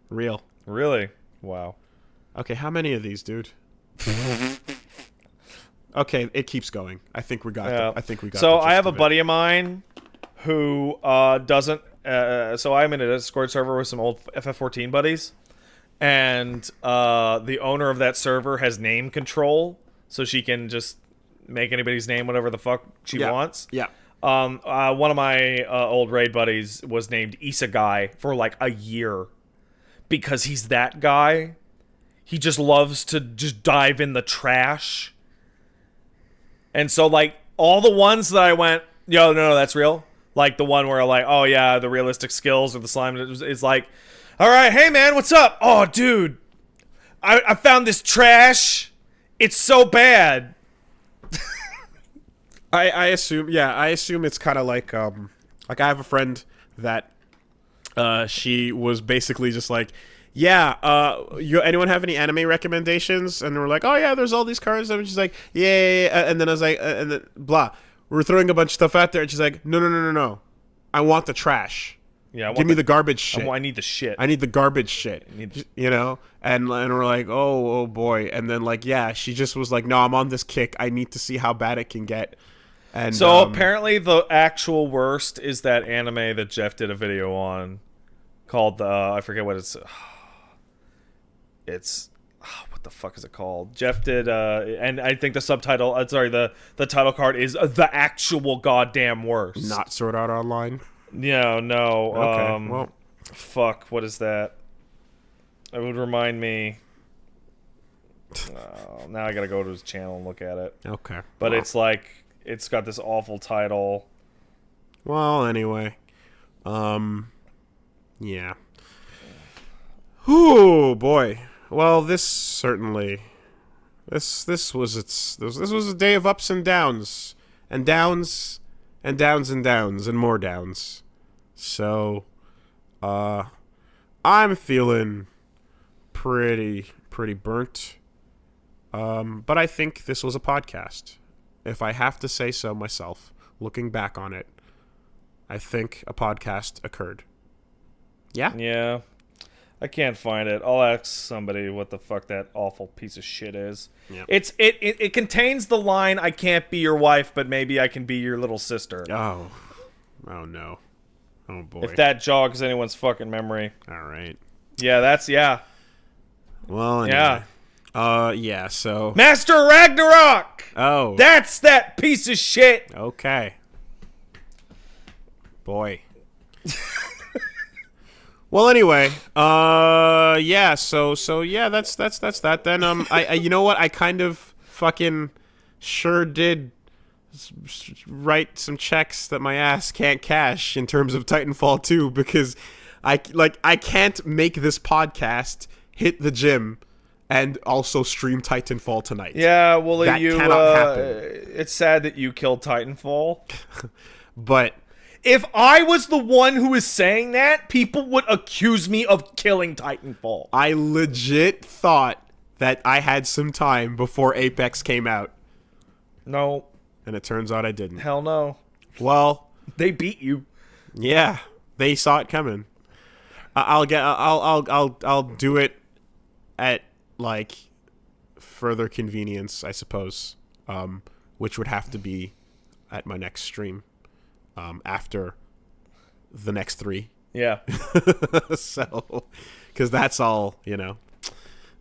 Real. Really? Wow. Okay, how many of these, dude? Okay, it keeps going. I think we got them. I think we got So the I gist have a of it. buddy of mine who doesn't. So I'm in a Discord server with some old FF14 buddies, and the owner of that server has name control, so she can just make anybody's name whatever the fuck she wants. Yeah. One of my old raid buddies was named Issa Guy for like a year because he's that guy. He just loves to just dive in the trash. And so, like, all the ones that I went, yo, no, that's real. Like, the one where, like, oh, yeah, the realistic skills of the slime is like, all right, hey, man, what's up? Oh, dude, I found this trash. It's so bad. I assume it's kind of like I have a friend that she was basically just like, anyone have any anime recommendations? And we're like, oh yeah, there's all these cards. And she's like, yeah. And then I was like, and then blah, we're throwing a bunch of stuff out there, and she's like, no, I want the trash. Yeah, give me the garbage shit. I need the shit. I need the garbage shit. You know, and we're like, oh boy, and then like, yeah, she just was like, no, I'm on this kick. I need to see how bad it can get. And so apparently the actual worst is that anime that Jeff did a video on called I forget what it's what the fuck is it called? Jeff did and I think the subtitle the title card is the actual goddamn worst. Not Sword Art Online. No. Okay. Well, fuck, what is that? It would remind me. Now I gotta go to his channel and look at it. Okay. But it's like it's got this awful title. Well, anyway. Yeah. Ooh, boy. Well, this was a day of ups and downs. And downs and downs and downs and more downs. So I'm feeling pretty burnt. But I think this was a podcast. If I have to say so myself, looking back on it, I think a podcast occurred. Yeah? Yeah. I can't find it. I'll ask somebody what the fuck that awful piece of shit is. Yep. It contains the line, I can't be your wife, but maybe I can be your little sister. Oh no. Oh boy. If that jogs anyone's fucking memory. All right. Yeah, Well, anyway. Yeah. Yeah, so Master Ragnarok! Oh. That's that piece of shit! Okay. Boy. Well, anyway, yeah, so yeah, that's that. Then I you know what? I kind of fucking sure did write some checks that my ass can't cash in terms of Titanfall 2 because I can't make this podcast, hit the gym, and also stream Titanfall tonight. Yeah, well, that cannot happen. It's sad that you killed Titanfall. But if I was the one who was saying that, people would accuse me of killing Titanfall. I legit thought that I had some time before Apex came out. No. And it turns out I didn't. Hell no. Well, they beat you. Yeah, they saw it coming. I'll do it at like further convenience, I suppose. Which would have to be at my next stream. After the next 3. Yeah. So, because that's all,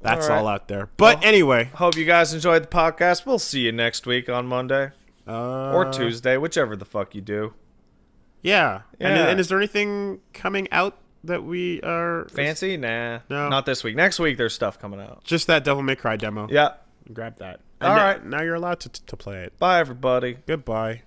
that's all right. all out there. But well, anyway. Hope you guys enjoyed the podcast. We'll see you next week on Monday. Or Tuesday, whichever the fuck you do. Yeah. And is there anything coming out that we are... Fancy? Nah. No. Not this week. Next week, there's stuff coming out. Just that Devil May Cry demo. Yeah. Grab that. All right. Now you're allowed to play it. Bye, everybody. Goodbye.